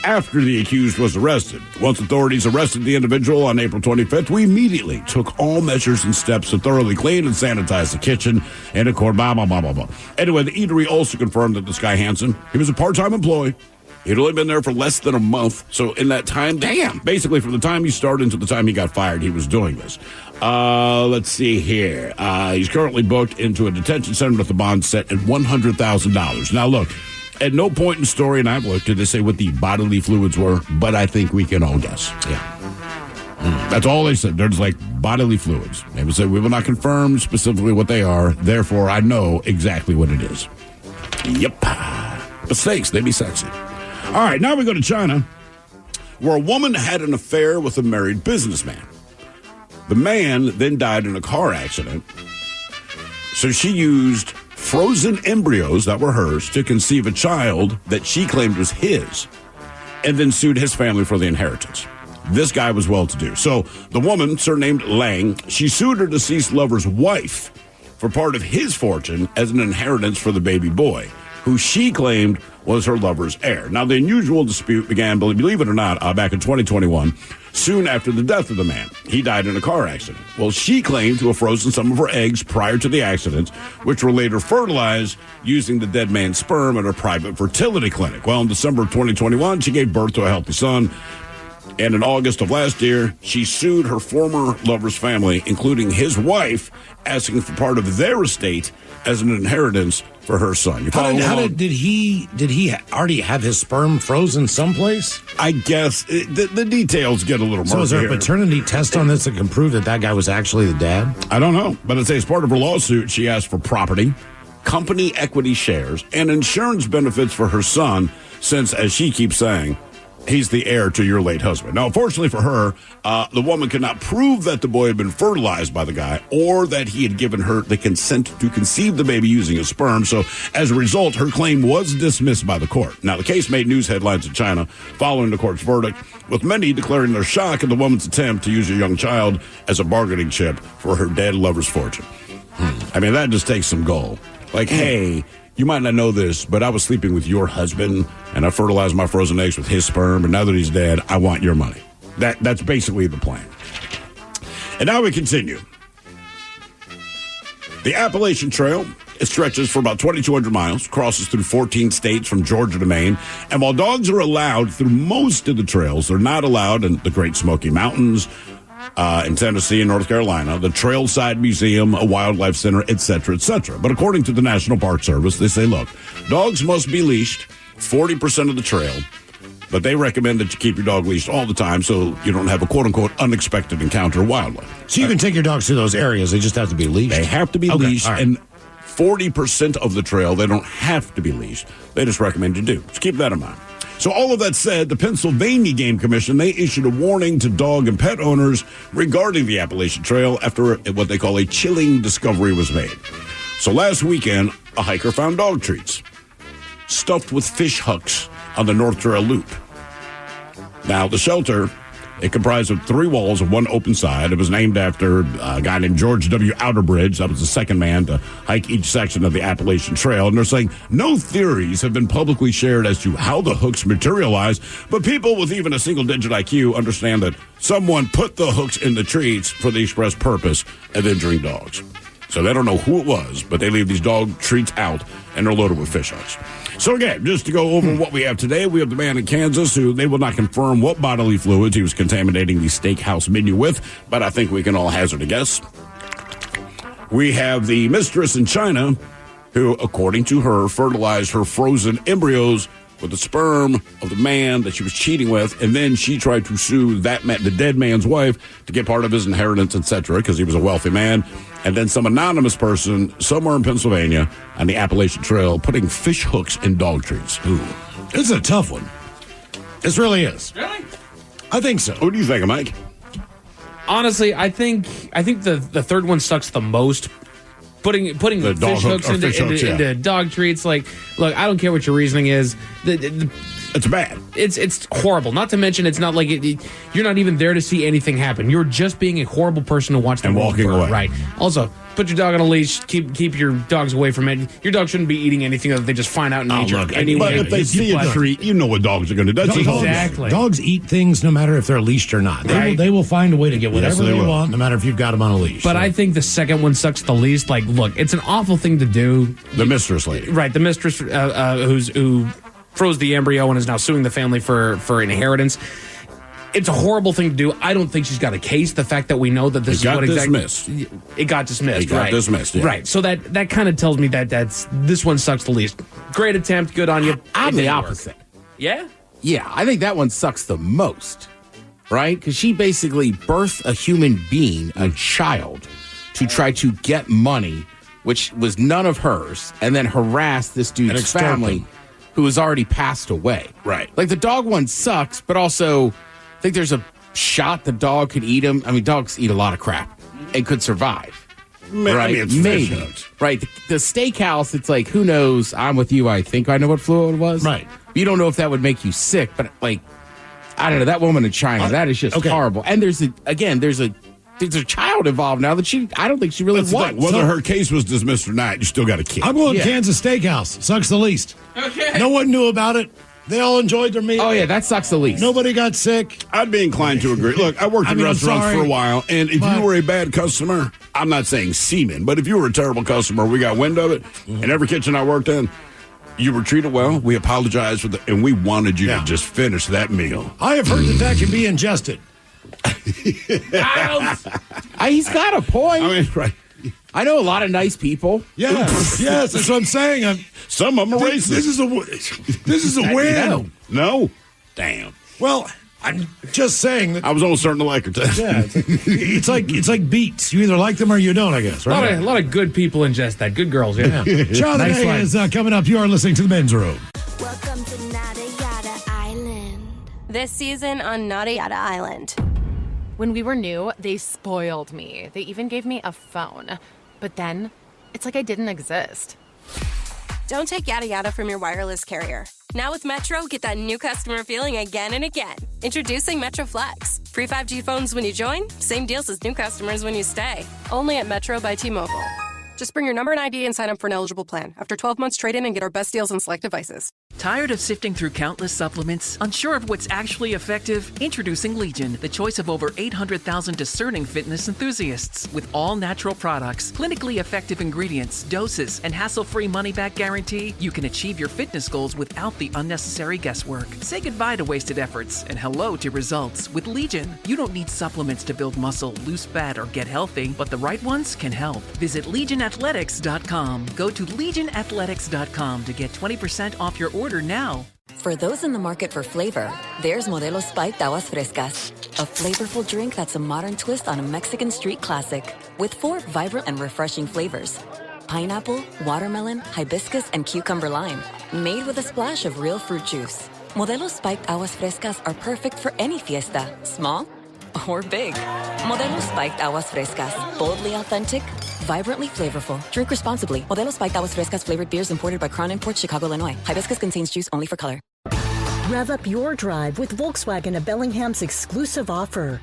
After the accused was arrested, once authorities arrested the individual on April 25th, we immediately took all measures and steps to thoroughly clean and sanitize the kitchen and of course, blah, blah, blah, blah, blah. Anyway, the eatery also confirmed that this guy Hansen, he was a part-time employee. He'd only been there for less than a month. So in that time, basically from the time he started until the time he got fired, he was doing this. Let's see here. He's currently booked into a detention center with the bond set at $100,000. Now, look, at no point in the story, and I've looked, did they say what the bodily fluids were, but I think we can all guess. Yeah. That's all they said. They're just like bodily fluids. They would say, we will not confirm specifically what they are. Therefore, I know exactly what it is. Yep. Mistakes, they be sexy. All right, now we go to China, where a woman had an affair with a married businessman. The man then died in a car accident. So she used frozen embryos that were hers to conceive a child that she claimed was his, and then sued his family for the inheritance. This guy was well-to-do. So the woman, surnamed Lang, she sued her deceased lover's wife for part of his fortune as an inheritance for the baby boy, who she claimed was her lover's heir. Now, the unusual dispute began, believe it or not, back in 2021, soon after the death of the man. He died in a car accident. Well, she claimed to have frozen some of her eggs prior to the accident, which were later fertilized using the dead man's sperm at a private fertility clinic. Well, in December of 2021, she gave birth to a healthy son. And in August of last year, she sued her former lover's family, including his wife, asking for part of their estate as an inheritance for her son. Did he already have his sperm frozen someplace? I guess the details get a little murky. So is there a paternity test on this that can prove that guy was actually the dad? I don't know, but it says as part of her lawsuit, she asked for property, company equity shares, and insurance benefits for her son, since, as she keeps saying, he's the heir to your late husband. Now, unfortunately for her, the woman could not prove that the boy had been fertilized by the guy or that he had given her the consent to conceive the baby using his sperm. So, as a result, her claim was dismissed by the court. Now, the case made news headlines in China following the court's verdict, with many declaring their shock at the woman's attempt to use a young child as a bargaining chip for her dead lover's fortune. I mean, that just takes some gall. Like, hey, you might not know this, but I was sleeping with your husband, and I fertilized my frozen eggs with his sperm, and now that he's dead, I want your money. That's basically the plan. And now we continue. The Appalachian Trail, it stretches for about 2,200 miles, crosses through 14 states from Georgia to Maine, and while dogs are allowed through most of the trails, they're not allowed in the Great Smoky Mountains, in Tennessee and North Carolina, the Trailside Museum, a wildlife center, etc., etc. But according to the National Park Service, they say, look, dogs must be leashed 40% of the trail, but they recommend that you keep your dog leashed all the time so you don't have a quote-unquote unexpected encounter with wildlife. So you can take your dogs through those areas, they just have to be leashed? They have to be leashed, right. And 40% of the trail, they don't have to be leashed. They just recommend you do. So keep that in mind. So all of that said, the Pennsylvania Game Commission, they issued a warning to dog and pet owners regarding the Appalachian Trail after what they call a chilling discovery was made. So last weekend, a hiker found dog treats stuffed with fish hooks on the North Trail Loop. Now, the shelter, it comprised of 3 walls and 1 open side. It was named after a guy named George W. Outerbridge. That was the second man to hike each section of the Appalachian Trail. And they're saying no theories have been publicly shared as to how the hooks materialized, but people with even a single-digit IQ understand that someone put the hooks in the treats for the express purpose of injuring dogs. So they don't know who it was, but they leave these dog treats out, and they're loaded with fish hooks. So again, just to go over what we have today, we have the man in Kansas who they will not confirm what bodily fluids he was contaminating the steakhouse menu with, but I think we can all hazard a guess. We have the mistress in China who, according to her, fertilized her frozen embryos with the sperm of the man that she was cheating with, and then she tried to sue that man, the dead man's wife, to get part of his inheritance, etc., because he was a wealthy man. And then some anonymous person somewhere in Pennsylvania on the Appalachian Trail putting fish hooks in dog treats. Ooh. This is a tough one. This really is. Really? I think so. What do you think, Mike? Honestly, I think the third one sucks the most. Putting the fish hooks into dog treats. Like, look, I don't care what your reasoning is. It's bad. It's horrible. Not to mention, it's not like you're not even there to see anything happen. You're just being a horrible person to watch them walking away. Right. Also, put your dog on a leash. Keep your dogs away from it. Your dog shouldn't be eating anything that they just find out in nature. Look, anyway. But if they see a treat, you know what dogs are going to do. Exactly. Dogs eat things no matter if they're leashed or not. They will find a way to get whatever they want, no matter if you've got them on a leash. But I think the second one sucks the least. Like, look, it's an awful thing to do. The mistress lady. Right, the mistress who froze the embryo and is now suing the family for inheritance. It's a horrible thing to do. I don't think she's got a case. The fact that we know that this is what exactly it got dismissed. It got dismissed. Yeah. Right. So that kind of tells me that this one sucks the least. Great attempt. Good on you. I'm the opposite. Yeah? Yeah, I think that one sucks the most. Right? Because she basically birthed a human being, a child, to try to get money, which was none of hers, and then harassed this dude's family who has already passed away. Right. Like, the dog one sucks, but also I think there's a shot the dog could eat him. I mean, dogs eat a lot of crap and could survive. Right? It's maybe. Right. The steakhouse, it's like, who knows? I'm with you. I think I know what fluid was. Right. You don't know if that would make you sick, but, like, I don't know. That woman in China, that is just horrible. And there's a child involved now that I don't think she really wants. Whether her case was dismissed or not, you still got a kid. I'm going Kansas Steakhouse. Sucks the least. Okay. No one knew about it. They all enjoyed their meal. Oh, yeah, that sucks the least. Nobody got sick. I'd be inclined to agree. Look, I worked in restaurants for a while, and if you were a bad customer, I'm not saying semen, but if you were a terrible customer, we got wind of it, in every kitchen I worked in, you were treated well, we apologized for and we wanted you to just finish that meal. I have heard that can be ingested. He's got a point. I mean, right. I know a lot of nice people. Yes, that's what I'm saying. Some of them are racist. This is a win. No. Damn. Well, I'm just saying that I was almost starting to like her. Yeah, it's like beets. You either like them or you don't, I guess. Right? A lot of good people ingest that. Good girls, yeah. Show of the day is coming up. You are listening to the Men's Room. Welcome to Nada Yada Island. This season on Nada Yada Island. When we were new, they spoiled me. They even gave me a phone. But then, it's like I didn't exist. Don't take yada yada from your wireless carrier. Now with Metro, get that new customer feeling again and again. Introducing Metro Flex. Free 5G phones when you join, same deals as new customers when you stay. Only at Metro by T-Mobile. Just bring your number and ID and sign up for an eligible plan. After 12 months, trade in and get our best deals on select devices. Tired of sifting through countless supplements? Unsure of what's actually effective? Introducing Legion, the choice of over 800,000 discerning fitness enthusiasts. With all natural products, clinically effective ingredients, doses, and hassle-free money-back guarantee, you can achieve your fitness goals without the unnecessary guesswork. Say goodbye to wasted efforts and hello to results. With Legion, you don't need supplements to build muscle, lose fat, or get healthy, but the right ones can help. Visit LegionAthletics.com. Go to LegionAthletics.com to get 20% off your order now. For those in the market for flavor, there's Modelo Spiked Aguas Frescas, a flavorful drink that's a modern twist on a Mexican street classic with 4 vibrant and refreshing flavors. Pineapple, watermelon, hibiscus, and cucumber lime, made with a splash of real fruit juice. Modelo Spiked Aguas Frescas are perfect for any fiesta, small or big. Modelo Spiked Aguas Frescas, boldly authentic, vibrantly flavorful. Drink responsibly. Modelo Spiked Aguas Frescas flavored beers imported by Crown Imports, Chicago, Illinois. Hibiscus contains juice only for color. Rev up your drive with Volkswagen at Bellingham's exclusive offer.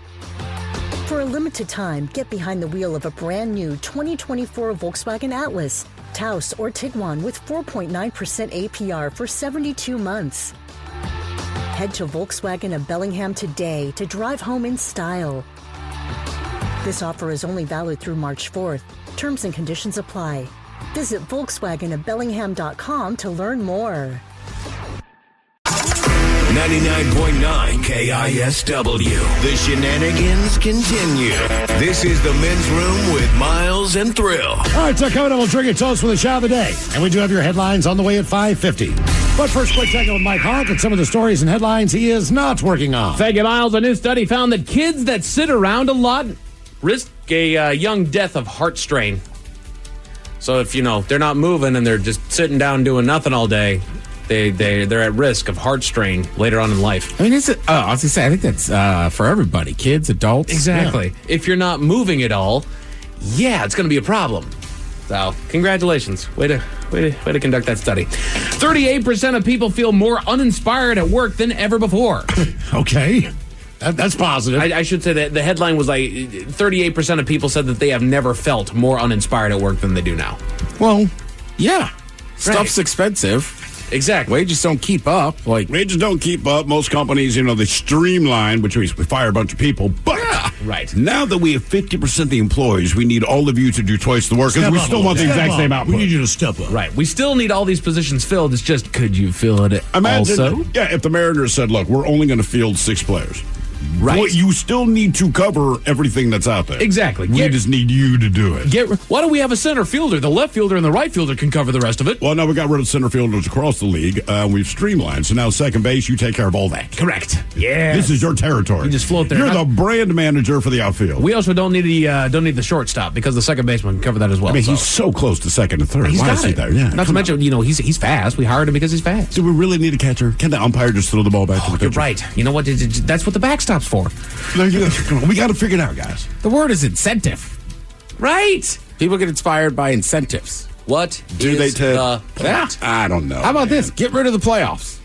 For a limited time, get behind the wheel of a brand new 2024 Volkswagen Atlas, Taos, or Tiguan with 4.9% APR for 72 months. Head to Volkswagen of Bellingham today to drive home in style. This offer is only valid through March 4th. Terms and conditions apply. Visit Volkswagen at Bellingham.com to learn more. 99.9 KISW. The shenanigans continue. This is the Men's Room with Miles and Thrill. All right, so coming up, we'll drink your toast for the shot of the day. And we do have your headlines on the way at 5:50. But first, quick check-in with Mike Hawk and some of the stories and headlines he is not working on. Thank you, Miles. A new study found that kids that sit around a lot risk a young death of heart strain. So if, they're not moving and they're just sitting down doing nothing all day, they're at risk of heart strain later on in life. I mean, I was going to say, I think that's for everybody, kids, adults. Exactly. Yeah. If you're not moving at all, it's going to be a problem. So, congratulations. Way to conduct that study. 38% of people feel more uninspired at work than ever before. Okay. That's positive. I should say that the headline was like 38% of people said that they have never felt more uninspired at work than they do now. Well, yeah. Stuff's expensive. Exactly. Wages don't keep up. Wages don't keep up. Most companies, they streamline, which means we fire a bunch of people. But right now that we have 50% of the employees, we need all of you to do twice the work because we still want the exact same output. We need you to step up. Right. We still need all these positions filled. It's just, could you fill it Imagine, also? Yeah, if the Mariners said, look, we're only going to field 6 players. Right. Well, you still need to cover everything that's out there. Exactly. We just need you to do it. Why don't we have a center fielder? The left fielder and the right fielder can cover the rest of it. Well, no, we got rid of center fielders across the league. We've streamlined. So now second base, you take care of all that. Correct. Yeah. This is your territory. You just float there. You're the brand manager for the outfield. We also don't need the shortstop because the second baseman can cover that as well. I mean, he's so close to second and third. Why is he there? Yeah. Not to mention, he's fast. We hired him because he's fast. Do we really need a catcher? Can the umpire just throw the ball back to the pitcher? You're right. You know what? That's what the backstop's for. We got to figure it out, guys. The word is incentive. Right. People get inspired by incentives. What do is they take? I don't know. How about this? Get rid of the playoffs.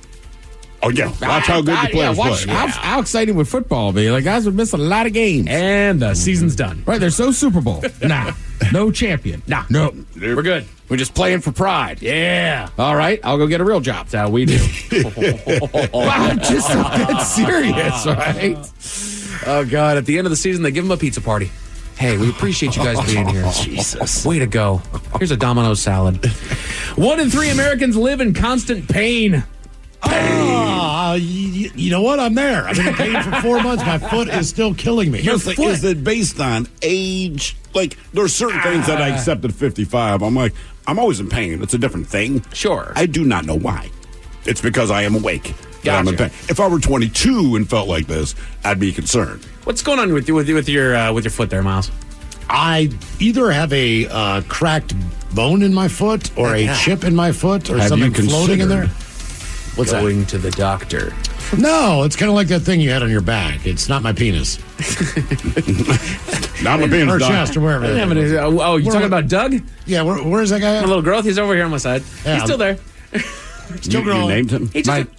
Oh, yeah. Watch how good the players play. How exciting would football be? Guys would miss a lot of games. And the season's done. Right, there's no Super Bowl. Nah. No champion. Nah. No. We're good. We're just playing for pride. Yeah. All right, I'll go get a real job. That's how we do. I'm just that serious, right? Oh, God. At the end of the season, they give them a pizza party. Hey, we appreciate you guys being here. Jesus. Way to go. Here's a Domino's salad. 1 in 3 Americans live in constant pain. You know what? I'm there. I've been in pain for 4 months. My foot is still killing me. Is it based on age? There are certain things that I accept at 55. I'm always in pain. It's a different thing. Sure. I do not know why. It's because I am awake. Gotcha. I'm in pain. If I were 22 and felt like this, I'd be concerned. What's going on with your foot there, Miles? I either have a cracked bone in my foot or a chip in my foot or something floating in there. What's going to the doctor? No, it's kind of like that thing you had on your back. It's not my penis. Not my penis, or Doc. chest or wherever. Oh, you talking about Doug? Yeah, where's that guy at? A little growth. He's over here on my side. Yeah, He's still there. Still growing. You named him?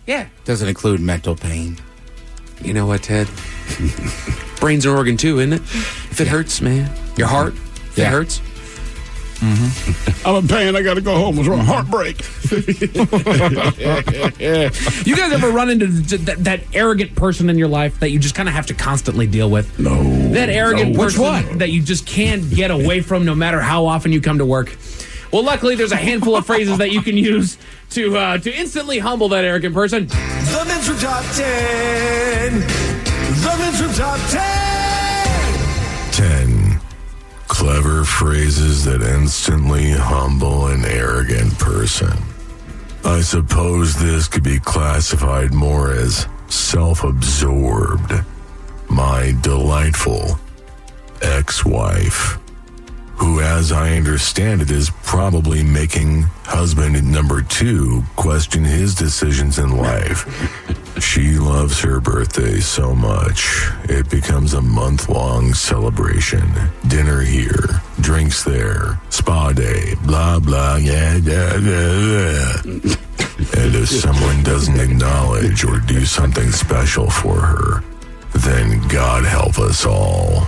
Yeah. Doesn't include mental pain. You know what, Ted? Brain's an organ too, isn't it? If it hurts, man. Your heart, if it hurts. Mm-hmm. I'm in pain. I got to go home. It was a heartbreak. You guys ever run into that arrogant person in your life that you just kind of have to constantly deal with? No. That arrogant Which person one? that you just can't get away from no matter how often you come to work. Well, luckily, there's a handful of phrases that you can use to instantly humble that arrogant person. The Men's Room Top 10. The Men's Room Top 10. 10 clever phrases that instantly humble an arrogant person. I suppose this could be classified more as self-absorbed. My delightful ex-wife, who, as I understand it, is probably making husband number 2 question his decisions in life. She loves her birthday so much, it becomes a month-long celebration. Dinner here, drinks there, spa day, blah, blah, yeah. And if someone doesn't acknowledge or do something special for her, then God help us all.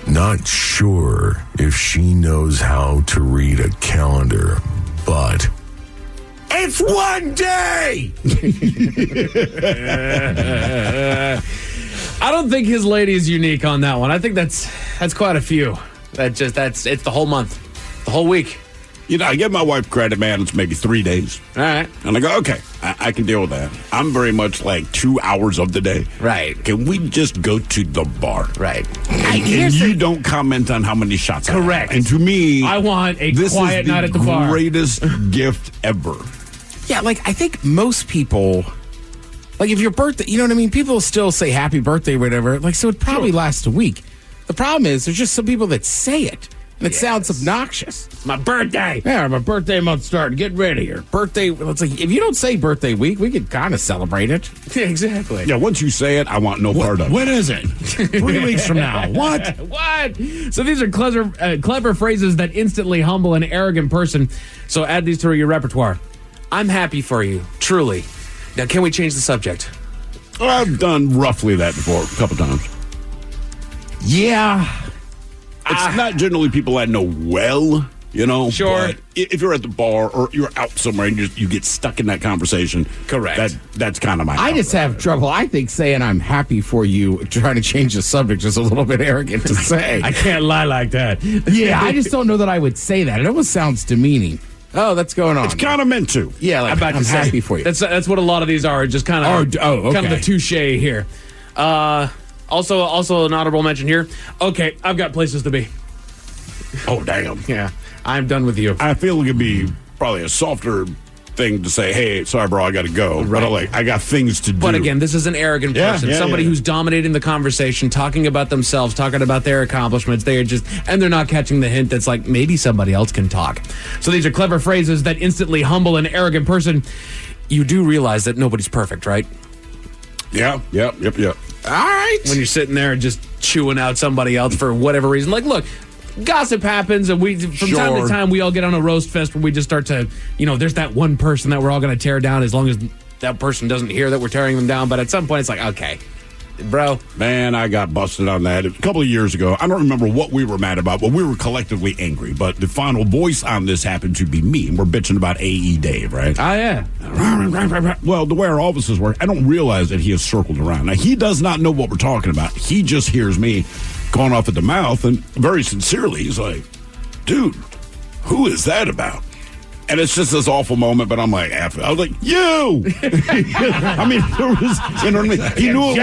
Not sure if she knows how to read a calendar, but it's one day! I don't think his lady is unique on that one. I think that's quite a few. It's the whole month, the whole week. You know, I give my wife credit, man. It's maybe 3 days. All right. And I go, okay, I can deal with that. I'm very much like 2 hours of the day. Right. Can we just go to the bar? Right. And you don't comment on how many shots I have. Correct. And to me, I want a quiet night at the bar. This is the greatest gift ever. Yeah, like, I think most people, like, if your birthday, you know what I mean? People still say happy birthday or whatever. Like, so it probably lasts a week. The problem is there's just some people that say it. And it sounds obnoxious. It's my birthday. Yeah, my birthday month started. Get ready. Or birthday. It's like, if you don't say birthday week, we could kind of celebrate it. Yeah, exactly. Yeah, once you say it, I want no part of it. When is it? 3 weeks from now. What? What? So these are clever phrases that instantly humble an arrogant person. So add these to your repertoire. I'm happy for you, truly. Now, can we change the subject? I've done roughly that before, a couple times. Yeah. It's not generally people I know well, you know. Sure. But if you're at the bar or you're out somewhere and you get stuck in that conversation, correct. That's kind of my. I just have trouble. I think saying I'm happy for you, trying to change the subject, is a little bit arrogant to say. I can't lie like that. Yeah, I just don't know that I would say that. It almost sounds demeaning. Oh, that's going on. It's kind of meant to. Yeah, like, I'm happy for you. That's what a lot of these are. Just kind of okay. kind of the touche here. Also an honorable mention here. Okay, I've got places to be. Oh, damn. Yeah, I'm done with you. I feel it could be probably a softer thing to say, hey, sorry, bro, I got to go. Right. But I got things to do. But again, this is an arrogant person. Somebody who's dominating the conversation, talking about themselves, talking about their accomplishments. And they're not catching the hint that's like, maybe somebody else can talk. So these are clever phrases that instantly humble an arrogant person. You do realize that nobody's perfect, right? Yeah, yep. All right. When you're sitting there and just chewing out somebody else for whatever reason. Like, look, gossip happens, and from time to time we all get on a roast fest where we just start to, there's that one person that we're all going to tear down as long as that person doesn't hear that we're tearing them down. But at some point it's like, okay, bro. Man, I got busted on that a couple of years ago. I don't remember what we were mad about, but we were collectively angry. But the final voice on this happened to be me. And we're bitching about A.E. Dave, right? Oh, yeah. Well, the way our offices work, I don't realize that he has circled around. Now, he does not know what we're talking about. He just hears me going off at the mouth, and very sincerely, he's like, dude, who is that about? And it's just this awful moment, but I'm like, I was like, you! I mean, there was, you know what I mean? He knew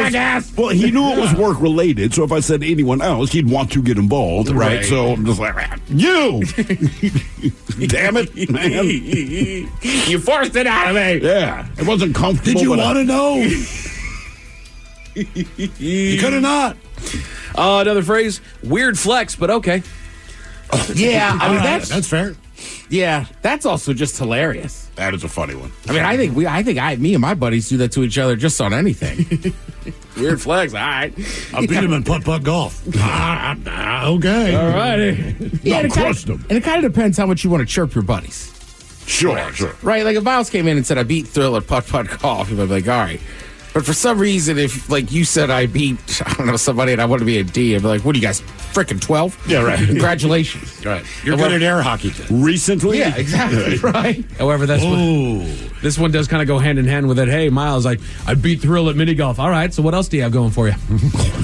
he knew it was work related, so if I said anyone else, he'd want to get involved, right? So I'm just like, you! Damn it, man. You forced it out of me. Yeah, it wasn't comfortable. Did you want to know? You could have not. Another phrase, weird flex, but okay. Yeah, I mean, that's fair. Yeah, that's also just hilarious. That is a funny one. I mean, I think me and my buddies do that to each other just on anything. Weird flex, all right. I beat him in putt-putt golf. Okay. All righty. Yeah, and it kind of depends how much you want to chirp your buddies. Sure. Right, like if Miles came in and said, I beat Thrill at putt-putt golf, you'd be like, all right. But for some reason, if, like, you said I beat, I don't know, somebody and I want to be a D, I'd be like, what are you guys, freaking 12? Yeah, right. Congratulations. Right. You're good at air hockey. Recently? Yeah, exactly, right. However, this one does kind of go hand in hand with it. Hey, Miles, I beat Thrill at mini golf. All right, so what else do you have going for you?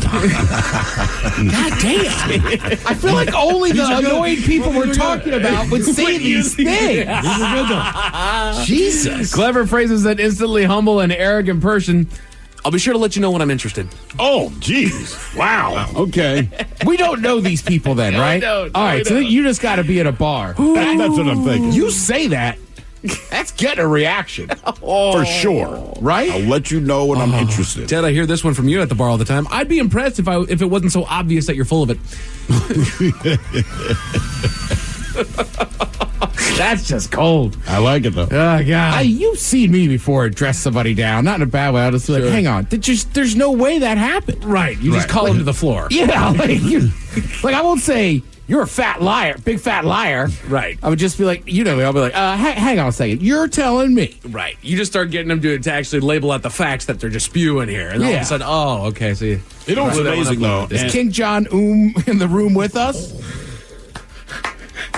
God damn. I feel like only the annoying people we're talking about would say these things. These are good, though. Jesus. Clever phrases that instantly humble an arrogant person. I'll be sure to let you know when I'm interested. Oh, jeez. Wow. Okay. We don't know these people then, right? No, all right, so you just got to be at a bar. That's what I'm thinking. You say that, that's getting a reaction. For sure. Right? I'll let you know when I'm interested. Ted, I hear this one from you at the bar all the time. I'd be impressed if it wasn't so obvious that you're full of it. That's just cold. I like it, though. Oh, God. You've seen me before dress somebody down. Not in a bad way. I'll just be like, hang on. There's no way that happened. Right. You just call him to the floor. Yeah. Like I won't say, you're a fat liar, big fat liar. Right. I would just be like, I'll be like, hang on a second. You're telling me. Right. You just start getting them to actually label out the facts that they're just spewing here. And all of a sudden, oh, okay. So you know what's amazing, though? Is King John in the room with us?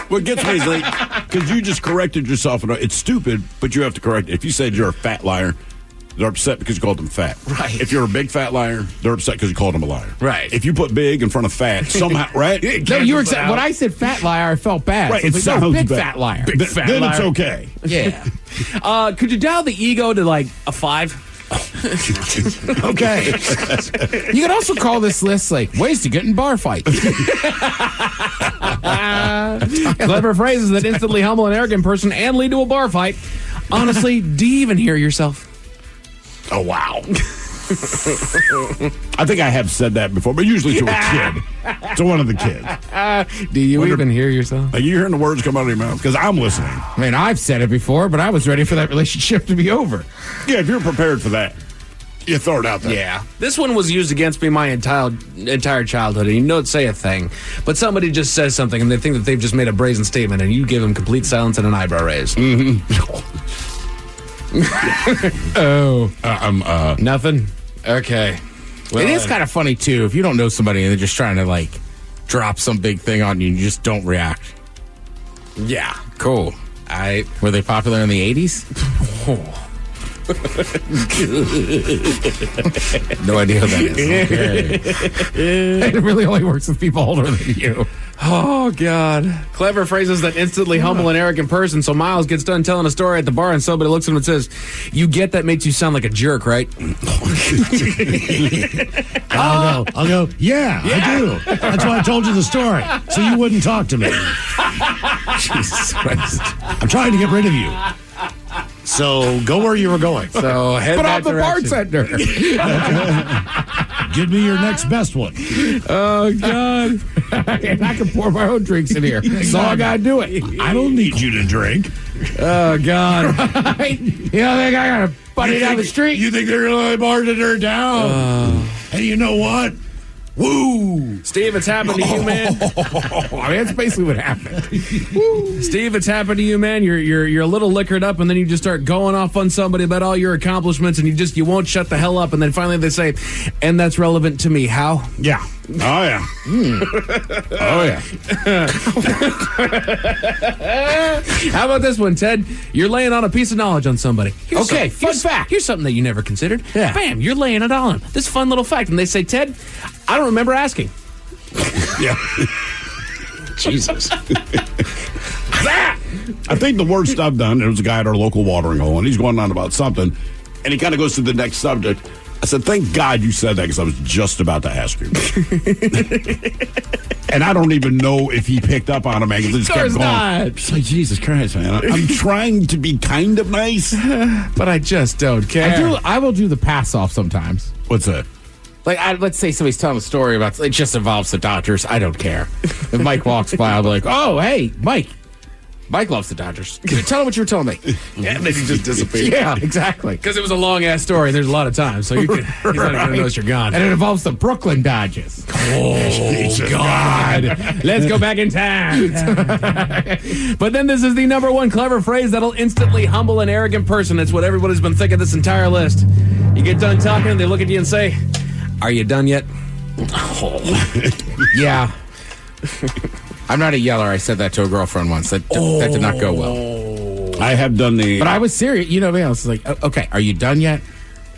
What gets me is like, because you just corrected yourself. It's stupid, but you have to correct it. If you said you're a fat liar, they're upset because you called them fat. Right. If you're a big fat liar, they're upset because you called them a liar. Right. If you put big in front of fat, somehow, right? No, you were when I said fat liar, I felt bad. Right, So it it's like, no, sounds big bad. fat liar. Big fat then liar. it's okay. Yeah. Could you dial the ego to like a 5? Okay. You could also call this list like ways to get in bar fights. Clever phrases that instantly humble an arrogant person and lead to a bar fight. Honestly, do you even hear yourself? Oh, wow. I think I have said that before, but usually to a kid. To one of the kids. Do you even hear yourself? Are you hearing the words come out of your mouth? Because I'm listening. I mean, I've said it before, but I was ready for that relationship to be over. Yeah, if you're prepared for that, you throw it out there. Yeah. This one was used against me my entire childhood, and you don't say a thing. But somebody just says something, and they think that they've just made a brazen statement, and you give them complete silence and an eyebrow raise. Nothing? Okay. Well, it is kind of funny, too, if you don't know somebody and they're just trying to, like, drop some big thing on you and you just don't react. Yeah. Cool. Were they popular in the 80s? No idea who that is. Okay. It really only works with people older than you. Oh, God. Clever phrases that instantly humble an arrogant person. So Miles gets done telling a story at the bar and somebody looks at him and says, "You get that makes you sound like a jerk, right?" I'll go, yeah, I do. That's why I told you the story, so you wouldn't talk to me. Jesus Christ. I'm trying to get rid of you. So go where you were going. So head But that I'm the direction. bartender. Give me your next best one. Oh, God. And I can pour my own drinks in here. So I got to do it. I don't need you to drink. Oh, God. Right? You don't think I got a buddy down the street? You think they're going to let bartender down? And you know what? Woo! Steve, it's happened to you, man. I mean, that's basically what happened. Steve, it's happened to you, man. You're a little liquored up, and then you just start going off on somebody about all your accomplishments, and you won't shut the hell up. And then finally they say, "And that's relevant to me." How? Yeah. Oh, yeah. Oh, yeah. How about this one, Ted? You're laying on a piece of knowledge on somebody. Okay, fun fact. Here's something that you never considered. Yeah. Bam, you're laying it on them. This fun little fact. And they say, "Ted, I don't remember asking." Yeah. Jesus. I think the worst I've done, there was a guy at our local watering hole, and he's going on about something, and he kind of goes to the next subject. I said, "Thank God you said that, because I was just about to ask you." And I don't even know if he picked up on it, man, because it just kept going. Not. It's like, Jesus Christ, man. I'm trying to be kind of nice, but I just don't care. I will do the pass off sometimes. What's that? Like, let's say somebody's telling a story about, it just involves the Dodgers. I don't care. If Mike walks by, I'll be like, "Oh, hey, Mike. Mike loves the Dodgers. Tell him what you were telling me." Yeah, and then he just disappeared. Yeah, exactly. Because it was a long-ass story. There's a lot of time, so he's not even going to notice you're gone. And it involves the Brooklyn Dodgers. Oh, God. Let's go back in time. But then this is the number one clever phrase that'll instantly humble an arrogant person. It's what everybody's been thinking this entire list. You get done talking, and they look at you and say, "Are you done yet?" Oh. Yeah. I'm not a yeller. I said that to a girlfriend once. That did not go well. I have done the... But I was serious. You know me. I was like, "Okay, are you done yet?"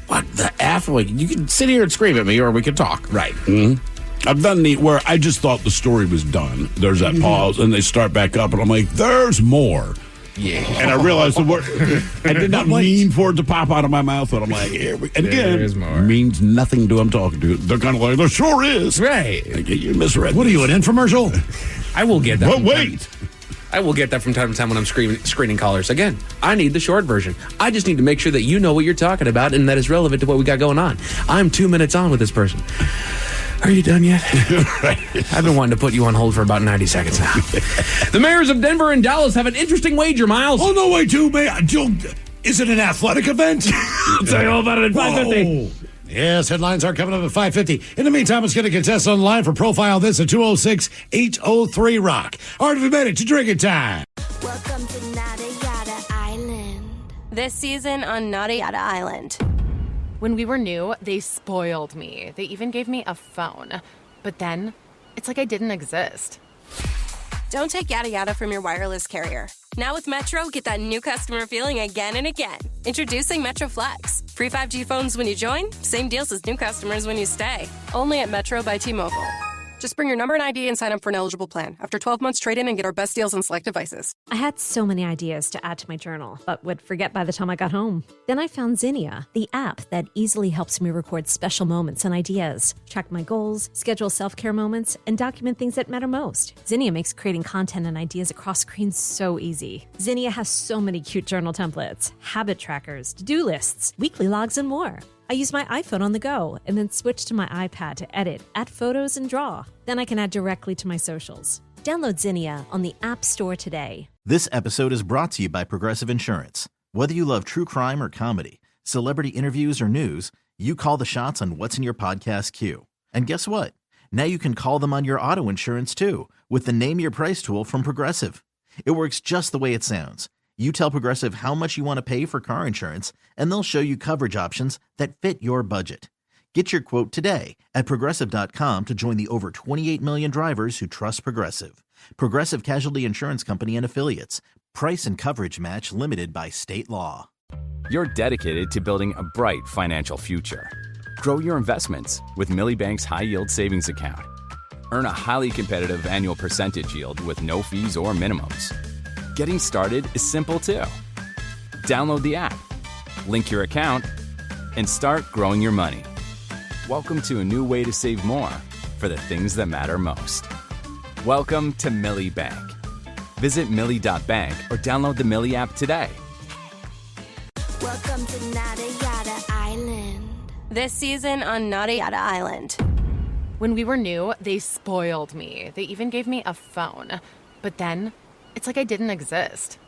What the F? Like, you can sit here and scream at me, or we can talk. Right. Mm-hmm. I've done the where I just thought the story was done. There's that pause, and they start back up, and I'm like, "There's more." Yeah. And I realized the word. I did not mean for it to pop out of my mouth, but I'm like, "Here we." And again, means nothing to who I'm talking to. They're kind of like, "There sure is." Right. Like, you misread. What are you, an infomercial? I will get that. But wait. I will get that from time to time when I'm screening callers. Again, I need the short version. I just need to make sure that you know what you're talking about and that is relevant to what we got going on. I'm 2 minutes on with this person. Are you done yet? I've been wanting to put you on hold for about 90 seconds now. The mayors of Denver and Dallas have an interesting wager, Miles. Oh, no, wait, too, man. Is it an athletic event? I'll tell you all about it at 5:50. Yes, headlines are coming up at 5:50. In the meantime, let's get a contestant on the line for Profile This at 206-803-ROCK. All right, we made it to drinking time. Welcome to Nada Yada Island. This season on Nada Yada Island. When we were new, they spoiled me. They even gave me a phone. But then, it's like I didn't exist. Don't take yada yada from your wireless carrier. Now with Metro, get that new customer feeling again and again. Introducing Metro Flex. Free 5G phones when you join, same deals as new customers when you stay. Only at Metro by T-Mobile. Just bring your number and ID and sign up for an eligible plan. After 12 months, trade in and get our best deals on select devices. I had so many ideas to add to my journal, but would forget by the time I got home. Then I found Zinnia, the app that easily helps me record special moments and ideas, track my goals, schedule self-care moments, and document things that matter most. Zinnia makes creating content and ideas across screens so easy. Zinnia has so many cute journal templates, habit trackers, to-do lists, weekly logs, and more. I use my iPhone on the go and then switch to my iPad to edit, add photos, and draw. Then I can add directly to my socials. Download Zinnia on the App Store today. This episode is brought to you by Progressive Insurance. Whether you love true crime or comedy, celebrity interviews or news, you call the shots on what's in your podcast queue. And guess what? Now you can call them on your auto insurance too with the Name Your Price tool from Progressive. It works just the way it sounds. You tell Progressive how much you want to pay for car insurance, and they'll show you coverage options that fit your budget. Get your quote today at Progressive.com to join the over 28 million drivers who trust Progressive. Progressive Casualty Insurance Company and Affiliates. Price and coverage match limited by state law. You're dedicated to building a bright financial future. Grow your investments with Millie Bank's high-yield savings account. Earn a highly competitive annual percentage yield with no fees or minimums. Getting started is simple too. Download the app, link your account, and start growing your money. Welcome to a new way to save more for the things that matter most. Welcome to Millie Bank. Visit Millie.bank or download the Millie app today. Welcome to Nada Yada Island. This season on Nada Yada Island. When we were new, they spoiled me. They even gave me a phone. But then, it's like I didn't exist.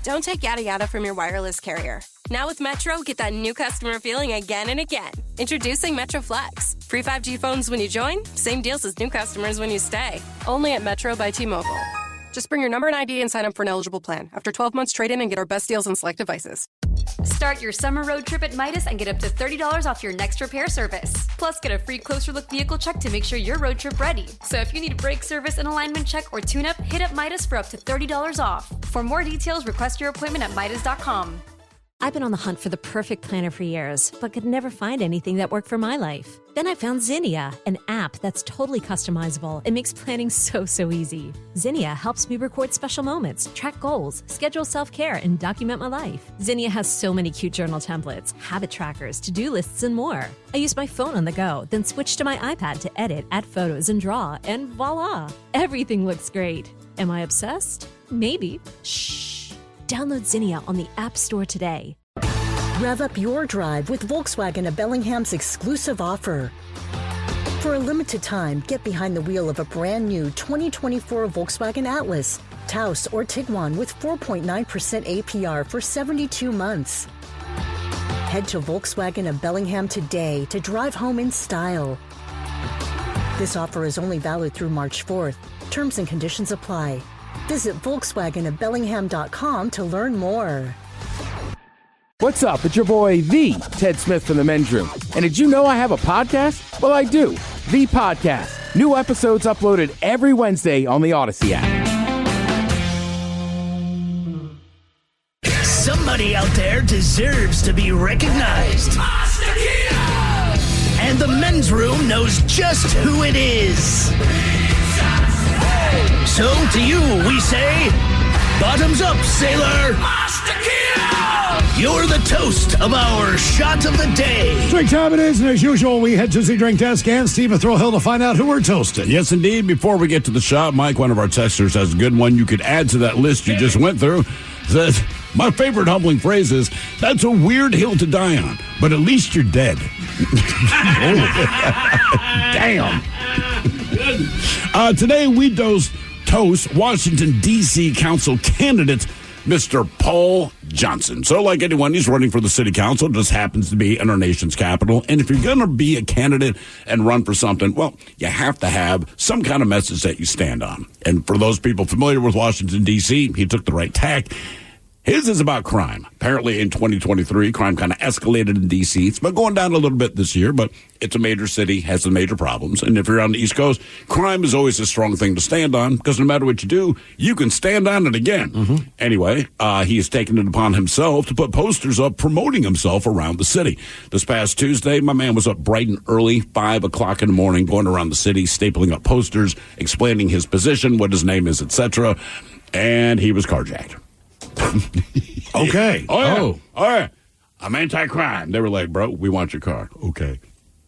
Don't take yada yada from your wireless carrier. Now with Metro, get that new customer feeling again and again. Introducing Metro Flex. Free 5G phones when you join, same deals as new customers when you stay. Only at Metro by T-Mobile. Just bring your number and ID and sign up for an eligible plan. After 12 months, trade in and get our best deals on select devices. Start your summer road trip at Midas and get up to $30 off your next repair service. Plus, get a free closer look vehicle check to make sure your road trip ready. So if you need a brake service, an alignment check, or tune-up, hit up Midas for up to $30 off. For more details, request your appointment at Midas.com. I've been on the hunt for the perfect planner for years, but could never find anything that worked for my life. Then I found Zinnia, an app that's totally customizable and makes planning so easy. Zinnia helps me record special moments, track goals, schedule self-care, and document my life. Zinnia has so many cute journal templates, habit trackers, to-do lists, and more. I use my phone on the go, then switch to my iPad to edit, add photos, and draw, and voila! Everything looks great. Am I obsessed? Maybe. Shh. Download Zinnia on the App Store today. Rev up your drive with Volkswagen of Bellingham's exclusive offer. For a limited time, get behind the wheel of a brand new 2024 Volkswagen Atlas, Taos, or Tiguan with 4.9% APR for 72 months. Head to Volkswagen of Bellingham today to drive home in style. This offer is only valid through March 4th. Terms and conditions apply. Visit VolkswagenofBellingham.com to learn more. What's up? It's your boy, the Ted Smith from the Men's Room. And did you know I have a podcast? Well, I do. The Podcast. New episodes uploaded every Wednesday on the Odyssey app. Somebody out there deserves to be recognized. And the Men's Room knows just who it is. So to you, we say, bottoms up, sailor. You're the toast of our shot of the day. Drink time it is, and as usual, we head to the drink desk and Steve Throwhill to find out who we're toasting. Yes, indeed. Before we get to the shot, Mike, one of our texters, has a good one you could add to that list you just went through. Says, my favorite humbling phrase is, that's a weird hill to die on, but at least you're dead. Damn. Today, we toast Washington, D.C. Council candidate, Mr. Paul Johnson. So like anyone, he's running for the city council, just happens to be in our nation's capital. And if you're going to be a candidate and run for something, well, you have to have some kind of message that you stand on. And for those people familiar with Washington, D.C., he took the right tack. His is about crime. Apparently in 2023, crime kind of escalated in D.C. It's been going down a little bit this year, but it's a major city, has some major problems. And if you're on the East Coast, crime is always a strong thing to stand on because no matter what you do, you can stand on it again. Anyway, he has taken it upon himself to put posters up promoting himself around the city. This past Tuesday, my man was up bright and early, 5 o'clock in the morning, going around the city, stapling up posters, explaining his position, what his name is, etc. And he was carjacked. Okay. Oh, yeah. I'm anti-crime. They were like, bro, we want your car. Okay.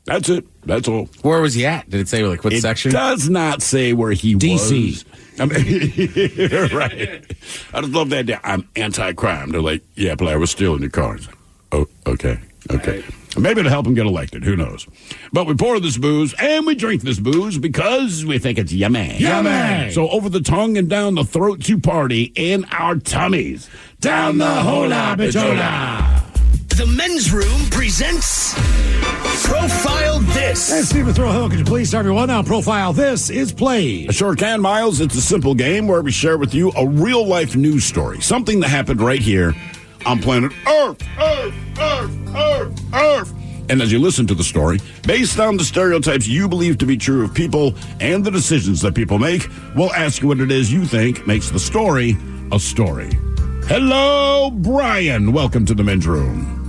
That's it. That's all. Where was he at? Did it say what section? It does not say where he DC. was. DC. Right. I just love that. I'm anti-crime. They're like, yeah, but I was stealing your cars. Oh, okay. Okay. Right. Maybe it'll help him get elected. Who knows? But we pour this booze and we drink this booze because we think it's yummy. Yummy! So over the tongue and down the throat to party in our tummies. Down the hola bichola. The Men's Room presents Profile This. And Stephen Throwhill, could you please tell everyone how Profile This is played? I sure can, Miles. It's a simple game where we share with you a real-life news story. Something that happened right here on planet Earth. And as you listen to the story, based on the stereotypes you believe to be true of people and the decisions that people make, we'll ask you what it is you think makes the story a story. Hello, Brian. Welcome to the Men's Room.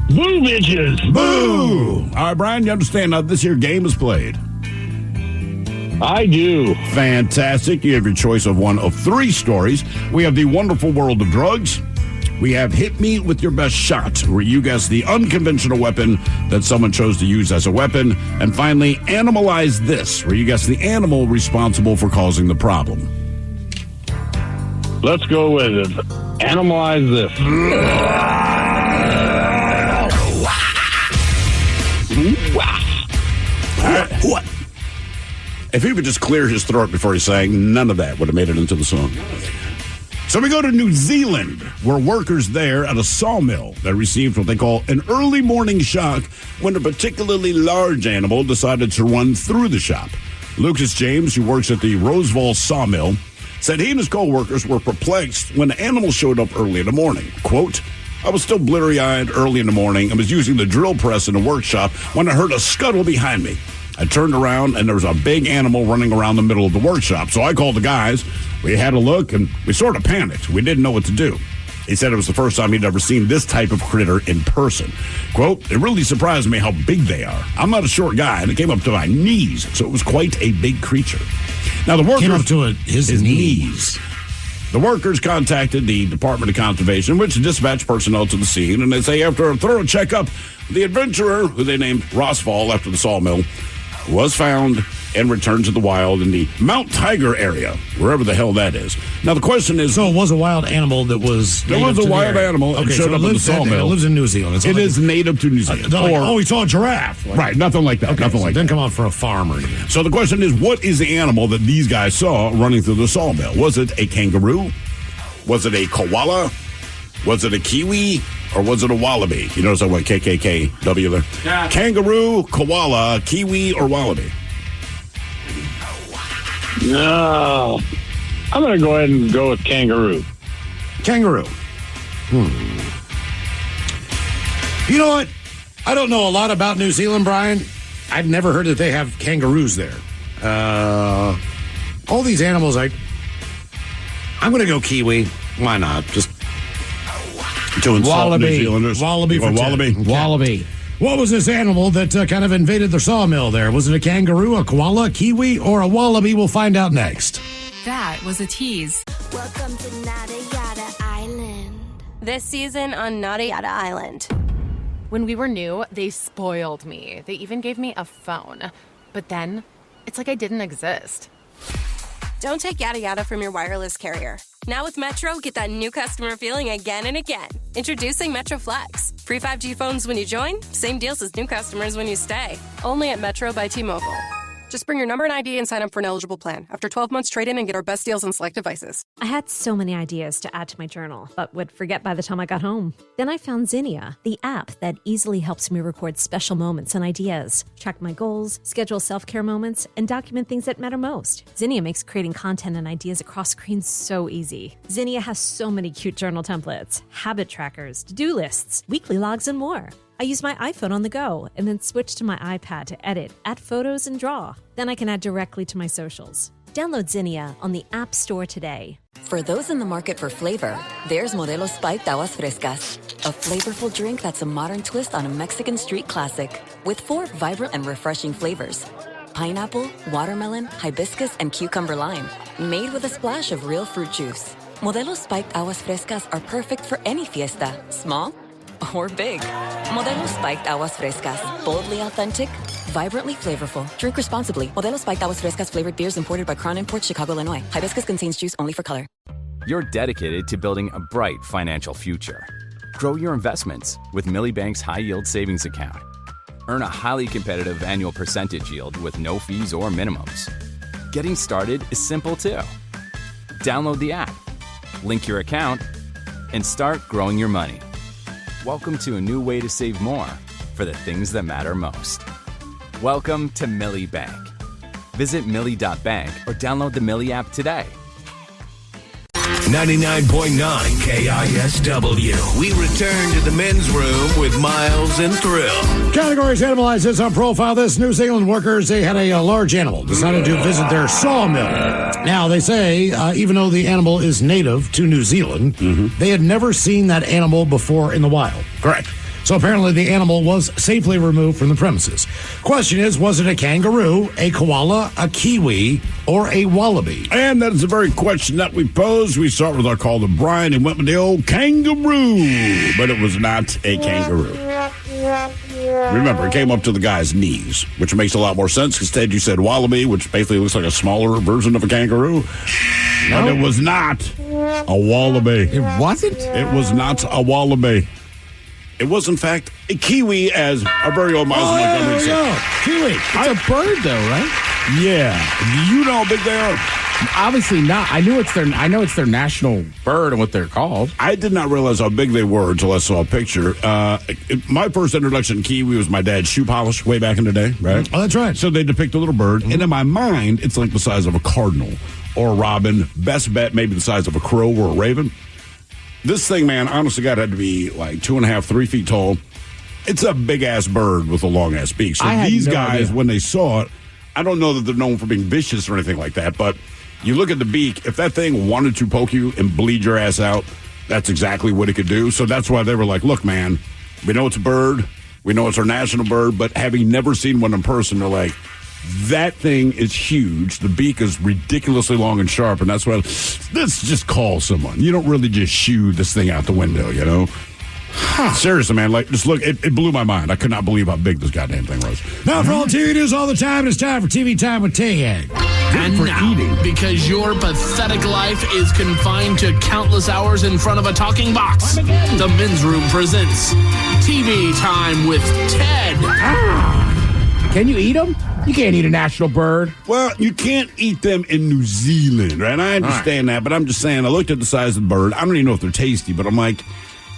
Boo, bitches. Boo! All right, Brian, you understand how this here game is played? I do. Fantastic. You have your choice of one of 3 stories. We have the wonderful world of drugs. We have Hit Me With Your Best Shot, where you guess the unconventional weapon that someone chose to use as a weapon. And finally, Animalize This, where you guess the animal responsible for causing the problem. Let's go with it. Animalize This. What? If he would just clear his throat before he sang, none of that would have made it into the song. So we go to New Zealand, where workers there at a sawmill that received what they call an early morning shock when a particularly large animal decided to run through the shop. Lucas James, who works at the Roseville sawmill, said he and his co-workers were perplexed when the animal showed up early in the morning. Quote, I was still blurry-eyed early in the morning and was using the drill press in the workshop when I heard a scuttle behind me. I turned around, and there was a big animal running around the middle of the workshop. So I called the guys. We had a look, and we sort of panicked. We didn't know what to do. He said it was the first time he'd ever seen this type of critter in person. Quote, it really surprised me how big they are. I'm not a short guy, and it came up to my knees, so it was quite a big creature. Now, the workers... Came up to his knees. The workers contacted the Department of Conservation, which dispatched personnel to the scene, and they say after a thorough checkup, the adventurer, who they named Rossfall after the sawmill, was found and returned to the wild in the Mount Tiger area, wherever the hell that is. Now, the question is... So it was a wild animal that was... There was a wild animal and showed up in the sawmill. It lives in New Zealand. It is native to New Zealand. We saw a giraffe. Right, nothing like that. Okay, nothing so like it didn't that. come out for a farm or anything. So the question is, what is the animal that these guys saw running through the sawmill? Was it a kangaroo? Was it a koala? Was it a kiwi? Or was it a wallaby? You notice I went KKKW there? Yeah. Kangaroo, koala, kiwi, or wallaby? No. I'm going to go ahead and go with kangaroo. Kangaroo. You know what? I don't know a lot about New Zealand, Brian. I'd never heard that they have kangaroos there. All these animals, I'm going to go kiwi. Why not? Just to insult New Zealanders. Wallaby. Wallaby. What was this animal that kind of invaded the sawmill there? Was it a kangaroo, a koala, kiwi, or a wallaby? We'll find out next. That was a tease. Welcome to Nada Yada Island. This season on Nada Yada Island. When we were new, they spoiled me. They even gave me a phone. But then, it's like I didn't exist. Don't take yada yada from your wireless carrier. Now with Metro, get that new customer feeling again and again. Introducing Metro Flex. Free 5G phones when you join, same deals as new customers when you stay. Only at Metro by T-Mobile. Just bring your number and ID and sign up for an eligible plan. After 12 months, trade in and get our best deals on select devices. I had so many ideas to add to my journal, but would forget by the time I got home. Then I found Zinnia, the app that easily helps me record special moments and ideas, track my goals, schedule self-care moments, and document things that matter most. Zinnia makes creating content and ideas across screens so easy. Zinnia has so many cute journal templates, habit trackers, to-do lists, weekly logs, and more. I use my iPhone on the go and then switch to my iPad to edit, add photos, and draw. Then I can add directly to my socials. Download Zinnia on the App Store today. For those in the market for flavor, there's Modelo Spiked Aguas Frescas, a flavorful drink that's a modern twist on a Mexican street classic with 4 vibrant and refreshing flavors. Pineapple, watermelon, hibiscus, and cucumber lime, made with a splash of real fruit juice. Modelo Spiked Aguas Frescas are perfect for any fiesta, small or big. Modelo Spiked Aguas Frescas, boldly authentic, vibrantly flavorful. Drink responsibly. Modelo Spiked Aguas Frescas flavored beers imported by Crown Imports, Chicago, Illinois. Hibiscus contains juice only for color. You're dedicated to building a bright financial future. Grow your investments with Millie Bank's high-yield savings account. Earn a highly competitive annual percentage yield with no fees or minimums. Getting started is simple too. Download the app, link your account, and start growing your money. Welcome to a new way to save more for the things that matter most. Welcome to Millie Bank. Visit Millie.bank or download the Millie app today. 99.9 KISW. We return to the men's room with Miles and Thrill. Categories analyzed this on Profile. This New Zealand workers, they had a large animal, decided to visit their sawmill. Now, they say, even though the animal is native to New Zealand, they had never seen that animal before in the wild. Correct. So apparently the animal was safely removed from the premises. Question is, was it a kangaroo, a koala, a kiwi, or a wallaby? And that is the very question that we posed. We start with our call to Brian and went with the old kangaroo, but it was not a kangaroo. Remember, it came up to the guy's knees, which makes a lot more sense. Instead, you said wallaby, which basically looks like a smaller version of a kangaroo. No. But it was not a wallaby. It wasn't? It was not a wallaby. It was, in fact, a kiwi, as our very own Miles Montgomery said. Kiwi. It's a bird, though, right? Yeah. Do you know how big they are? Obviously not. I know it's their national bird and what they're called. I did not realize how big they were until I saw a picture. My first introduction to kiwi was my dad's shoe polish way back in the day, right? Oh, that's right. So they depict a little bird, and in my mind, it's like the size of a cardinal or a robin. Best bet, maybe the size of a crow or a raven. This thing, man, honestly, God, had to be like 2.5, 3 feet tall. It's a big-ass bird with a long-ass beak. So these guys, when they saw it, I don't know that they're known for being vicious or anything like that, but you look at the beak, if that thing wanted to poke you and bleed your ass out, that's exactly what it could do. So that's why they were like, look, man, we know it's a bird. We know it's our national bird, but having never seen one in person, they're like, that thing is huge. The beak is ridiculously long and sharp, and that's why let's just call someone. You don't really just shoo this thing out the window, you know? Seriously, man, like, just look, it blew my mind. I could not believe how big this goddamn thing was. Now, for all TV news all the time, it's time for TV Time with Ted. And for now, eating. Because your pathetic life is confined to countless hours in front of a talking box, the Men's Room presents TV Time with Ted. Can you eat them? You can't eat a national bird. Well, you can't eat them in New Zealand, right? I understand that, but I'm just saying, I looked at the size of the bird. I don't even know if they're tasty, but I'm like,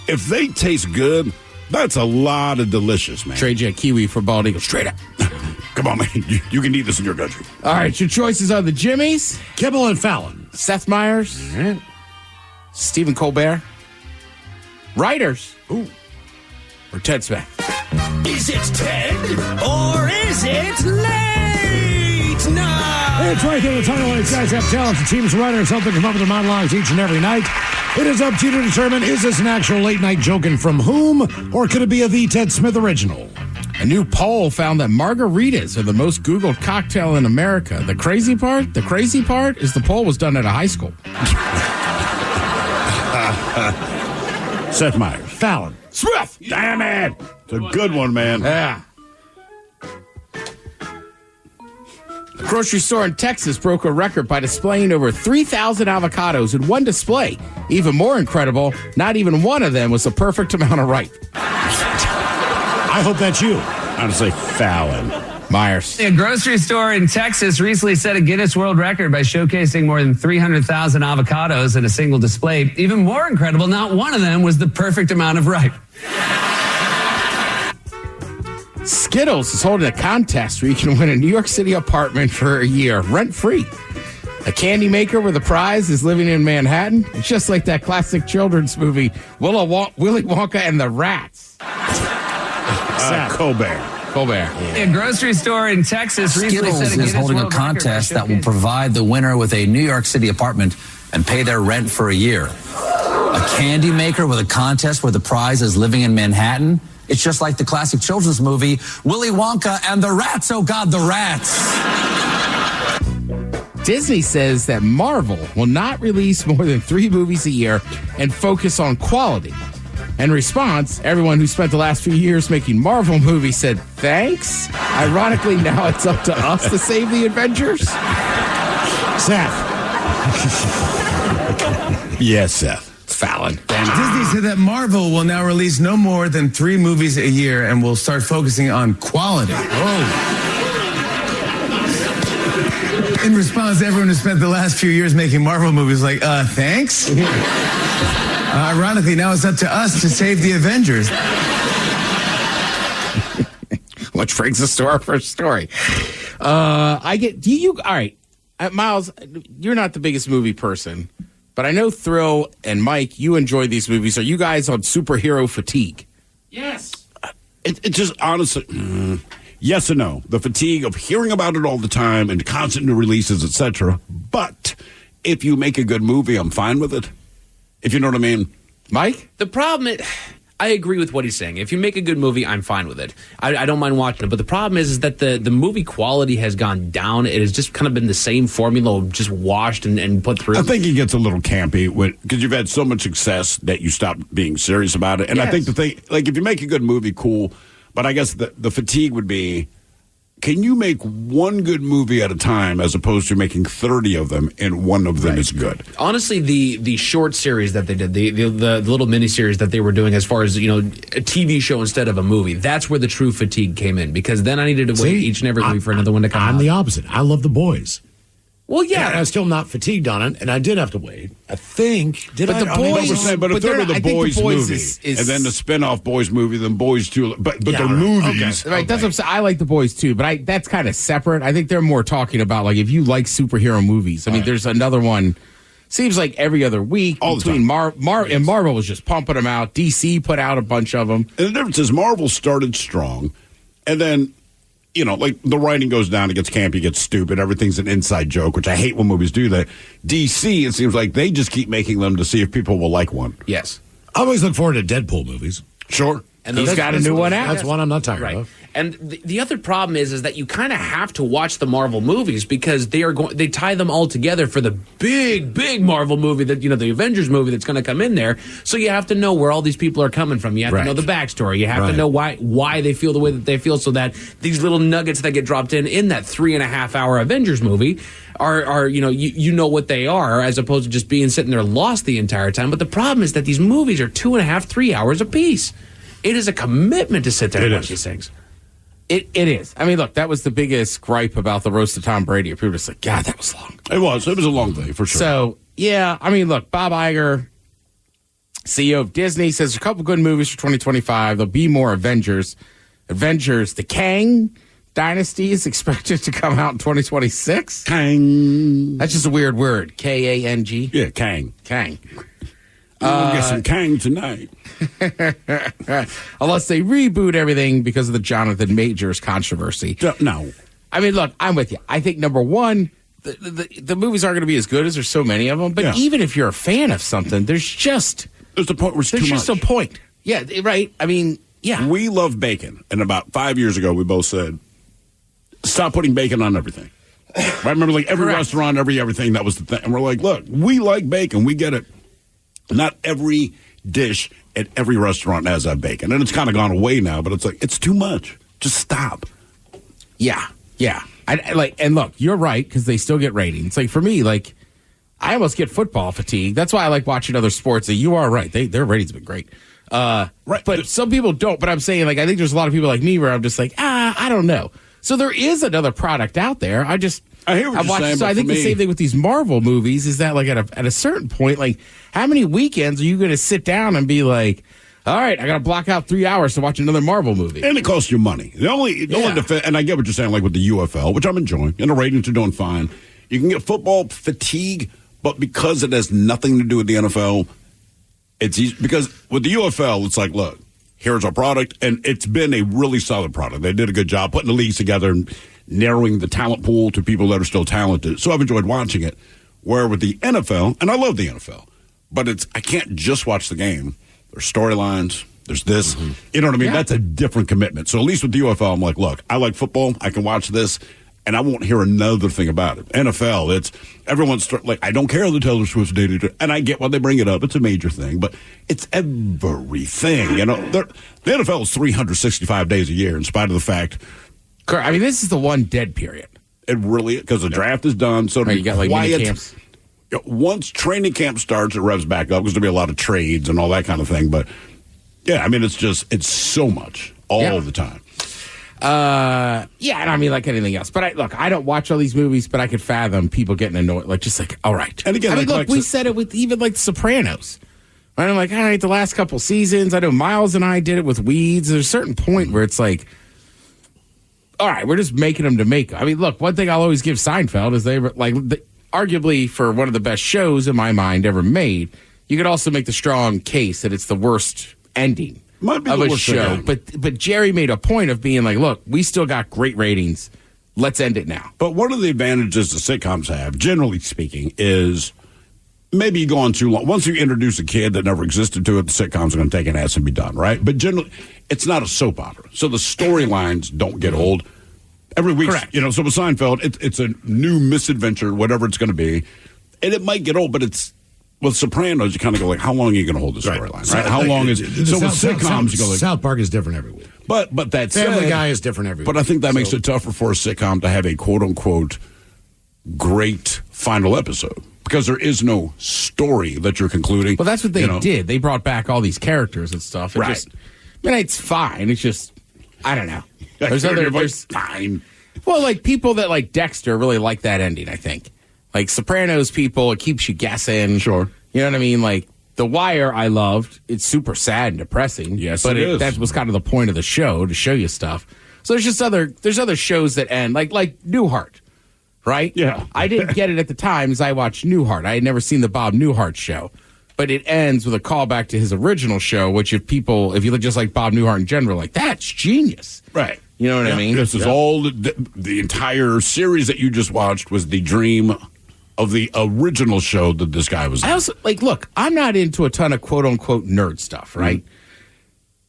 if they taste good, that's a lot of delicious, man. Trade you a kiwi for bald eagle. Straight up. Come on, man. You can eat this in your country. All right, your choices are the Jimmys, Kibble and Fallon, Seth Meyers, Stephen Colbert, Writers, or Ted Smith. Is it Ted or is it late night? It's right there. The title is guys have talent. The team's writers help them come up with their monologues each and every night. It is up to you to determine, is this an actual late night joke and from whom, or could it be a The Ted Smith original? A new poll found that margaritas are the most Googled cocktail in America. The crazy part is the poll was done at a high school. Seth Meyers. Fallon. Smith! Damn it! It's a good one, man. Yeah. A grocery store in Texas broke a record by displaying over 3,000 avocados in one display. Even more incredible, not even one of them was the perfect amount of ripe. I hope that's you. I'm going to say Fallon. Myers. A grocery store in Texas recently set a Guinness World Record by showcasing more than 300,000 avocados in a single display. Even more incredible, not one of them was the perfect amount of ripe. Skittles is holding a contest where you can win a New York City apartment for a year, rent-free. A candy maker where the prize is living in Manhattan. It's just like that classic children's movie, Willy Wonka and the Rats. Colbert. A grocery store in Texas recently Skittles set a is Guinness holding a World Record by contest that will showcasing- provide the winner with a New York City apartment and pay their rent for a year. A candy maker with a contest where the prize is living in Manhattan. It's just like the classic children's movie, Willy Wonka and the Rats. Oh, God, the rats. Disney says that Marvel will not release more than 3 movies a year and focus on quality. In response, everyone who spent the last few years making Marvel movies said, thanks. Ironically, now it's up to us to save the Avengers. Seth. Yes, Seth. Fallon. Disney said that Marvel will now release no more than 3 movies a year and will start focusing on quality. In response, everyone who spent the last few years making Marvel movies like, thanks? Ironically, now it's up to us to save the Avengers. Which brings us to our first story. All right, Miles, you're not the biggest movie person, but I know Thrill and Mike, you enjoy these movies. Are you guys on superhero fatigue? Yes. It just honestly, yes and no. The fatigue of hearing about it all the time and constant new releases, etc. But if you make a good movie, I'm fine with it. If you know what I mean. Mike? The problem is, I agree with what he's saying. If you make a good movie, I'm fine with it. I don't mind watching it. But the problem is that the movie quality has gone down. It has just kind of been the same formula, just washed and put through. I think it gets a little campy because you've had so much success that you stop being serious about it. And I think the thing, like, if you make a good movie, cool. But I guess the fatigue would be, can you make one good movie at a time as opposed to making 30 of them and one of them is good? Honestly, the short series that they did, the little miniseries that they were doing as far as, a TV show instead of a movie, that's where the true fatigue came in, because then I needed to wait each and every week for another one to come out. I'm the opposite. I love The Boys. Well, yeah. And I'm still not fatigued on it, and I did have to wait. I think. But if they're the Boys movie, and then the spin-off Boys movie, then Boys 2, but they're movies. Okay. Right, that's what I'm saying. I like The Boys too, but that's kind of separate. I think they're more talking about, like, if you like superhero movies. I mean, there's another one, seems like every other week between and Marvel was just pumping them out. DC put out a bunch of them. And the difference is Marvel started strong, and then, like the writing goes down, it gets campy, it gets stupid, everything's an inside joke, which I hate when movies do that. DC, it seems like they just keep making them to see if people will like one. Yes. I always look forward to Deadpool movies. Sure. And he's got a new one out. That's one I'm not tired of. And the other problem is that you kind of have to watch the Marvel movies because they tie them all together for the big Marvel movie that, the Avengers movie that's going to come in there. So you have to know where all these people are coming from. You have to know the backstory. You have to know why they feel the way that they feel, so that these little nuggets that get dropped in that 3.5 hour Avengers movie are you know what they are, as opposed to just being sitting there lost the entire time. But the problem is that these movies are 2.5, 3 hours apiece. It is a commitment to sit there and watch these things. It is. I mean, look, that was the biggest gripe about the roast of Tom Brady. People were just like, God, that was long. It was a long day, for sure. So, yeah, I mean, look, Bob Iger, CEO of Disney, says there's a couple good movies for 2025. There'll be more Avengers. Avengers, the Kang Dynasty is expected to come out in 2026. Kang. That's just a weird word. K-A-N-G. Yeah, Kang. Kang. We'll get some Kang tonight. Unless they reboot everything because of the Jonathan Majors controversy. No. I mean, look, I'm with you. I think, number one, the movies aren't going to be as good as there's so many of them. But even if you're a fan of something, there's the point where it's too much. There's just a point. Yeah, right. I mean, yeah. We love bacon. And about 5 years ago, we both said, stop putting bacon on everything. I remember, like, every restaurant, everything, that was the thing. And we're like, look, we like bacon. We get it. Not every dish at every restaurant has that bacon. And it's kind of gone away now, but it's like, it's too much. Just stop. Yeah. And look, you're right, because they still get ratings. Like, for me, like, I almost get football fatigue. That's why I like watching other sports. You are right. Their ratings have been great. Right. But some people don't. But I'm saying, like, I think there's a lot of people like me where I'm just like, I don't know. So there is another product out there. I hear what you're saying. So I think the same thing with these Marvel movies is that like at a certain point, like how many weekends are you going to sit down and be like, all right, I got to block out 3 hours to watch another Marvel movie. And it costs you money. The only and I get what you're saying, like with the UFL, which I'm enjoying, and the ratings are doing fine. You can get football fatigue, but because it has nothing to do with the NFL, it's easy. Because with the UFL, it's like, look, here's our product, and it's been a really solid product. They did a good job putting the leagues together and narrowing the talent pool to people that are still talented. So I've enjoyed watching it. Where with the NFL, and I love the NFL, but I can't just watch the game. There's storylines. There's this. Mm-hmm. You know what I mean? Yeah. That's a different commitment. So at least with the UFL, I'm like, look, I like football. I can watch this, and I won't hear another thing about it. NFL, it's everyone's like, I don't care the Taylor Swift data, and I get why they bring it up. It's a major thing, but it's everything. You know, the NFL is 365 days a year, in spite of the fact. I mean, this is the one dead period. It really, because the draft is done, so you got like mini camps. Once training camp starts, it revs back up because there'll be a lot of trades and all that kind of thing. But yeah, I mean, it's so much all the time. Yeah, and I mean, like anything else. But I don't watch all these movies, but I could fathom people getting annoyed. Like, just like, all right. And again, I mean, look, we said it with even like The Sopranos. Right? I'm like, all right, the last couple seasons, I know Miles and I did it with Weeds. There's a certain point where it's like, all right, we're just making them to make them. I mean, look, one thing I'll always give Seinfeld is they were like, arguably for one of the best shows in my mind ever made. You could also make the strong case that it's the worst ending of a show. But Jerry made a point of being like, look, we still got great ratings. Let's end it now. But one of the advantages the sitcoms have, generally speaking, is maybe you go on too long. Once you introduce a kid that never existed to it, the sitcoms are going to take an ass and be done, right? But generally, it's not a soap opera. So the storylines don't get old. Every week, you know, so with Seinfeld, it's a new misadventure, whatever it's going to be. And it might get old, but it's, with Sopranos, you kind of go like, how long are you going to hold the storyline, right? How long is it? So with sitcoms, you go like. South Park is different every week. But that Family Guy is different every week. But I think that makes it tougher for a sitcom to have a quote-unquote great final episode. Because there is no story that you're concluding. Well, that's what they did. They brought back all these characters and stuff. And just, I mean, it's fine. It's just, I don't know. There's fine. Well, like people that like Dexter really like that ending, I think. Like Sopranos people, it keeps you guessing. Sure. You know what I mean? Like The Wire, I loved. It's super sad and depressing. Yes, but it is. That was kind of the point of the show, to show you stuff. So there's other shows that end, like Newhart, right? Yeah. I didn't get it at the time as I watched Newhart. I had never seen the Bob Newhart show. But it ends with a callback to his original show, which if you look just like Bob Newhart in general, like, that's genius. Right. You know what I mean? This is all the entire series that you just watched was the dream of the original show that this guy was in. I also, like, look, I'm not into a ton of quote-unquote nerd stuff, right? Mm-hmm.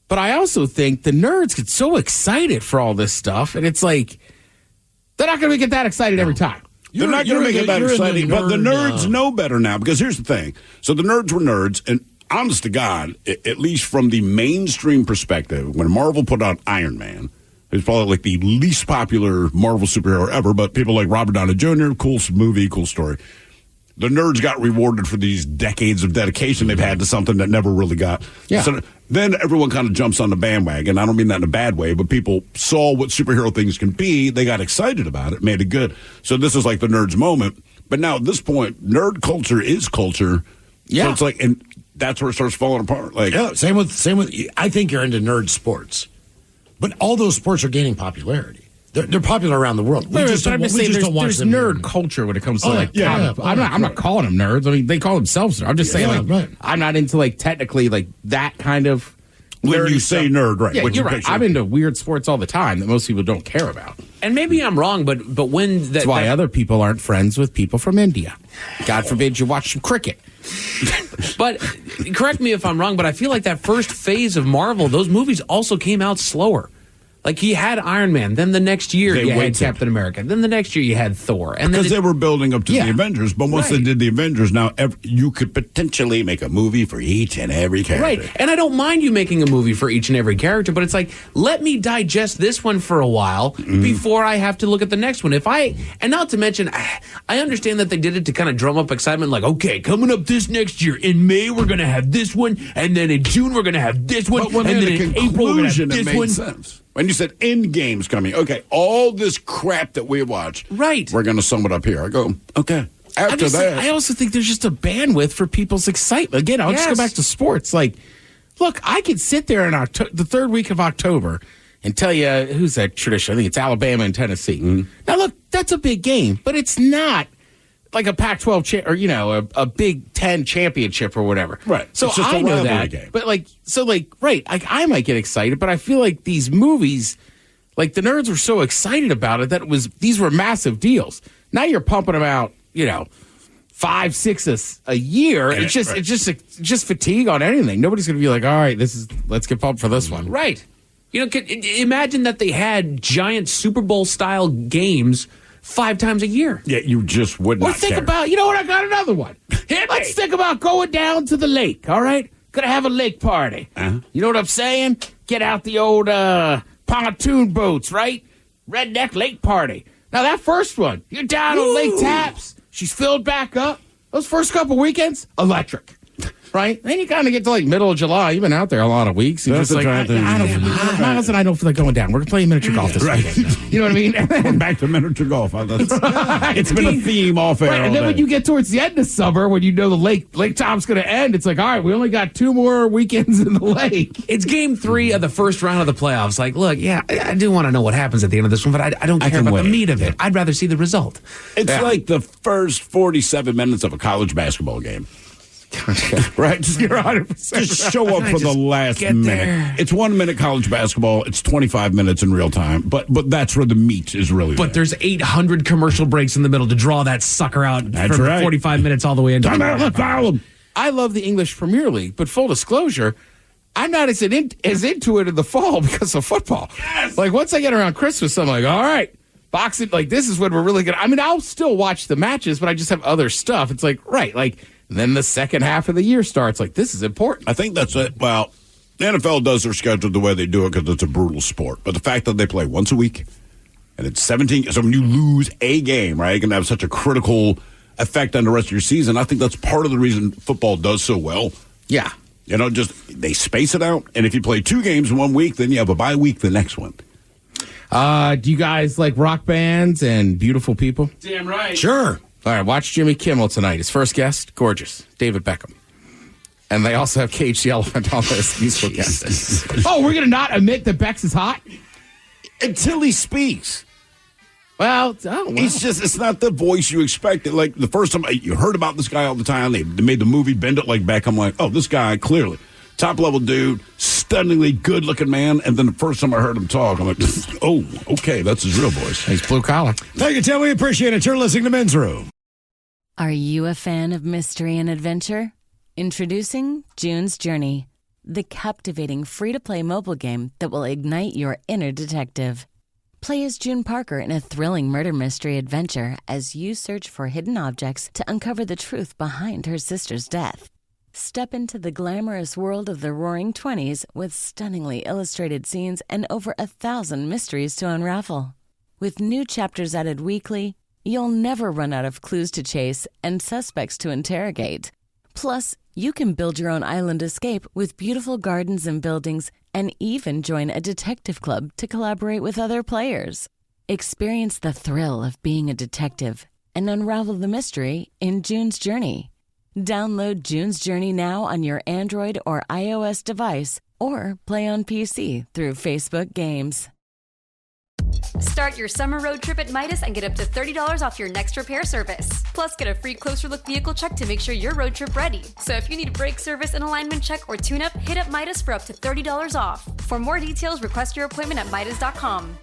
But I also think the nerds get so excited for all this stuff, and it's like, they're not going to get that excited every time. They're not going to make it that exciting, but the nerds know better now, because here's the thing. So the nerds were nerds, and honest to God, at least from the mainstream perspective, when Marvel put out Iron Man, it was probably like the least popular Marvel superhero ever, but people like Robert Downey Jr., cool movie, cool story. The nerds got rewarded for these decades of dedication they've had to something that never really got. Yeah. So then everyone kind of jumps on the bandwagon. I don't mean that in a bad way, but people saw what superhero things can be. They got excited about it, made it good. So this is like the nerds moment. But now at this point, nerd culture is culture. Yeah. So it's like, and that's where it starts falling apart. Like, yeah, same with. I think you're into nerd sports, but all those sports are gaining popularity. They're popular around the world. We just don't watch them. There's nerd culture when it comes to I'm not calling them nerds. I mean, they call themselves nerds. I'm just saying, I'm not into like technically like that kind of. When you say nerd, right? Yeah, you're right. I'm into weird sports all the time that most people don't care about. And maybe I'm wrong, but when that's why other people aren't friends with people from India. God forbid you watch some cricket. But correct me if I'm wrong, but I feel like that first phase of Marvel, those movies also came out slower. Like, he had Iron Man, then the next year you had Captain America, then the next year you had Thor. And because they were building up to the Avengers, but once they did the Avengers, now you could potentially make a movie for each and every character. Right, and I don't mind you making a movie for each and every character, but it's like, let me digest this one for a while before I have to look at the next one. And not to mention, I understand that they did it to kind of drum up excitement, like, okay, coming up this next year, in May we're going to have this one, and then in June we're going to have this one, and then in April we're going to have this one. Sense. When you said end games coming, okay, all this crap that we watched, right? We're going to sum it up here. I go, okay. After that, I also think there's just a bandwidth for people's excitement. Again, I'll just go back to sports. Like, look, I could sit there in the third week of October and tell you who's that tradition. I think it's Alabama and Tennessee. Mm-hmm. Now, look, that's a big game, but it's not like a Pac-12 or a Big Ten championship or whatever. Right. So I know that. Game. But I might get excited, but I feel like these movies, like the nerds were so excited about it that these were massive deals. Now you're pumping them out, 5, 6 a year. It's just fatigue on anything. Nobody's going to be like, all right, let's get pumped for this one. Right. Imagine that they had giant Super Bowl style games 5 times a year. Yeah, you just would not. Or think about, I got another one. Let's think about going down to the lake, all right? Gonna have a lake party. Uh-huh. You know what I'm saying? Get out the old pontoon boats, right? Redneck lake party. Now, that first one, you're down on Lake Tapps. She's filled back up. Those first couple weekends, electric. Right? Then you kind of get to middle of July. You've been out there a lot of weeks. You're just like, I don't feel like going down. We're playing miniature golf this weekend. You know what I mean? We're back to miniature golf. It's been a theme off air. Right, and then when you get towards the end of summer, when you know the Lake Tom's going to end, it's like, all right, we only got 2 more weekends in the lake. It's game 3 of the first round of the playoffs. Like, look, yeah, I do want to know what happens at the end of this one, but I don't care about the meat of it. I'd rather see the result. It's like the first 47 minutes of a college basketball game. Right? Just get 100%. Just show up for the last minute. There. It's 1 minute college basketball. It's 25 minutes in real time. But that's where the meat is really. But there's 800 commercial breaks in the middle to draw that sucker out from 45 minutes all the way into. I love the English Premier League, but full disclosure, I'm not as into it in the fall because of football. Yes. Like once I get around Christmas, I'm like, all right, boxing. Like this is when we're really gonna. I mean, I'll still watch the matches, but I just have other stuff. It's like And then the second half of the year starts. Like, this is important. I think that's it. Well, the NFL does their schedule the way they do it because it's a brutal sport. But the fact that they play once a week and it's 17, so when you lose a game, right, it can have such a critical effect on the rest of your season. I think that's part of the reason football does so well. Yeah. They space it out. And if you play 2 games in 1 week, then you have a bye week the next one. Do you guys like rock bands and beautiful people? Damn right. Sure. All right, watch Jimmy Kimmel tonight. His first guest, gorgeous, David Beckham. And they also have Cage the Elephant on this musical guest. Oh, we're going to not admit that Bex is hot? Until he speaks. Well, it's not the voice you expected. Like, the first time you heard about this guy all the time, they made the movie Bend It Like Beckham. Like, oh, this guy, clearly, top-level dude, stunningly good-looking man. And then the first time I heard him talk, I'm like, oh, okay, that's his real voice. He's blue-collar. Thank you, Tim. We appreciate it. You're listening to Men's Room. Are you a fan of mystery and adventure? Introducing June's Journey, the captivating free-to-play mobile game that will ignite your inner detective. Play as June Parker in a thrilling murder mystery adventure as you search for hidden objects to uncover the truth behind her sister's death. Step into the glamorous world of the Roaring 20s with stunningly illustrated scenes and over 1,000 mysteries to unravel. With new chapters added weekly, you'll never run out of clues to chase and suspects to interrogate. Plus, you can build your own island escape with beautiful gardens and buildings and even join a detective club to collaborate with other players. Experience the thrill of being a detective and unravel the mystery in June's Journey. Download June's Journey now on your Android or iOS device or play on PC through Facebook Games. Start your summer road trip at Midas and get up to $30 off your next repair service. Plus, get a free closer look vehicle check to make sure you're road trip ready. So if you need a brake service, an alignment check, or tune-up, hit up Midas for up to $30 off. For more details, request your appointment at Midas.com.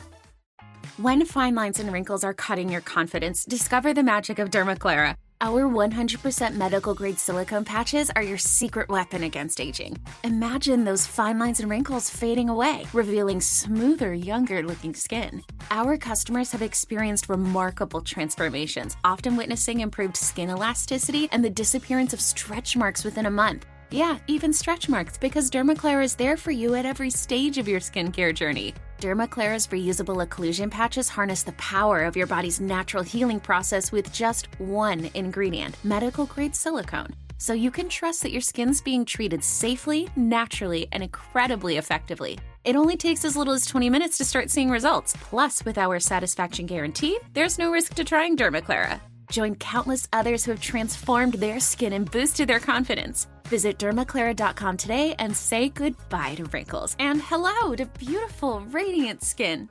When fine lines and wrinkles are cutting your confidence, discover the magic of Dermaclara. Our 100% medical-grade silicone patches are your secret weapon against aging. Imagine those fine lines and wrinkles fading away, revealing smoother, younger-looking skin. Our customers have experienced remarkable transformations, often witnessing improved skin elasticity and the disappearance of stretch marks within a month. Yeah, even stretch marks, because Dermaclara is there for you at every stage of your skincare journey. Dermaclara's reusable occlusion patches harness the power of your body's natural healing process with just one ingredient, medical-grade silicone. So you can trust that your skin's being treated safely, naturally, and incredibly effectively. It only takes as little as 20 minutes to start seeing results. Plus, with our satisfaction guarantee, there's no risk to trying Dermaclara. Join countless others who have transformed their skin and boosted their confidence. Visit dermaclara.com today and say goodbye to wrinkles and hello to beautiful, radiant skin.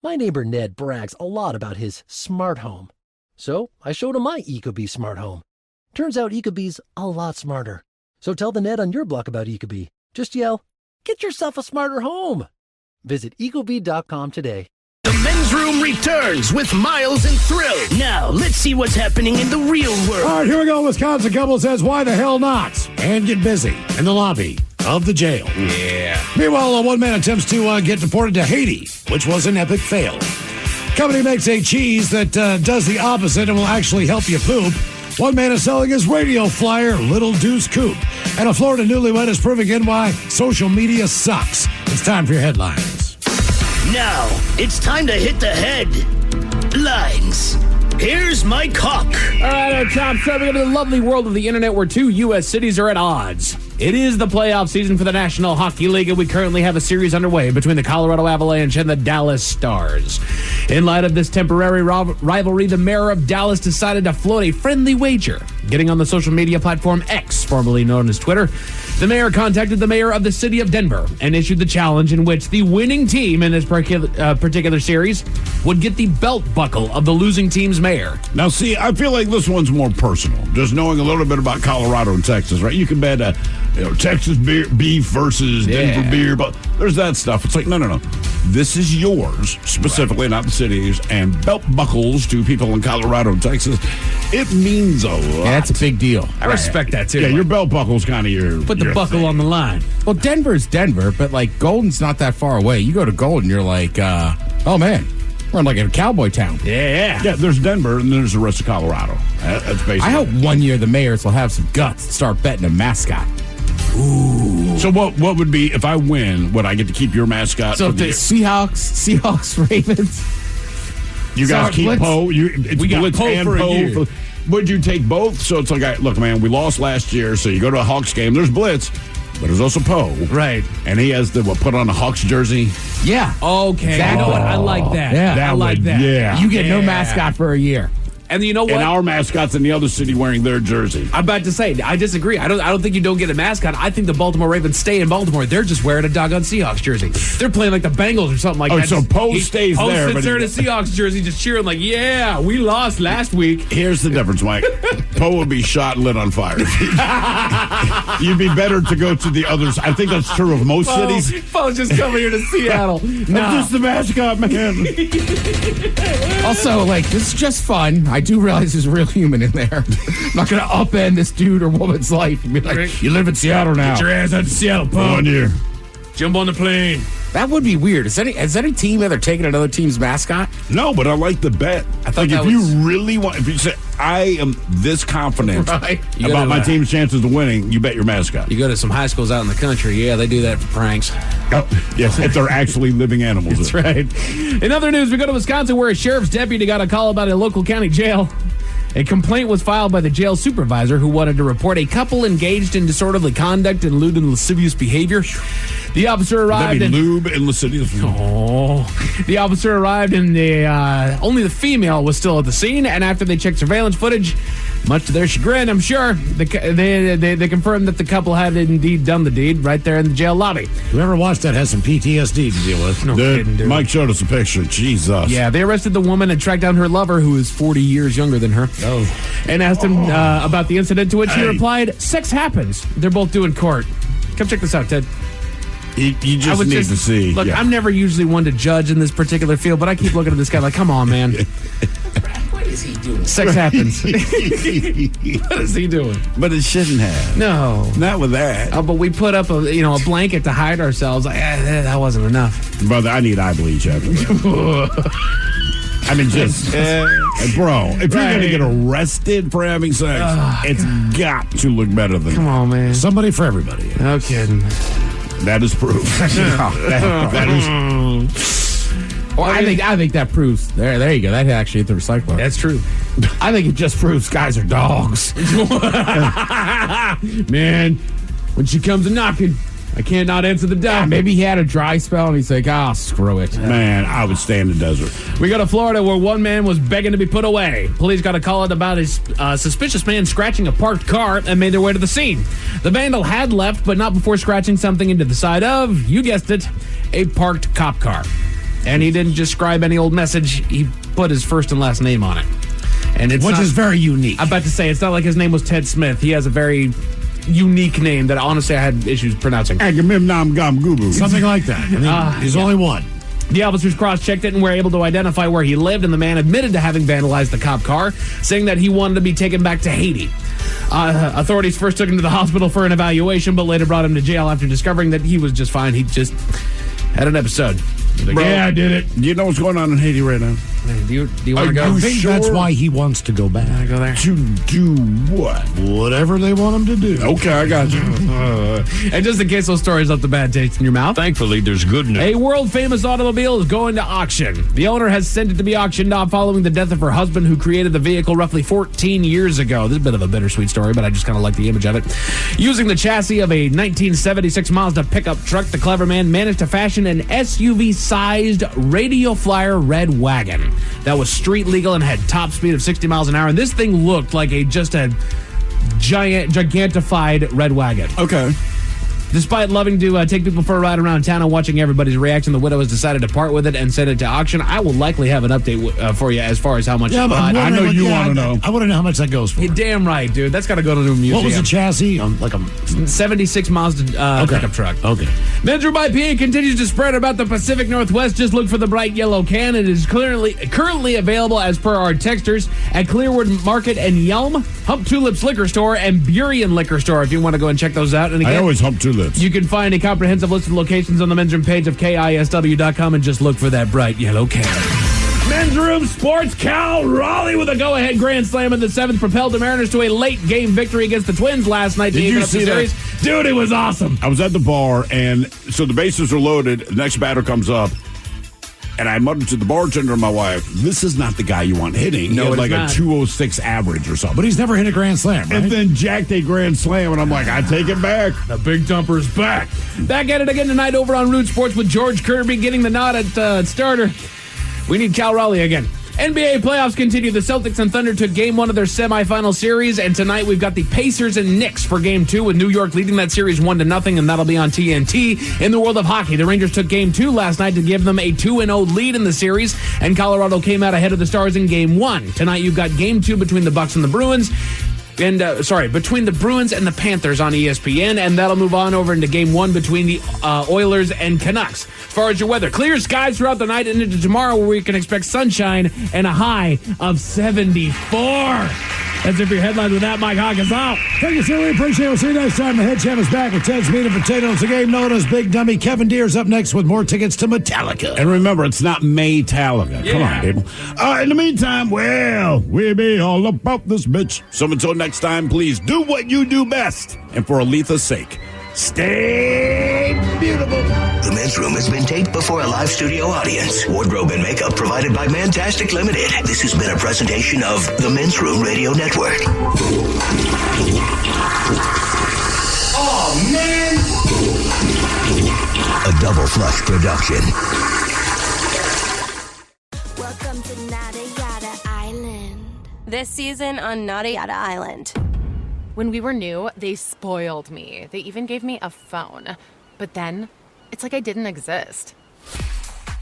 My neighbor Ned brags a lot about his smart home. So I showed him my ecobee smart home. Turns out ecobee's a lot smarter. So tell the Ned on your block about ecobee. Just yell, "Get yourself a smarter home." Visit ecobee.com today. The men's room returns with Miles and Thrill. Now, let's see what's happening in the real world. All right, here we go. Wisconsin couple says, why the hell not? And get busy in the lobby of the jail. Yeah. Meanwhile, one man attempts to get deported to Haiti, which was an epic fail. Company makes a cheese that does the opposite and will actually help you poop. One man is selling his radio flyer, Little Deuce Coupe. And a Florida newlywed is proving again why social media sucks. It's time for your headlines. Now, it's time to hit the headlines. Here's my cock. All right, our top story into the lovely world of the internet where two U.S. cities are at odds. It is the playoff season for the National Hockey League, and we currently have a series underway between the Colorado Avalanche and the Dallas Stars. In light of this temporary rivalry, the mayor of Dallas decided to float a friendly wager. Getting on the social media platform X, formerly known as Twitter, the mayor contacted the mayor of the city of Denver and issued the challenge in which the winning team in this particular series would get the belt buckle of the losing team's mayor. Now, see, I feel like this one's more personal. Just knowing a little bit about Colorado and Texas, right? You can bet Texas beef versus Denver beer, but there's that stuff. It's like, no. This is yours, specifically, not the city's, and belt buckles to people in Colorado and Texas. It means a lot. Yeah, that's a big deal. I respect that, too. Yeah, your belt buckle's kind of your Put the buckle thing on the line. Well, Denver's Denver, but, like, Golden's not that far away. You go to Golden, you're like, oh, man, we're in, like, a cowboy town. Yeah, there's Denver, and then there's the rest of Colorado. That's basically I hope one year the mayors will have some guts and start betting a mascot. Ooh. So what would be, if I win, would I get to keep your mascot? So the Seahawks, Ravens. You guys keep Blitz. Poe. We got Blitz Poe and for a Poe. year. Would you take both? So it's like, look, man, we lost last year, so you go to a Hawks game. There's Blitz, but there's also Poe. Right. And he has to put on a Hawks jersey. Yeah. Okay. Exactly. You know what? I like that. Yeah. I like that. Yeah. You get no mascot for a year. And you know what? And our mascot's in the other city wearing their jersey. I'm about to say, I disagree. I don't think you don't get a mascot. I think the Baltimore Ravens stay in Baltimore. They're just wearing a doggone Seahawks jersey. They're playing like the Bengals or something like that. So Poe stays Poe there. sits there in a Seahawks jersey just cheering like, yeah, we lost last week. Here's the difference, Mike. Poe would be shot and lit on fire. You'd be better to go to the others. I think that's true of most cities. Poe's just coming here to Seattle. I'm just the mascot, man. Also, like, this is just fun. I do realize there's a real human in there. I'm not going to upend this dude or woman's life and be like, you live in Seattle now. Get your ass out of Seattle, Poe. One year. Jump on the plane. That would be weird. Has any team ever taken another team's mascot? No, but I like the bet. I thought if you really want, if you say, I am this confident about my team's chances of winning, you bet your mascot. You go to some high schools out in the country, yeah, they do that for pranks. Oh, yes, if they're actually living animals. That's right. In other news, we go to Wisconsin where a sheriff's deputy got a call about a local county jail. A complaint was filed by the jail supervisor who wanted to report a couple engaged in disorderly conduct and lewd and lascivious behavior. The officer arrived. Lewd and lascivious. The officer arrived and only the female was still at the scene. And after they checked surveillance footage, much to their chagrin, I'm sure, they confirmed that the couple had indeed done the deed right there in the jail lobby. Whoever watched that has some PTSD to deal with. No kidding, dude. Mike showed us a picture. Jesus. Yeah, they arrested the woman and tracked down her lover, who is 40 years younger than her. And asked him about the incident, to which he replied, "Sex happens. They're both due in court." Come check this out, Ted. You just need to see. Look, I'm never usually one to judge in this particular field, but I keep looking at this guy like, come on, man. What is he doing? Sex happens. What is he doing? But it shouldn't have. No. Not with that. Oh, but we put up a blanket to hide ourselves. Like, that wasn't enough. Brother, I need eye bleach everywhere. I mean, just, bro, if you're going to get arrested for having sex, it's got to look better than Come on, man. Somebody for everybody. No kidding. That is proof. that is. Well, I think that proves. There you go. That actually hit the recycler. That's true. I think it just proves guys are dogs. Man, when she comes a knocking, I can't not answer the dime. Maybe he had a dry spell and he's like, screw it. Man, I would stay in the desert. We go to Florida where one man was begging to be put away. Police got a call out about his suspicious man scratching a parked car and made their way to the scene. The vandal had left, but not before scratching something into the side of, you guessed it, a parked cop car. And he didn't just scribe any old message. He put his first and last name on it. And Which is very unique. I'm about to say, it's not like his name was Ted Smith. He has a very unique name that honestly I had issues pronouncing. Something like that. He's only one. The officers cross-checked it and were able to identify where he lived, and the man admitted to having vandalized the cop car, saying that he wanted to be taken back to Haiti. Authorities first took him to the hospital for an evaluation, but later brought him to jail after discovering that he was just fine. He just had an episode. Like, Bro, yeah, I did it. Do you know what's going on in Haiti right now? Do you want to go? I think that's why he wants to go back. Go there. To do what? Whatever they want him to do. Okay, I got you. And just in case those stories left a bad taste in your mouth. Thankfully, there's good news. A world-famous automobile is going to auction. The owner has sent it to be auctioned off following the death of her husband, who created the vehicle roughly 14 years ago. This is a bit of a bittersweet story, but I just kind of like the image of it. Using the chassis of a 1976 Mazda pickup truck, the clever man managed to fashion an SUV-sized Radio Flyer red wagon that was street legal and had top speed of 60 miles an hour. And this thing looked like just a gigantified red wagon. Okay. Despite loving to take people for a ride around town and watching everybody's reaction, the widow has decided to part with it and send it to auction. I will likely have an update for you as far as how much. Yeah, but I know you want to know. I want to know how much that goes for. You're damn right, dude. That's got to go to the museum. What was the chassis? Like a 76 Mazda pickup truck. Okay. Men's Room IPA continues to spread about the Pacific Northwest. Just look for the bright yellow can. It is currently available as per our texters at Clearwood Market and Yelm, Hump Tulips Liquor Store, and Burien Liquor Store if you want to go and check those out. And again, I always hump tulips. You can find a comprehensive list of locations on the Men's Room page of KISW.com and just look for that bright yellow can. Men's Room Sports, Cal Raleigh with a go-ahead grand slam in the seventh propelled the Mariners to a late game victory against the Twins last night. Did you see that? Dude, it was awesome. I was at the bar, and so the bases are loaded. The next batter comes up, and I muttered to the bartender and my wife, this is not the guy you want hitting. No, he had like not. a 206 average or something. But he's never hit a grand slam, right? And then jacked a grand slam, and I'm like, I take it back. The big dumper's back. Back at it again tonight over on Root Sports with George Kirby getting the nod at starter. We need Cal Raleigh again. NBA playoffs continue. The Celtics and Thunder took Game 1 of their semifinal series, and tonight we've got the Pacers and Knicks for Game 2, with New York leading that series 1-0, and that'll be on TNT. In the world of hockey, the Rangers took Game 2 last night to give them a 2-0 lead in the series, and Colorado came out ahead of the Stars in Game 1. Tonight you've got Game 2 between the Bucks and the Bruins. Between the Bruins and the Panthers on ESPN, and that'll move on over into Game 1 between the Oilers and Canucks. As far as your weather, clear skies throughout the night and into tomorrow, where we can expect sunshine and a high of 74. That's it for your headlines. With that, Mike Hawkins out. Thank you, sir. We appreciate it. We'll see you next time. The head chef is back with Ted's Meat and Potatoes. The game known as Big Dummy. Kevin Deere's up next with more tickets to Metallica. And remember, it's not Maytalica. Yeah. Come on, people. In the meantime, we be all about this bitch. So until next time, please do what you do best. And for Aletha's sake, stay beautiful. The Men's Room has been taped before a live studio audience. Wardrobe and makeup provided by Mantastic Limited. This has been a presentation of the Men's Room Radio Network. Oh, man! A Double Flush production. Welcome to Nada Yada Island. This season on Nada Yada Island. When we were new, they spoiled me. They even gave me a phone. But then, it's like I didn't exist.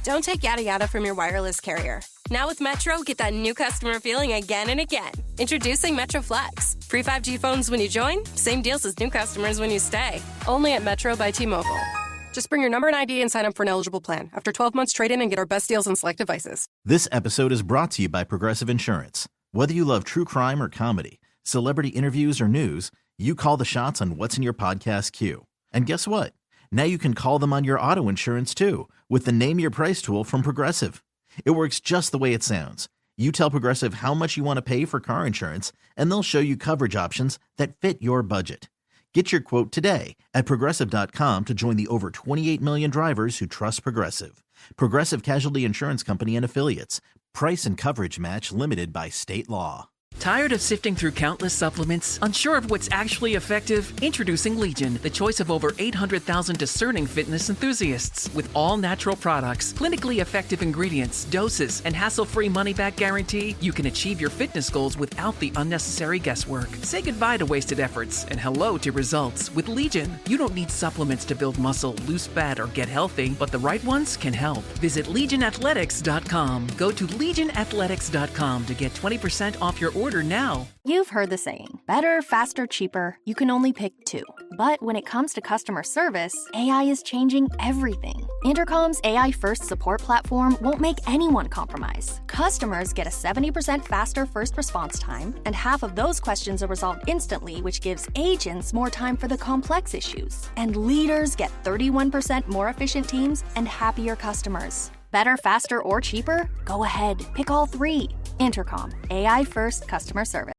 Don't take yada yada from your wireless carrier. Now with Metro, get that new customer feeling again and again. Introducing Metro Flex. Free 5G phones when you join, same deals as new customers when you stay. Only at Metro by T-Mobile. Just bring your number and ID and sign up for an eligible plan. After 12 months, trade in and get our best deals on select devices. This episode is brought to you by Progressive Insurance. Whether you love true crime or comedy, celebrity interviews or news, you call the shots on what's in your podcast queue. And guess what? Now you can call them on your auto insurance too, with the Name Your Price tool from Progressive. It works just the way it sounds. You tell Progressive how much you want to pay for car insurance, and they'll show you coverage options that fit your budget. Get your quote today at Progressive.com to join the over 28 million drivers who trust Progressive. Progressive Casualty Insurance Company and Affiliates. Price and coverage match limited by state law. Tired of sifting through countless supplements? Unsure of what's actually effective? Introducing Legion, the choice of over 800,000 discerning fitness enthusiasts. With all natural products, clinically effective ingredients, doses, and hassle-free money-back guarantee, you can achieve your fitness goals without the unnecessary guesswork. Say goodbye to wasted efforts and hello to results. With Legion, you don't need supplements to build muscle, lose fat, or get healthy, but the right ones can help. Visit LegionAthletics.com. Go to LegionAthletics.com to get 20% off your order now. You've heard the saying, better, faster, cheaper, you can only pick two. But when it comes to customer service, AI is changing everything. Intercom's AI-first support platform won't make anyone compromise. Customers get a 70% faster first response time, and half of those questions are resolved instantly, which gives agents more time for the complex issues. And leaders get 31% more efficient teams and happier customers. Better, faster, or cheaper? Go ahead, pick all three. Intercom, AI-first customer service.